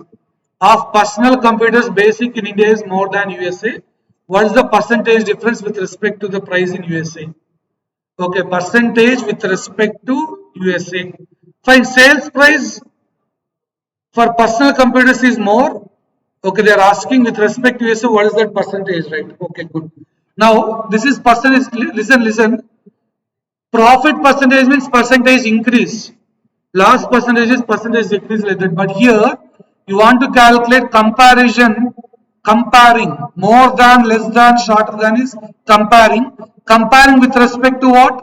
of personal computers basic in India is more than USA. What is the percentage difference with respect to the price in USA? Okay, percentage with respect to USA. Fine, sales price for personal computers is more. Okay, they are asking with respect to USA, what is that percentage, right? Okay, good. Now, this is percentage, listen. Profit percentage means percentage increase. Loss percentage is percentage decrease like that. But here you want to calculate comparison, comparing more than, less than, shorter than is comparing. Comparing with respect to what?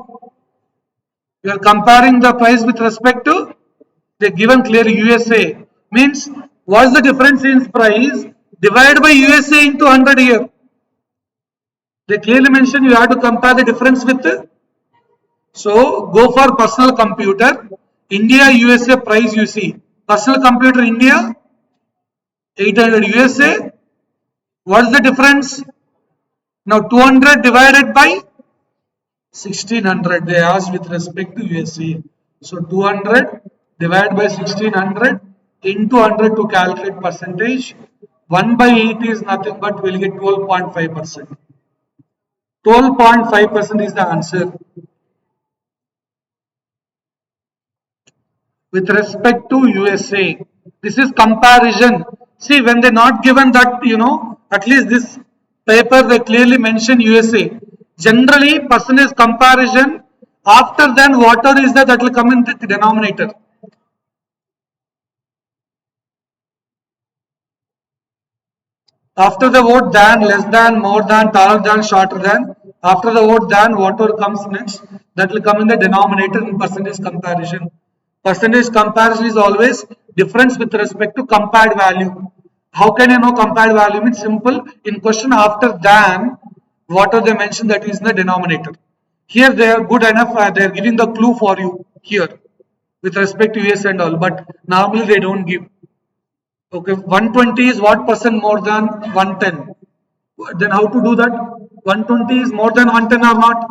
You are comparing the price with respect to the given clear USA. Means what's the difference in price? Divide by USA into 100 here. They clearly mention you have to compare the difference with. So go for personal computer. India USA price you see. Personal computer India 800 USA. What's the difference? Now 200 divided by 1600. They asked with respect to USA. So 200 divided by 1600 into 100 to calculate percentage. 1 by 8 is nothing but we'll get 12.5%. 12.5% is the answer. With respect to USA. This is comparison. See, when they're not given that, at least this paper they clearly mention USA. Generally, percentage comparison, after then whatever is that will come in the denominator. After the word than, less than, more than, taller than, shorter than, after the word than, whatever comes next, that will come in the denominator in percentage comparison. Percentage comparison is always difference with respect to compared value. How can you know compared value? It's simple. In question after than, whatever they mention that is in the denominator. Here they are good enough. They are giving the clue for you here with respect to US and all. But normally they don't give. Okay, 120 is what percent more than 110? Then how to do that? 120 is more than 110 or not?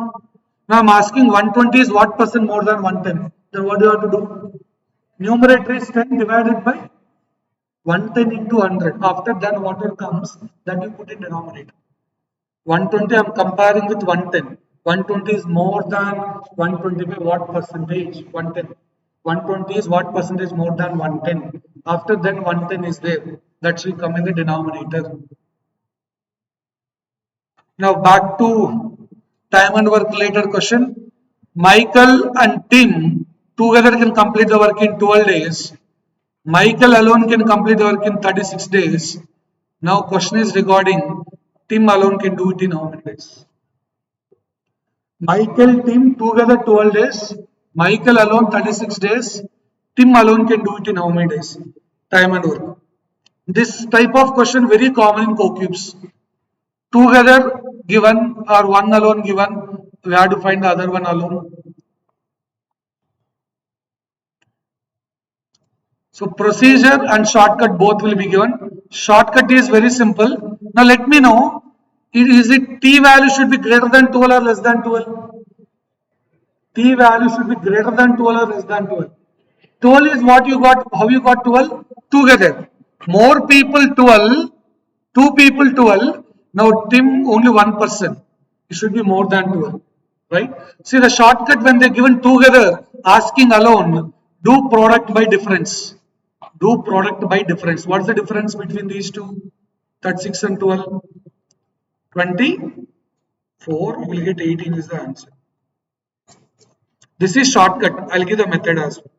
Now I'm asking 120 is what percent more than 110? Then what do you have to do? Numerator is 10 divided by 110 into 100. After that, whatever comes, that you put in denominator. 120 I'm comparing with 110. 120 is more than 120 by what percentage? 110. 120 is what percentage more than 110. After then 110 is there. That should come in the denominator. Now back to time and work related question. Michael and Tim together can complete the work in 12 days. Michael alone can complete the work in 36 days. Now question is regarding Tim alone can do it in how many days? Michael, Tim together 12 days. Michael alone 36 days. Tim alone can do it in how many days? Time and work. This type of question very common in co-cubes. Together given or one alone given, we have to find the other one alone. So procedure and shortcut both will be given. Shortcut is very simple. Now let me know, is it t value should be greater than 12 or less than 12? T value should be greater than 12 or less than 12. 12 is what you got, how you got 12? Together. More people 12, two people 12. Now Tim only one person. It should be more than 12. Right? See the shortcut when they're given together, asking alone, do product by difference. Do product by difference. What's the difference between these two? 36 and 12. 24. You will get 18 is the answer. This is shortcut. I'll give the method as well.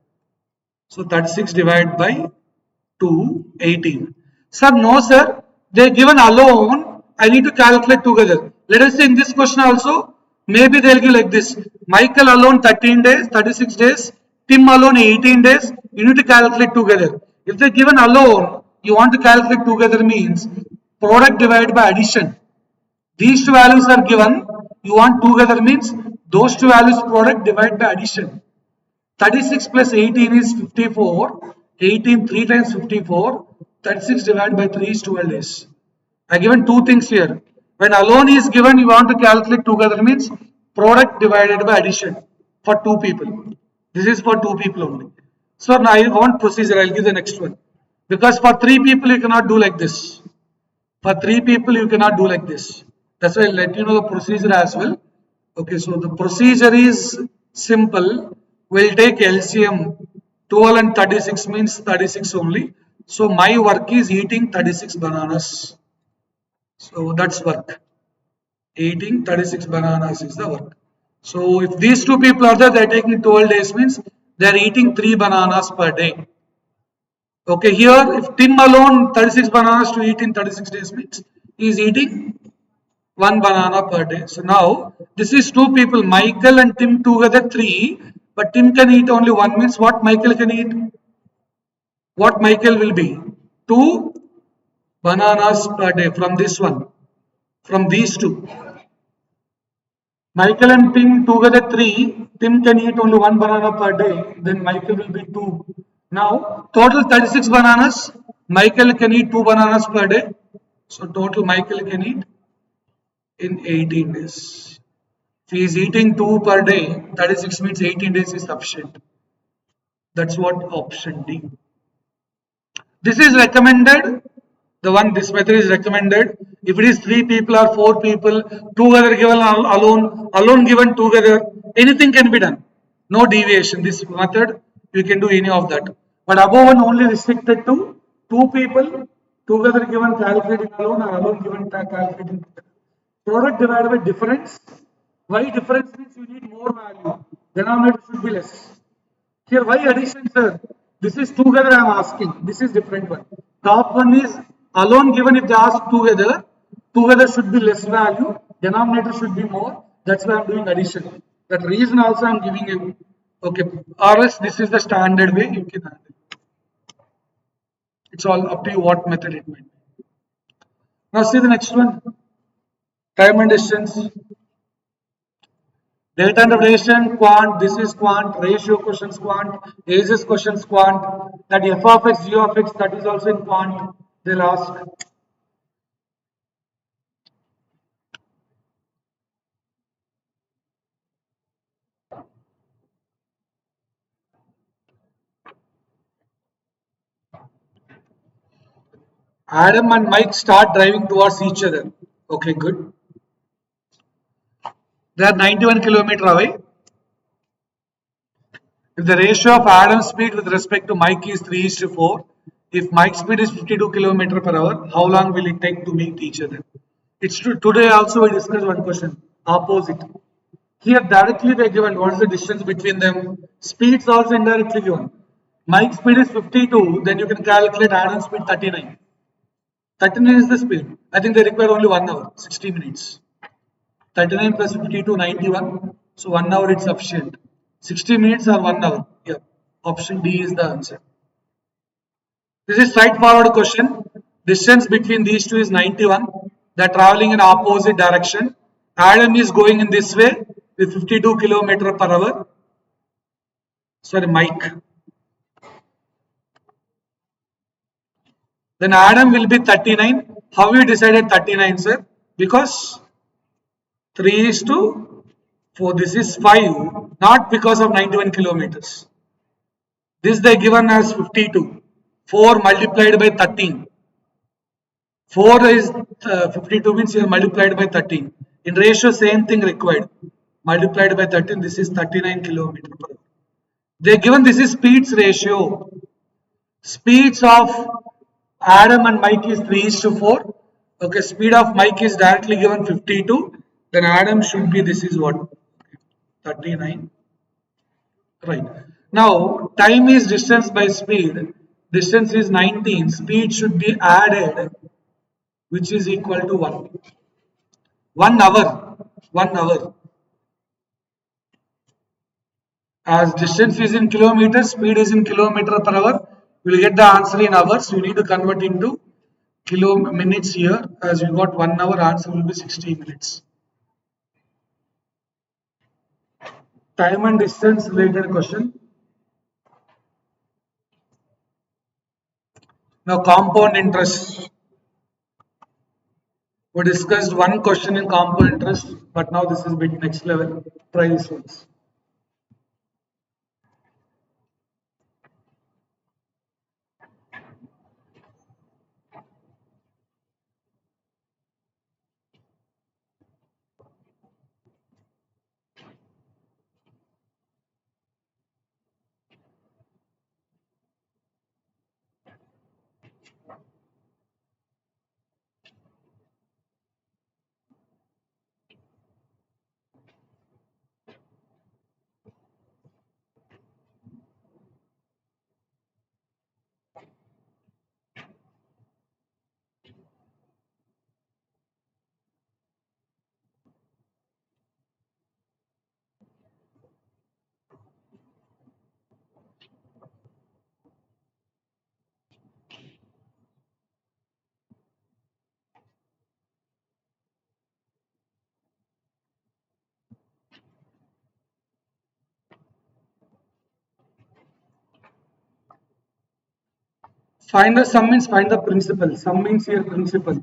So 36 divided by 2, 18. Sir, no sir. They given alone. I need to calculate together. Let us say in this question also, maybe they'll give like this. Michael alone 13 days, 36 days. Tim alone 18 days. You need to calculate together. If they're given alone, you want to calculate together means product divided by addition. These two values are given. You want together means those two values product divided by addition. 36 plus 18 is 54. 18 3 times 54. 36 divided by 3 is 12 days. I given two things here. When alone is given, you want to calculate together means product divided by addition for two people. This is for two people only. So now I want procedure. I'll give the next one. Because for three people, you cannot do like this. For three people, you cannot do like this. That's why I'll let you know the procedure as well. Okay, so the procedure is simple. We'll take LCM. 12 and 36 means 36 only. So my work is eating 36 bananas. So that's work. Eating 36 bananas is the work. So if these two people are there, they're taking 12 days means they're eating 3 bananas per day. Okay, here if Tim alone 36 bananas to eat in 36 days means he's eating 1 banana per day. So now this is two people, Michael and Tim together 3, but Tim can eat only 1 means what Michael can eat? What Michael will be? 2 bananas per day from this one, from these two. Michael and Tim together 3. Tim can eat only 1 banana per day. Then Michael will be 2. Now total 36 bananas. Michael can eat 2 bananas per day. So total Michael can eat in 18 days. If he is eating 2 per day, 36 means 18 days is sufficient. That's what option D. This is recommended. The one this method is recommended. If it is 3 people or 4 people, together given alone, alone given together, anything can be done. No deviation. This method you can do any of that. But above one only restricted to 2 people together given calculating alone or alone given calculating together. Product divided by difference. Why difference means you need more value. Denominator should be less. Here, why addition, sir? This is together I am asking. This is different one. Top one is alone given if they ask together. Together should be less value. Denominator should be more. That's why I am doing addition. That reason also I am giving you. Okay. Or else this is the standard way you can handle. It's all up to you what method it might be. Now see the next one. Time and distance. Data interpretation, quant, this is quant, ratio questions quant, ages questions quant, that f of x, g of x, that is also in quant, they'll ask. Adam and Mike start driving towards each other. Okay, good. They are 91 kilometers away. If the ratio of Adam's speed with respect to Mike is 3:4, if Mike's speed is 52 kilometers per hour, how long will it take to meet each other? It's true. Today also we discussed one question, opposite. Here directly they are given what is the distance between them. Speeds also indirectly given. Mike's speed is 52, then you can calculate Adam's speed 39. 39 is the speed. I think they require only 1 hour, 60 minutes. 39 plus 52, 91. So 1 hour is sufficient. 60 minutes or 1 hour. Yeah. Option D is the answer. This is straightforward question. Distance between these two is 91. They are traveling in opposite direction. Adam is going in this way with 52 kilometer per hour. Sorry, Mike. Then Adam will be 39. How we decided 39, sir? Because 3 is to 4. This is 5. Not because of 91 kilometers. This they given as 52. 4 multiplied by 13. 4 is 52 means you multiplied by 13. In ratio, same thing required. Multiplied by 13, this is 39 kilometer per hour. They given this is speeds ratio. Speeds of Adam and Mike is 3:4. Okay, speed of Mike is directly given 52. Then Adam should be this is what? 39. Right. Now, time is distance by speed. Distance is 19. Speed should be added, which is equal to 1. 1 hour. 1 hour. As distance is in kilometers, speed is in kilometer per hour. We will get the answer in hours. You need to convert into minutes here. As we got 1 hour, answer will be 60 minutes. Time and distance related question. Now compound interest. We discussed one question in compound interest, but now this is bit next level. Try this once. Find the sum means find the principal. Sum means here principal.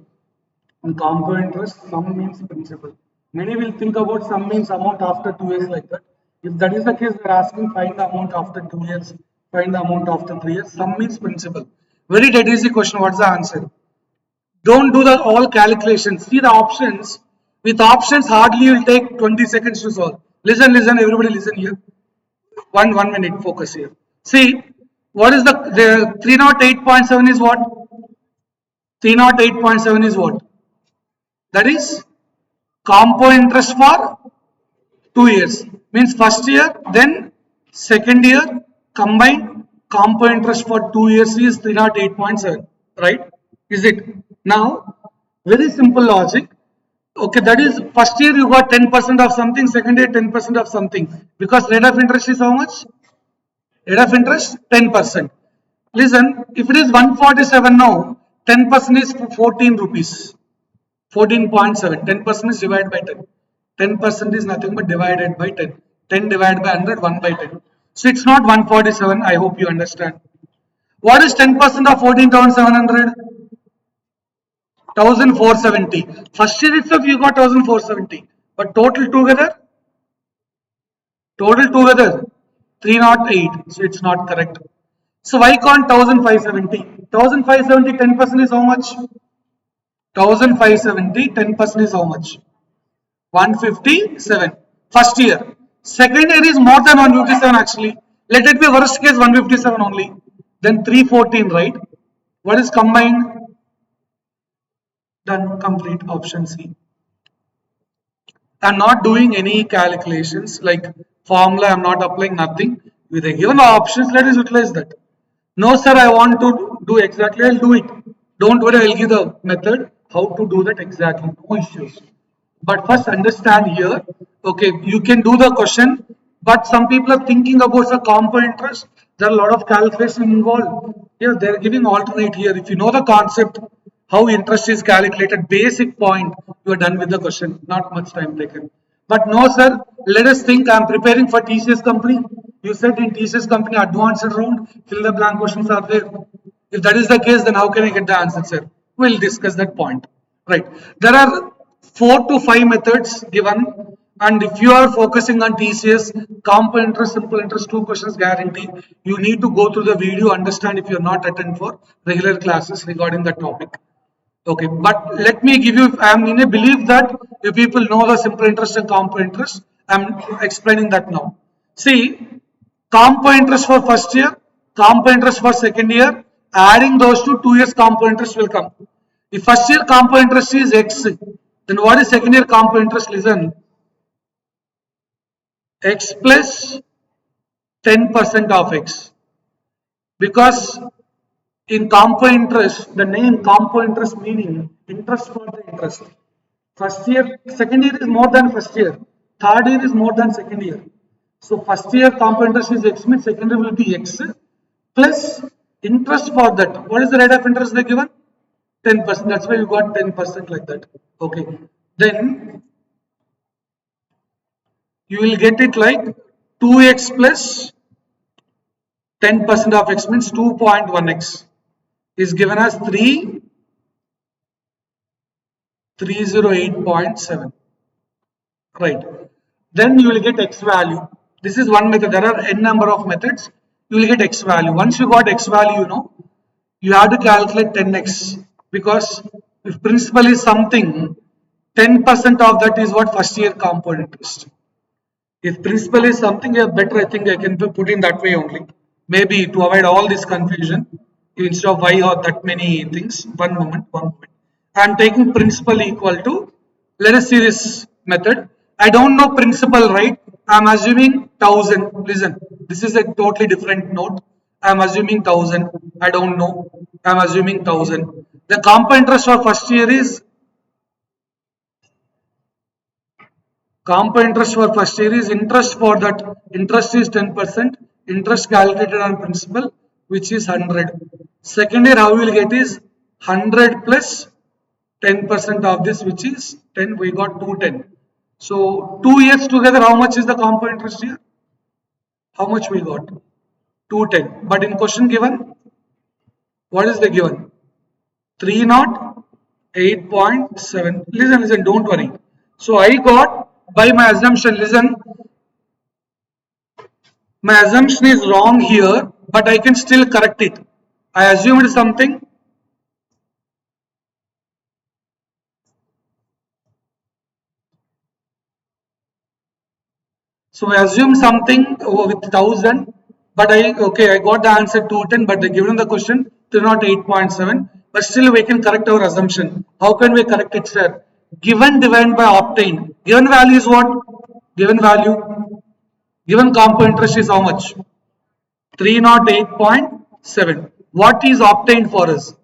And compound interest, sum means principal. Many will think about sum means amount after 2 years like that. If that is the case, they are asking find the amount after 2 years, find the amount after 3 years. Sum means principal. Very dead easy question. What's the answer? Don't do the all calculations. See the options. With options, hardly you will take 20 seconds to solve. Listen, everybody listen here. One minute, focus here. See, what is the 308.7 is what? 308.7 is what? That is compound interest for 2 years. Means first year, then second year, combined compound interest for 2 years is 308.7. Right? Is it? Now, very simple logic. Okay, that is first year you got 10% of something, second year 10% of something. Because rate of interest is how much? Rate of interest 10%. Listen, if it is 147 now, 10% is 14 rupees. 14.7. 10% is divided by 10. 10% is nothing but divided by 10. 10 divided by 100, 1 by 10. So it's not 147. I hope you understand. What is 10% of 14,700? 1470. First year itself you got 1470. But total together 308. So it's not correct. So why can't 1570? 1570 10% is how much? 1570 10% is how much? 157. First year. Second year is more than 157 actually. Let it be worst case 157 only. Then 314, right? What is combined? Done. Complete. Option C. I'm not doing any calculations like formula. I'm not applying nothing. With the given options, let us utilize that. No, sir, I want to do exactly. I'll do it. Don't worry, I'll give the method how to do that exactly. No issues. But first, understand here. Okay, you can do the question, but some people are thinking about the compound interest. There are a lot of calculation involved. Yeah, they're giving alternate here. If you know the concept, how interest is calculated, basic point, you are done with the question. Not much time taken. But no, sir, let us think. I'm preparing for TCS company. You said in TCS company advanced round, fill the blank questions are there. If that is the case, then how can I get the answer, sir? We'll discuss that point. Right. There are 4 to 5 methods given, and if you are focusing on TCS, compound interest, simple interest, 2 questions guarantee. You need to go through the video, understand if you're not attend for regular classes regarding the topic. Okay, but let me give you, I am in a belief that you people know the simple interest and compound interest. I'm explaining that now. See, compound interest for first year, compound interest for second year, adding those to 2 years compound interest will come. If first year compound interest is X, then what is second year compound interest? Listen, X plus 10% of X. Because in compound interest, the name compound interest meaning interest for the interest. First year, second year is more than first year. Third year is more than second year. So first year compound interest is X means second year will be X plus interest for that. What is the rate of interest they given? 10%. That's why you got 10% like that. Okay. Then you will get it like 2x plus 10% of x means 2.1x is given as 308.7. Right. Then you will get x value. This is one method. There are n number of methods. You will get x value. Once you got x value, you have to calculate 10x because if principal is something, 10% of that is what first year compound interest. If principal is something better, I think I can put in that way only. Maybe to avoid all this confusion, instead of why or that many things. One moment. I am taking principal equal to, let us see this method. I don't know principal, right? I am assuming 1000. Listen, this is a totally different note. I am assuming 1000. I don't know. I am assuming 1000. The compound interest for first year is compound interest for first year is interest for that. Interest is 10%. Interest calculated on principal, which is 100. Second year, how we will get is 100 plus 10% of this, which is 10. We got 210. So 2 years together, how much is the compound interest here? How much we got? 210. But in question given, What is the given? 308.7. Listen, don't worry. So I got, by my assumption, listen, my assumption is wrong here, but I can still correct it. I assumed something. So I assume something with 1000, but I got the answer 210, but they given the question 308.7, but still we can correct our assumption. How can we correct it, sir? Given divided by obtained. Given value is what? Given value. Given compound interest is how much? 308.7. What is obtained for us?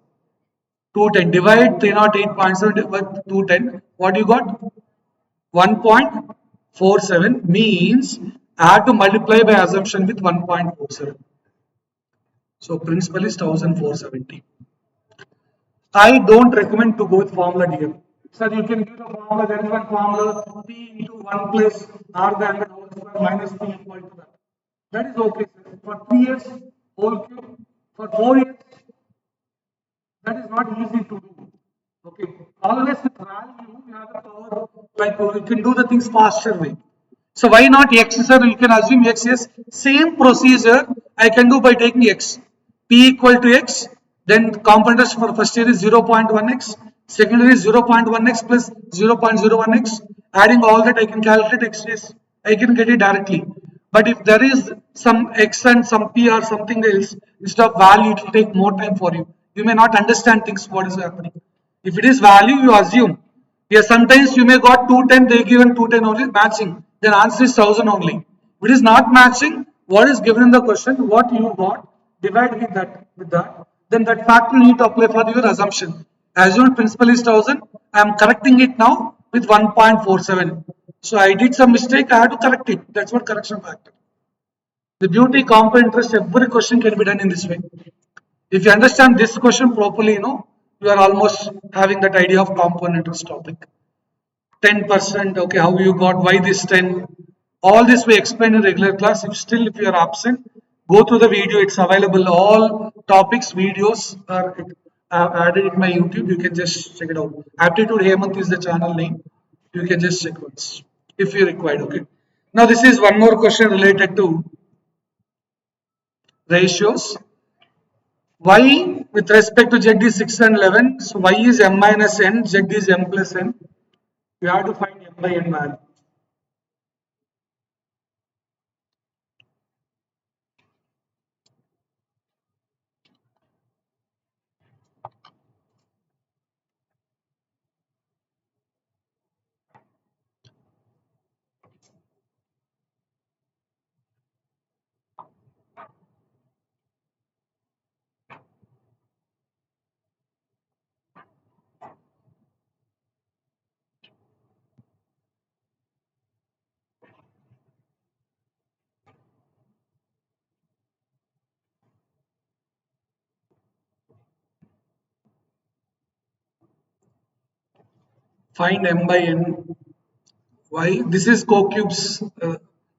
210. Divide 308.7 with 210. What you got? 1.47 means I have to multiply by assumption with 1.47. So principal is 1470. I don't recommend to go with formula here. Sir, you can give the formula, there is one formula P into 1 plus R the angle whole square minus P equal to that. That is okay, sir. For 3 years, whole cube. For 4 years, that is not easy to do. Okay. Always with value, you have the power, like you can do the things faster way. So why not x, sir? You can assume x is same procedure I can do by taking x. P equal to x, then components for first year is 0.1x, second year is 0.1x plus 0.01x. Adding all that I can calculate x is, I can get it directly. But if there is some x and some p or something else, instead of value, it will take more time for you. You may not understand things what is happening. If it is value, you assume. Yes, sometimes you may got 210, they given 210 only matching. Then answer is 1000 only. If it is not matching, what is given in the question, what you got, divide with that. Then that factor you need to apply for your assumption. Assumed principal is 1000. I am correcting it now with 1.47. So I did some mistake, I have to correct it. That's what correction factor. The beauty compound interest, every question can be done in this way. If you understand this question properly, you are almost having that idea of compound interest topic. 10%, okay, how you got, why this 10? All this we explain in regular class. If you are absent, go through the video. It's available. All topics, videos are added in my YouTube. You can just check it out. Aptitude Hemant is the channel name. You can just check once if you required. Okay. Now this is one more question related to ratios. Y with respect to Z is 6 and 11. So Y is m minus n, Z is m plus n. You have to find m by n value. Find m by n. Why? This is CoCube's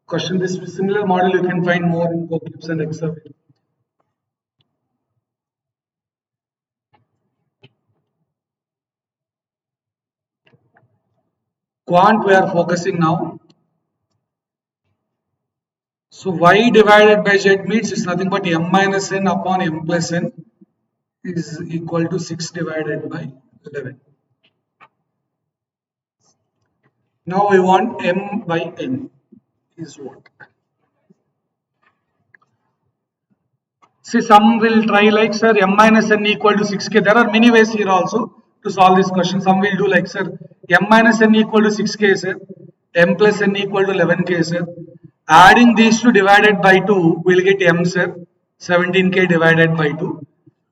question. This similar model you can find more in CoCubes and Hexaware. Quant we are focusing now. So y divided by z means it's nothing but m minus n upon m plus n is equal to 6 divided by 11. Now we want m by n is what? See, some will try like, sir, m minus n equal to 6k. There are many ways here also to solve this question. Some will do like, sir, m minus n equal to 6k, sir, m plus n equal to 11k, sir. Adding these two divided by 2, we'll get m, sir, 17k divided by 2.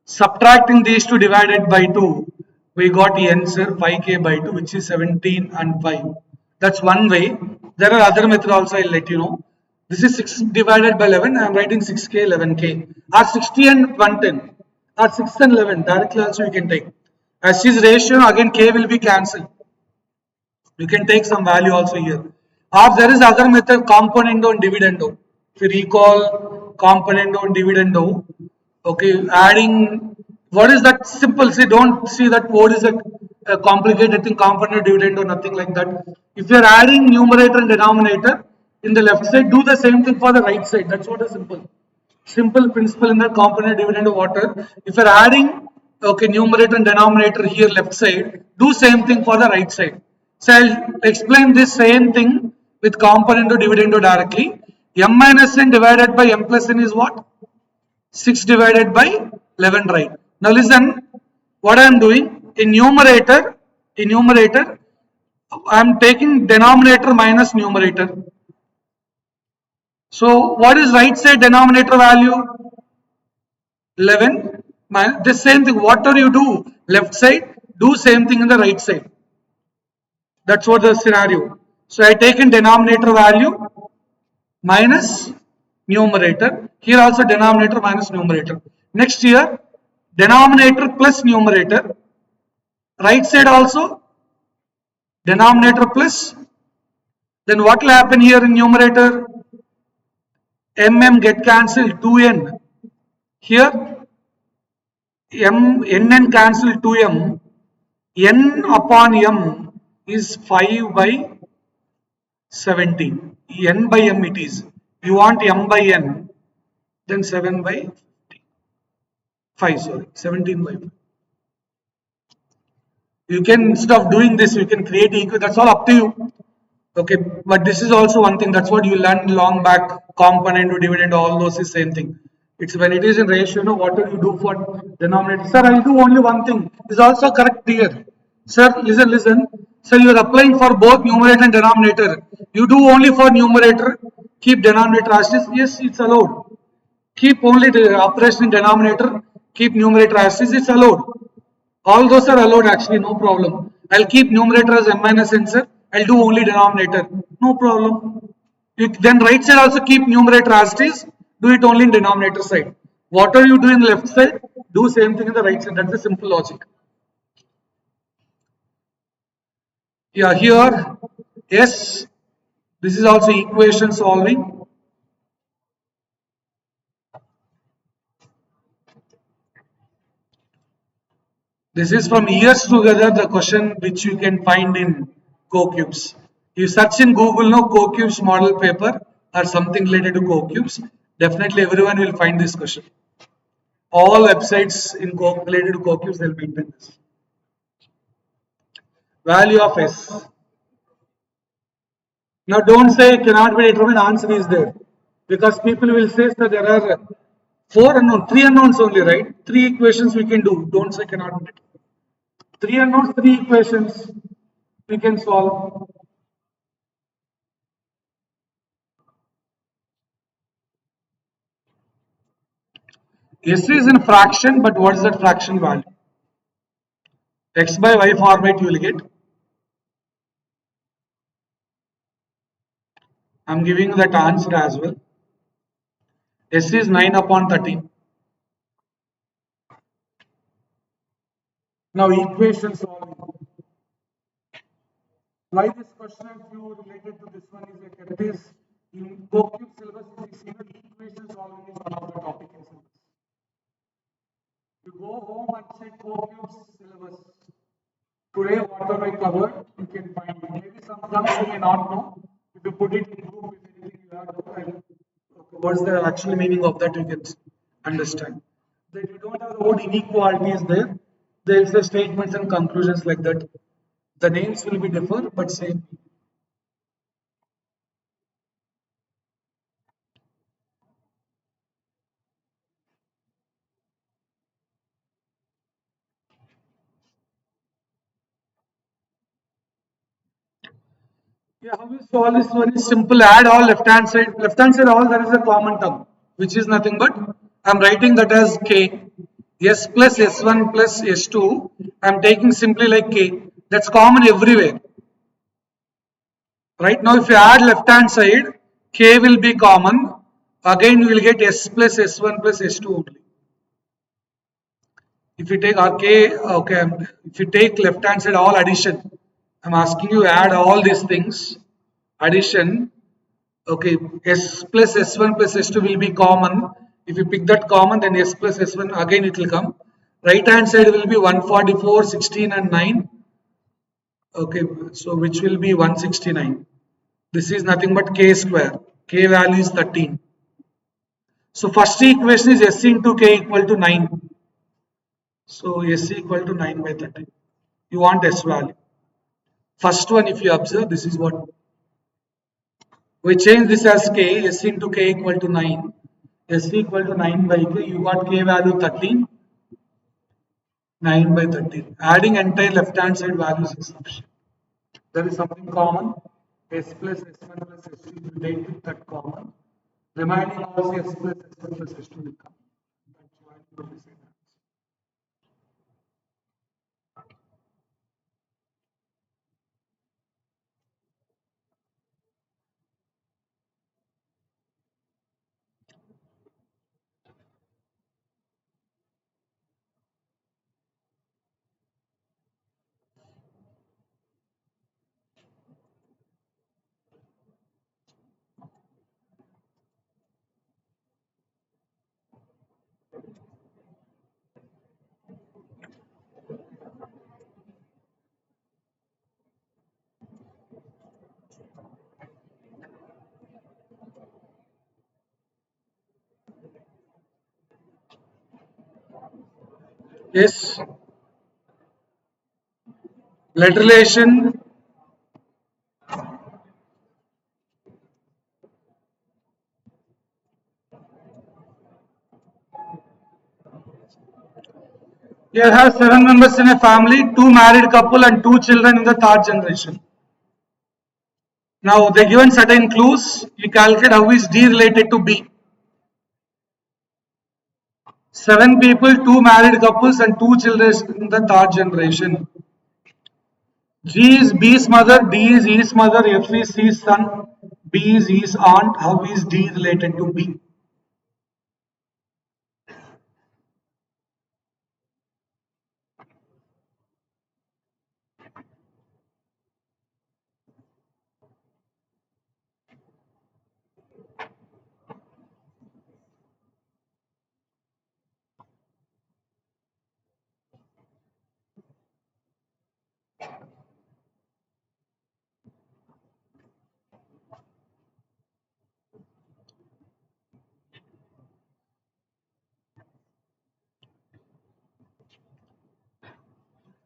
Subtracting these two divided by 2, we got n, sir, 5k by 2, which is 17 and 5. That's one way. There are other methods also, I'll let you know. This is 6 divided by 11. I am writing 6k, 11k. Or 60 and 110. Or 6 and 11. Directly also you can take. As is ratio, again k will be cancelled. You can take some value also here. Or there is other method, componendo and dividendo. If you recall componendo and dividendo, okay, adding What is that simple? See, don't see that what is a complicated thing, component dividend or nothing like that. If you are adding numerator and denominator in the left side, do the same thing for the right side. That's what is simple. Simple principle in the component dividend of water. If you're adding okay numerator and denominator here left side, do same thing for the right side. So I'll explain this same thing with component or dividend directly. M minus n divided by m plus n is what? 6 divided by 11, right? Now listen, what I am doing in numerator, I am taking denominator minus numerator. So what is right side denominator value? 11 minus the same thing. Whatever you do left side, do same thing in the right side. That's what the scenario. So I take in denominator value minus numerator. Here also denominator minus numerator. Next here, denominator plus numerator. Right side also denominator plus. Then what will happen here in numerator? Get cancelled 2n. Here nn cancel 2m. N upon m is 5 by 17. N by m it is. You want m by n, then 7 by 5, sorry, 17 by 5. You can, instead of doing this, you can create equation. That's all up to you. Okay, but this is also one thing. That's what you learned long back. Component to dividend, all those is same thing. It's when it is in ratio, what do you do for denominator? Sir, I'll do only one thing. It's also correct here. Sir, listen. Sir, you are applying for both numerator and denominator. You do only for numerator. Keep denominator as is. Yes, it's allowed. Keep only the operation in denominator. Keep numerator as is. It's allowed. All those are allowed actually, no problem. I'll keep numerator as m minus n, sir. I'll do only denominator. No problem. Then right side also keep numerator as it is. Do it only in denominator side. Whatever you do in the left side, do same thing in the right side. That's the simple logic. Yeah, here, yes, this is also equation solving. This is from years together, the question which you can find in CoCubes. You search in Google, no CoCubes model paper or something related to CoCubes. Definitely everyone will find this question. All websites in related to CoCubes, they'll maintain this. Value of S. Now don't say cannot be determined, answer is there. Because people will say that there are 3 unknowns only, right? 3 equations we can do. Don't say cannot be determined. 3 unknowns, 3 equations we can solve. S is in fraction, but what is that fraction value? X by Y format you will get. I am giving that answer as well. S is 9 upon 13. Now equation solving. Why this question and few related to this one is that it is in CoCube syllabus, you see equation solving is one of the topic in syllabus. You go home and check CoCube syllabus. Today whatever I covered, you can find it. Maybe some terms you may not know. If you put it in group, if anything you have to, what's the actual meaning of that you can understand. That you don't have the word inequalities there. There is the statements and conclusions like that. The names will be different, but same. Yeah, how you solve this one is simple. Add all left hand side. Left hand side all there is a common term, which is nothing but I'm writing that as k. S plus S1 plus S2. I'm taking simply like k. That's common everywhere. Right now, if you add left hand side, k will be common. Again, you will get S plus S1 plus S2 only. If you take k, okay, if you take left hand side all addition, I'm asking you add all these things. Addition, okay, S plus S1 plus S2 will be common. If you pick that common, then S plus S1 again it will come. Right hand side will be 144, 16 and 9. Okay, so which will be 169. This is nothing but k square. K value is 13. So first equation is s into k equal to 9. So s equal to 9 by 13. You want s value. First one, if you observe, this is what we change this as k, s into k equal to 9. S equal to 9 by k, you got k value 13, 9 by 13. Adding entire left hand side values is sufficient. There is something common. S plus S1 plus S2 will take with that common. Remaining also S plus S1 plus S2 will come. That's why we will say that. Yes, blood relation. Here has 7 members in a family, 2 married couple and 2 children in the third generation. Now they given certain clues. You calculate how is D related to B. 7 people, 2 married couples and 2 children in the third generation. G is B's mother, D is E's mother, F is C's son, B is E's aunt. How is D related to B?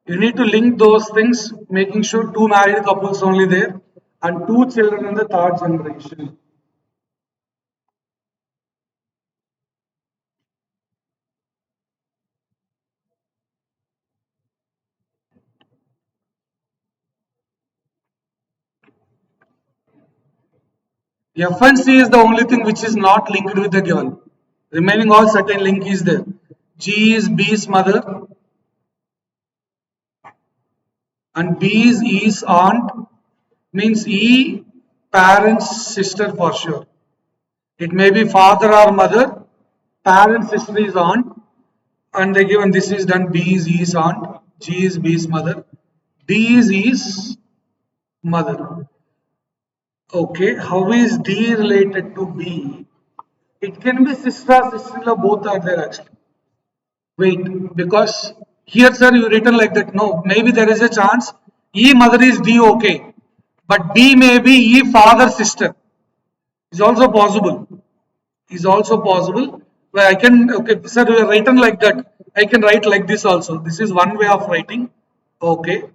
You need to link those things, making sure 2 married couples only there and 2 children in the third generation. F and C is the only thing which is not linked with the given. Remaining all certain link is there. G is B's mother and B is E's aunt, means E parents sister for sure. It may be father or mother, parent sister is aunt, and they given this is done B is E's aunt, G is B's mother, D is E's mother. Okay, how is D related to B? It can be sister-in-law, both are there actually. Wait, because here, sir, you written like that. No, maybe there is a chance E mother is D, okay, but B may be E father sister. Is also possible. Is also possible. Where I can, okay, sir, you are written like that. I can write like this also. This is one way of writing. Okay,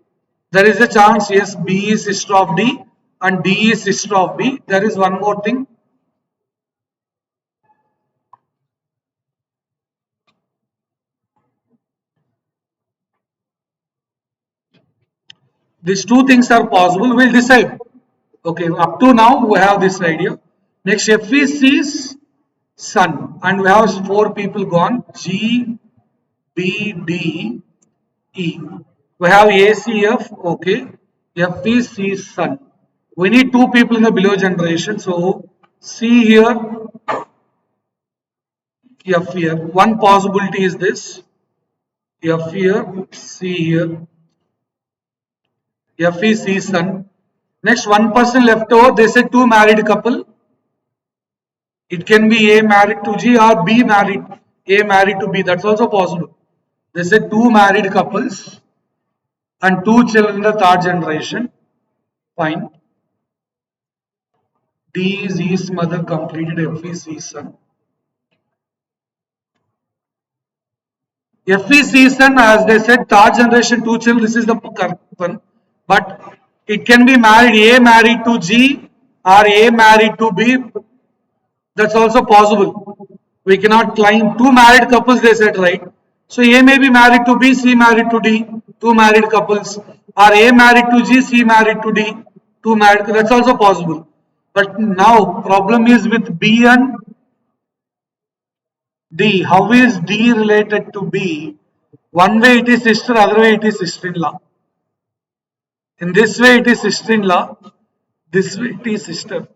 there is a chance. Yes, B is sister of D and D is sister of B. There is one more thing. These two things are possible. We'll decide. Okay, up to now we have this idea. Next, F is C's son, and we have 4 people gone. G, B, D, E. We have ACF. Okay, F is C's son. We need 2 people in the below generation. So C here, F here. One possibility is this. F here, C here. F is C's son. Next, one person left over. They said 2 married couple. It can be A married to G or B married, A married to B. That's also possible. They said two married couples and two children in the third generation. Fine. D is E's mother completed, F is E's son. F is E's son, as they said, third generation, two children, this is the correct one. But it can be married, A married to G or A married to B. That's also possible. We cannot claim two married couples, they said, right? So A may be married to B, C married to D, two married couples, or A married to G, C married to D, two married, that's also possible. But now problem is with B and D. How is D related to B? One way it is sister, other way it is sister-in-law. In this way it is sister-in-law, this way it is sister.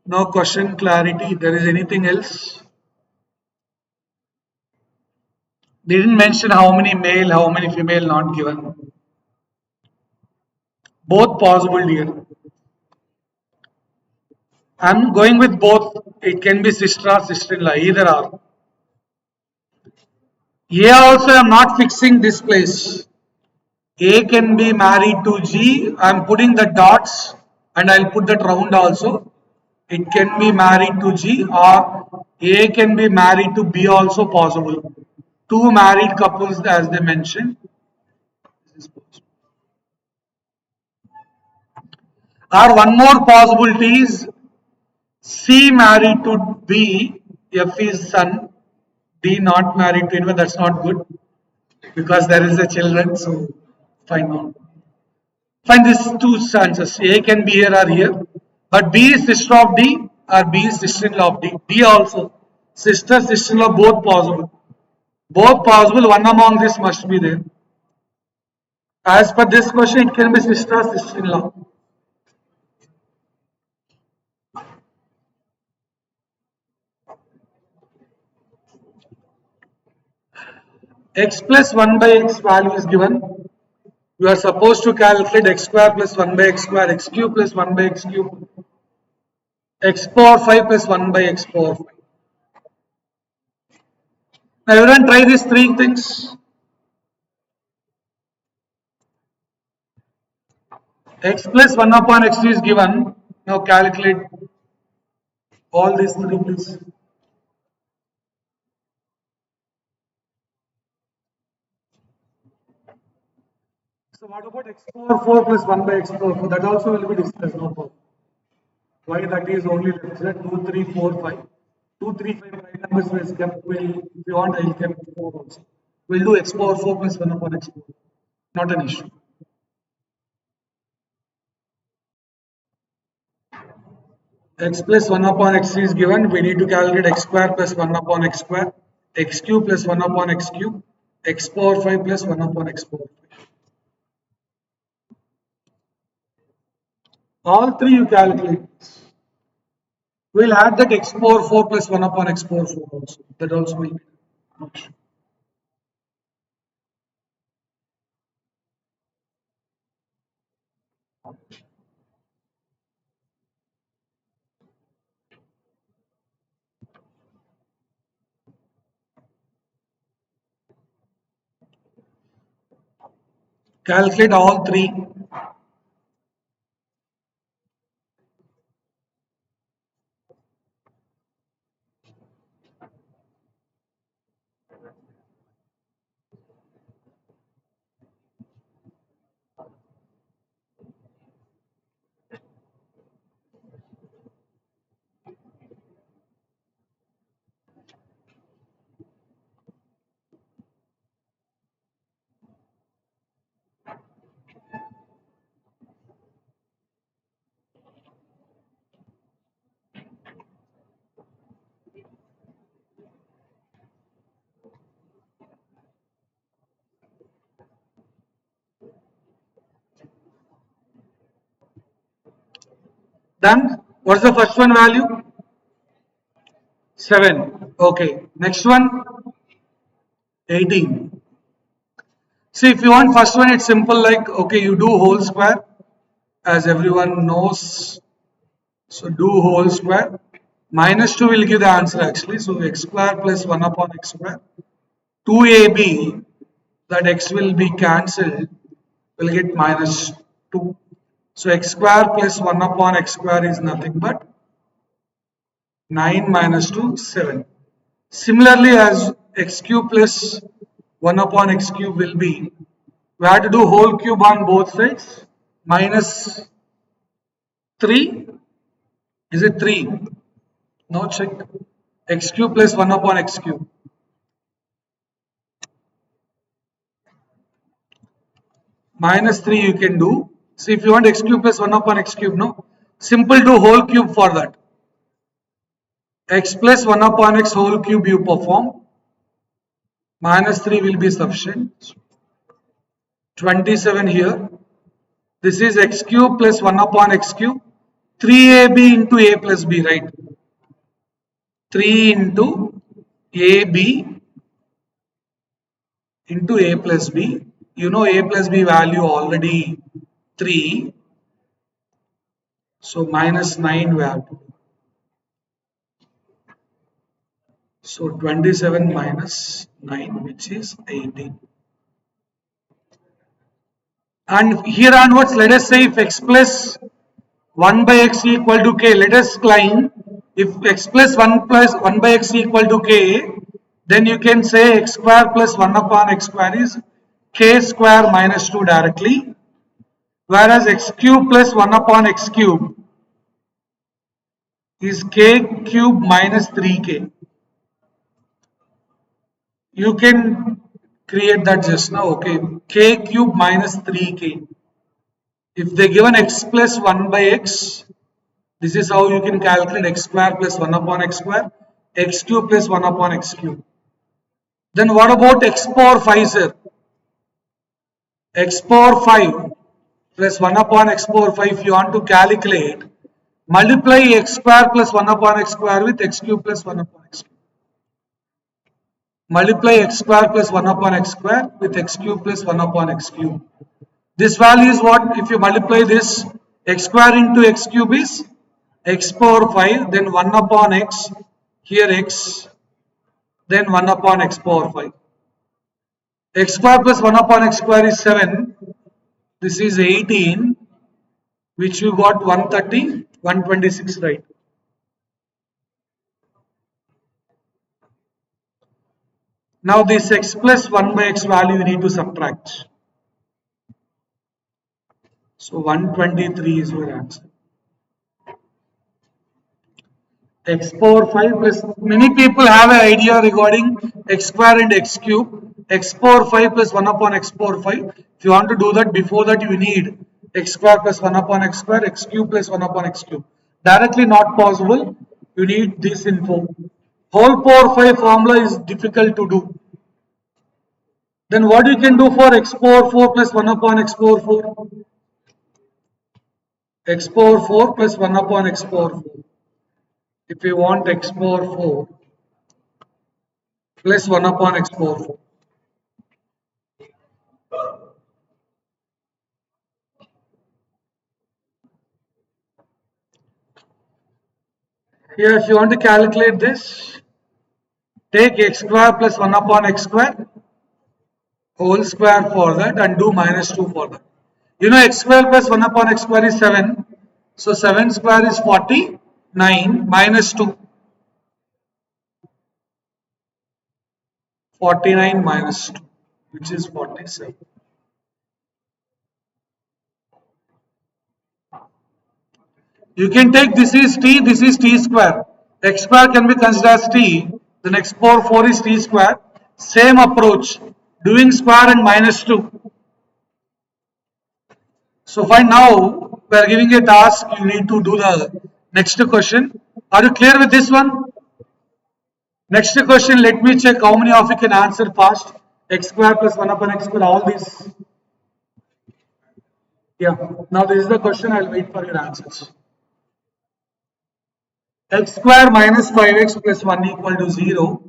No question, clarity. There is anything else? They didn't mention how many male, how many female, not given. Both possible here. I'm going with both. It can be sister or sister-in-law, either or. A also I'm not fixing this place. A can be married to G. I'm putting the dots and I'll put that round also. It can be married to G or A can be married to B also possible. Two married couples as they mentioned. Or one more possibility is C married to B, F is son, D not married to anyone, that's not good because there is a children, so fine on. Find these two chances. A can be here or here, but B is sister of D or B is sister-in-law of D. D also. Sister, sister-in-law, both possible. Both possible, one among this must be there. As per this question, it can be sister, sister-in-law. X plus 1 by x value is given. You are supposed to calculate x square plus 1 by x square, x cube plus 1 by x cube, x power 5 plus 1 by x power 5. Now everyone try these three things. X plus 1 upon x is given. Now calculate all these three please. So what about x power 4 plus 1 by x power 4? That also will be discussed, no problem. Why that is only 2, 3, 4, 5. 2, 3, 5 right numbers is kept. If you want, I will keep 4 also. We'll do x power 4 plus 1 upon x power. Not an issue. X plus 1 upon x is given. We need to calculate x square plus 1 upon x square, x cube plus 1 upon x cube, x power 5 plus 1 upon x power 5. All three you calculate. We'll add that x power 4 plus 1 upon x power 4 also. That also will be. Calculate all three. Done. What's the first one value? 7. Okay. Next one, 18. See, if you want first one, it's simple like, okay, you do whole square, as everyone knows. So do whole square. Minus 2 will give the answer actually. So x square plus 1 upon x square 2ab, that x will be cancelled, will get minus 2. So x square plus 1 upon x square is nothing but 9 minus 2, 7. Similarly, as x cube plus 1 upon x cube will be, we have to do whole cube on both sides, minus 3. Is it 3? No, check. X cube plus 1 upon x cube. Minus 3 you can do. So if you want x cube plus 1 upon x cube, no? Simple do whole cube for that. X plus 1 upon x whole cube you perform. Minus 3 will be sufficient. 27 here. This is x cube plus 1 upon x cube. 3ab into a plus b, right? 3 into ab into a plus b. You know a plus b value already 3. So minus 9 we have to. So 27 minus 9, which is 18. And here onwards, let us say if x plus 1 by x equal to k, let us climb. If x plus 1 by x equal to k, then you can say x square plus 1 upon x square is k square minus 2 directly. Whereas x cube plus 1 upon x cube is k cube minus 3k. You can create that just now, okay? K cube minus 3k. If they given x plus 1 by x, this is how you can calculate x square plus 1 upon x square, x cube plus 1 upon x cube. Then what about x power 5, sir? X power 5 plus 1 upon x power 5, if you want to calculate, multiply x square plus 1 upon x square with x cube plus 1 upon x cube. Multiply x square plus 1 upon x square with x cube plus 1 upon x cube. This value is what? If you multiply this, x square into x cube is x power 5, then 1 upon x, here x, then 1 upon x power 5. X square plus 1 upon x square is 7. This is 18, which you got 130, 126, right? Now this x plus 1 by x value you need to subtract. So 123 is your answer. X power 5 plus, many people have an idea regarding x square and x cube. X power 5 plus 1 upon x power 5. If you want to do that, before that you need x square plus 1 upon x square, x cube plus 1 upon x cube. Directly not possible. You need this info. Whole power 5 formula is difficult to do. Then what you can do for x power 4 plus 1 upon x power 4? X power 4 plus 1 upon x power 4. If you want x power 4 plus 1 upon x power 4. Here, if you want to calculate this, take x square plus 1 upon x square whole square for that and do minus 2 for that. You know x square plus 1 upon x square is 7. So 7 square is 49 minus 2. 49 minus 2, which is 47. You can take this is t square. X square can be considered as t. The next power 4 is t square. Same approach, doing square and minus 2. So fine, now we are giving a task, you need to do the next question. Are you clear with this one? Next question, let me check how many of you can answer fast. X square plus 1 upon x square, all this. Yeah, now this is the question, I'll wait for your answers. X square minus 5x plus 1 equal to 0.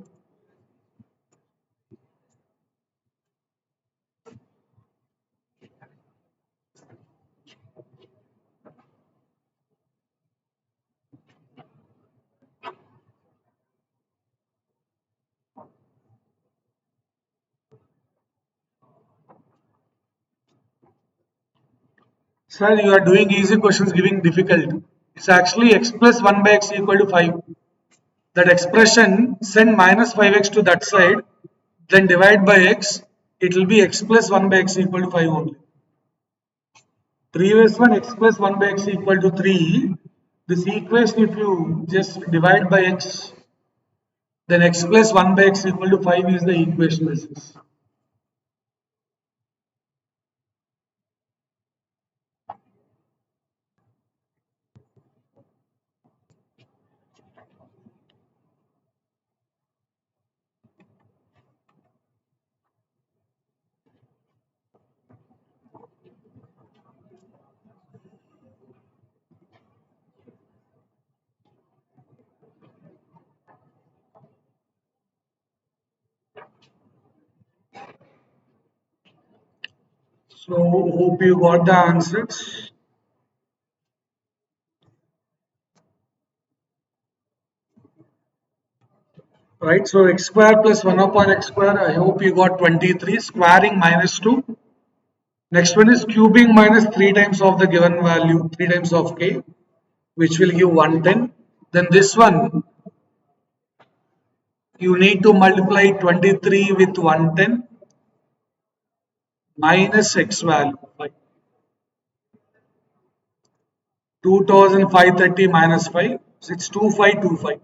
Sir, you are doing easy questions giving difficult. It's actually x plus 1 by x equal to 5. That expression, send minus 5x to that side, then divide by x, it will be x plus 1 by x equal to 5 only. Previous one, x plus 1 by x equal to 3. This equation, if you just divide by x, then x plus 1 by x equal to 5 is the equation basis. So, hope you got the answers. Right, so x square plus 1 upon x square, I hope you got 23, squaring minus 2. Next one is cubing minus 3 times of the given value, 3 times of k, which will give 110. Then this one, you need to multiply 23 with 110 minus x value, like 2530 minus 5, so it's 2525.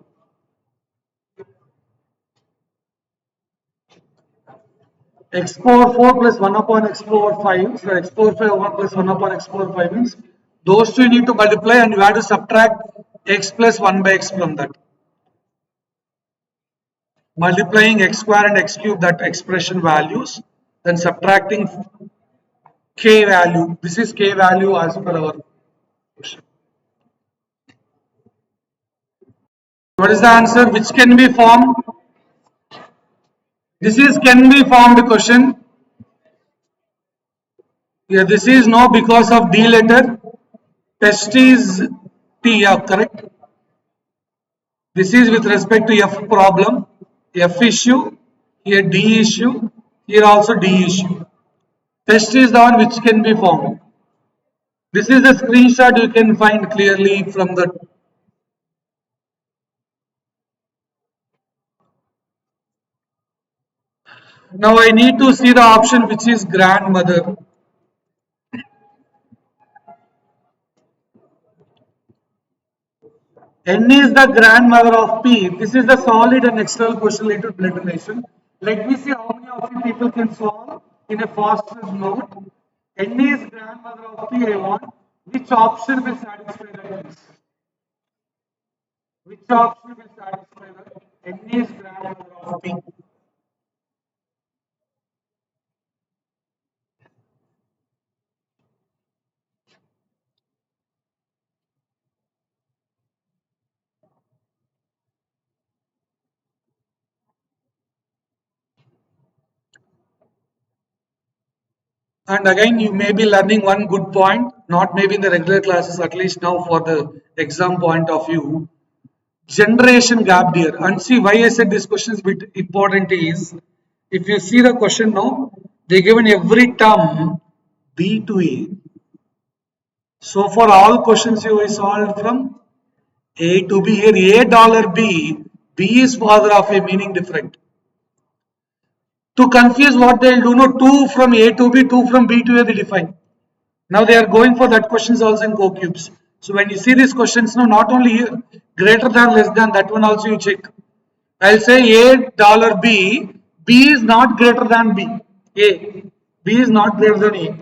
X power 4 plus 1 upon x power 5, so x power 5 over plus 1 upon x power 5 means those two you need to multiply and you have to subtract x plus 1 by x from that. Multiplying x square and x cube, that expression values, then subtracting k value. This is k value as per our question. What is the answer? Which can be formed? This is can be formed question. Yeah, this is no because of D letter. Test is T, yeah, correct. This is with respect to F problem, F issue, here D issue, here also D issue. Test is the one which can be formed. This is the screenshot you can find clearly from the. Now I need to see the option which is grandmother. N is the grandmother of P. This is the solid and external question related to determination. Let me see how many of you people can solve in a faster note. N is grandmother of P. I want. Which option will satisfy that? Which option will satisfy that? N is grandmother of P. And again, you may be learning one good point, not maybe in the regular classes, at least now for the exam point of view. Generation gap here. And see why I said this question is bit important is, if you see the question now, they given every term B to A. So for all questions you will solve from A to B. Here A dollar B, B is father of A, meaning different. To confuse what they'll do, no, 2 from A to B, 2 from B to A they define. Now they are going for that questions also in co-cubes. So when you see these questions, now not only here, greater than, less than, that one also you check. I'll say A dollar B, B is not greater than B. A, B is not greater than A.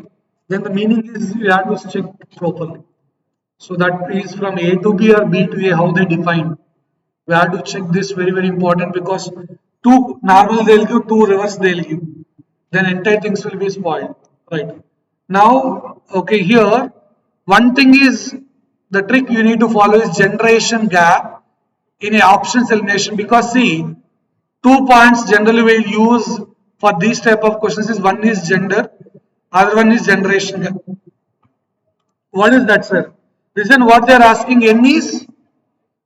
Then the meaning is you have to check properly. So that is from A to B or B to A, how they define. We have to check this very, very important because two normal they'll give, two reverse they'll give. Then entire things will be spoiled. Right. Now, okay, here, one thing is the trick you need to follow is generation gap in a options elimination because see, 2 points generally we'll use for these type of questions is one is gender, other one is generation gap. What is that, sir? Listen, what they are asking, N is,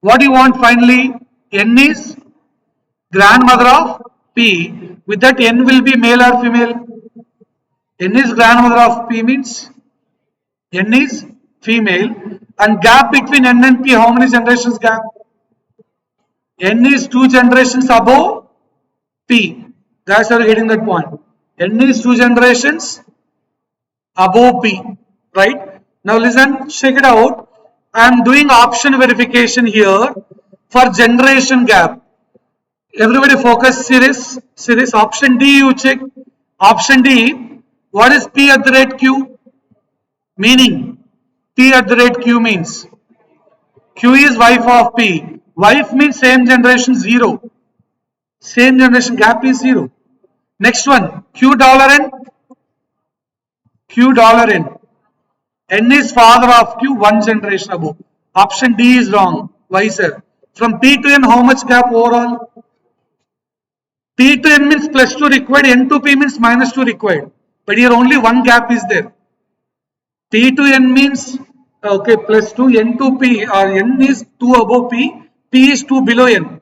what do you want finally? N is grandmother of P. With that, N will be male or female? N is grandmother of P means N is female, and gap between N and P, how many generations gap? N is 2 generations above P. Guys are getting that point. N is 2 generations above P, right? Now listen, check it out. I am doing option verification here for generation gap. Everybody focus, series. Option D you check. Option D, what is P at the rate Q? Meaning, P at the rate Q means, Q is wife of P. Wife means same generation 0. Same generation gap is 0. Next one, Q dollar N. Q dollar N. N is father of Q, 1 generation above. Option D is wrong. Why, sir? From P to N, how much gap overall? P to N means plus 2 required, N to P means minus 2 required. But here only one gap is there. P to N means, okay, plus 2, N to P, or N is 2 above P, P is 2 below N.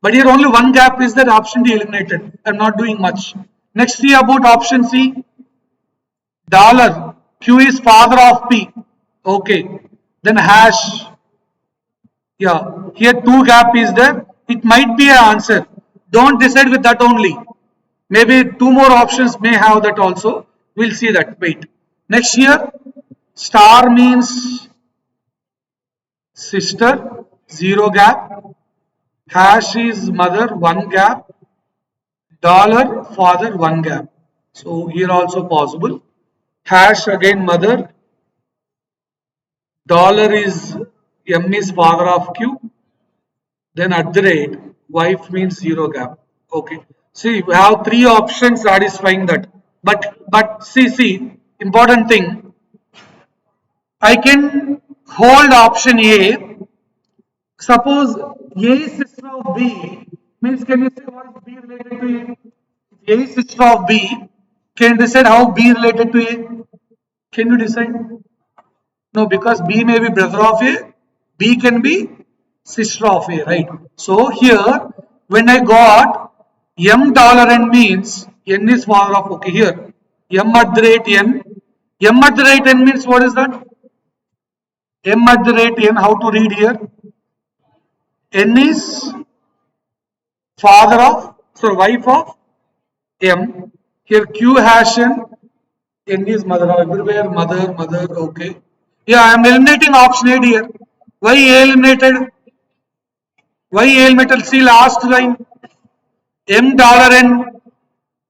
But here only one gap is there, option D eliminated. I am not doing much. Next, see about option C. Dollar, Q is father of P. Okay. Then hash. Yeah, here 2 gap is there. It might be an answer. Don't decide with that only. Maybe 2 more options may have that also. We'll see that. Wait. Next here, star means sister, 0 gap. Hash is mother, 1 gap. Dollar, father, 1 gap. So here also possible. Hash again mother. Dollar is M is father of Q. Then at the rate, wife means 0 gap. Okay. See, we have 3 options satisfying that. But see, important thing. I can hold option A. Suppose A is sister of B, means can you say what is B related to A? If A is sister of B, can you decide how B related to A? Can you decide? No, because B may be brother of A, B can be sister of A, right? So here, when I got M dollar N means N is father of, okay, here, M at the rate N. M at the rate N means what is that? M at the rate N, how to read here? N is father of, so wife of M. Here Q hash N, N is mother, everywhere mother, okay. Yeah, I am eliminating option A here. Why A eliminated? Why A eliminated? See last line. M dollar N.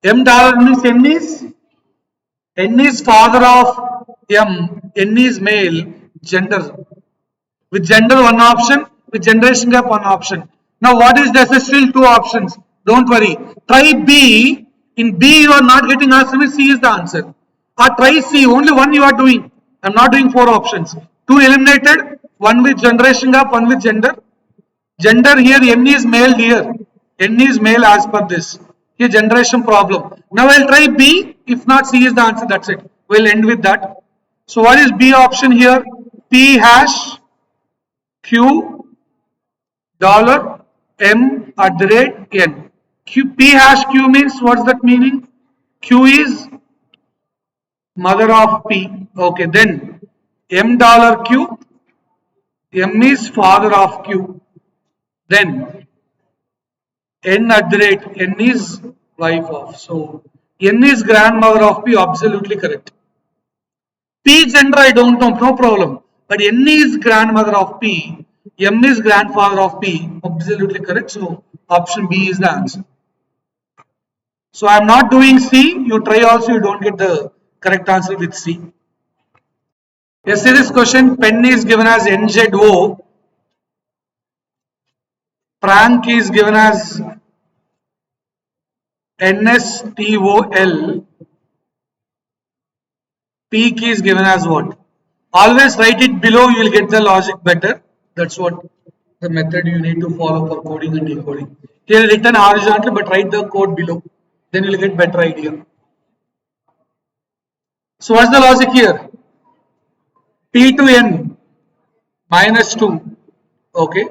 M dollar means N is father of M. N is male. Gender. With gender one option. With generation gap one option. Now what is this? Still 2 options. Don't worry. Try B. In B you are not getting answer. C is the answer. Or try C. Only one you are doing. I am not doing 4 options. 2 eliminated. One with generation gap. One with gender. Gender here, N is male here. N is male as per this. Here generation problem. Now I'll try B. If not, C is the answer. That's it. We'll end with that. So what is B option here? P hash Q dollar M at the rate N. P hash Q means what's that meaning? Q is mother of P. Okay, then M dollar Q. M is father of Q. Then N at the rate N is wife of. So N is grandmother of P, absolutely correct. P gender I don't know, no problem. But N is grandmother of P, M is grandfather of P, absolutely correct. So option B is the answer. So I am not doing C. You try also, you don't get the correct answer with C. Yes, see this question. Pen is given as NZO. Prank is given as NSTOL. P key is given as what? Always write it below, you will get the logic better. That's what the method you need to follow for coding and decoding. Here written horizontally, but write the code below. Then you will get better idea. So what's the logic here? P to N minus 2. Okay.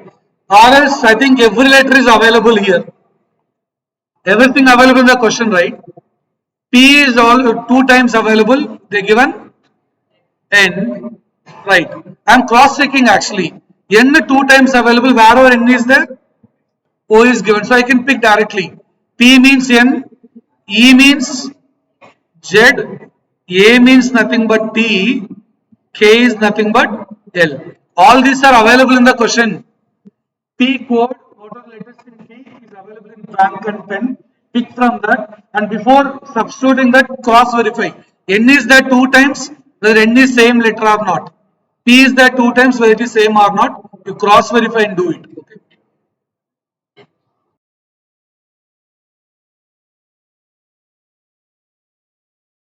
Or else I think every letter is available here. Everything available in the question, right? P is all 2 times available. They given N, right. I'm cross checking actually. N 2 times available, wherever N is there, O is given. So I can pick directly. P means N, E means Z, A means nothing but T, K is nothing but L. All these are available in the question. P code, total letters in P is available in bank and pen. Pick from that, and before substituting that, cross verify. N is there 2 times, whether N is same letter or not. P is there 2 times, whether it is same or not. You cross verify and do it.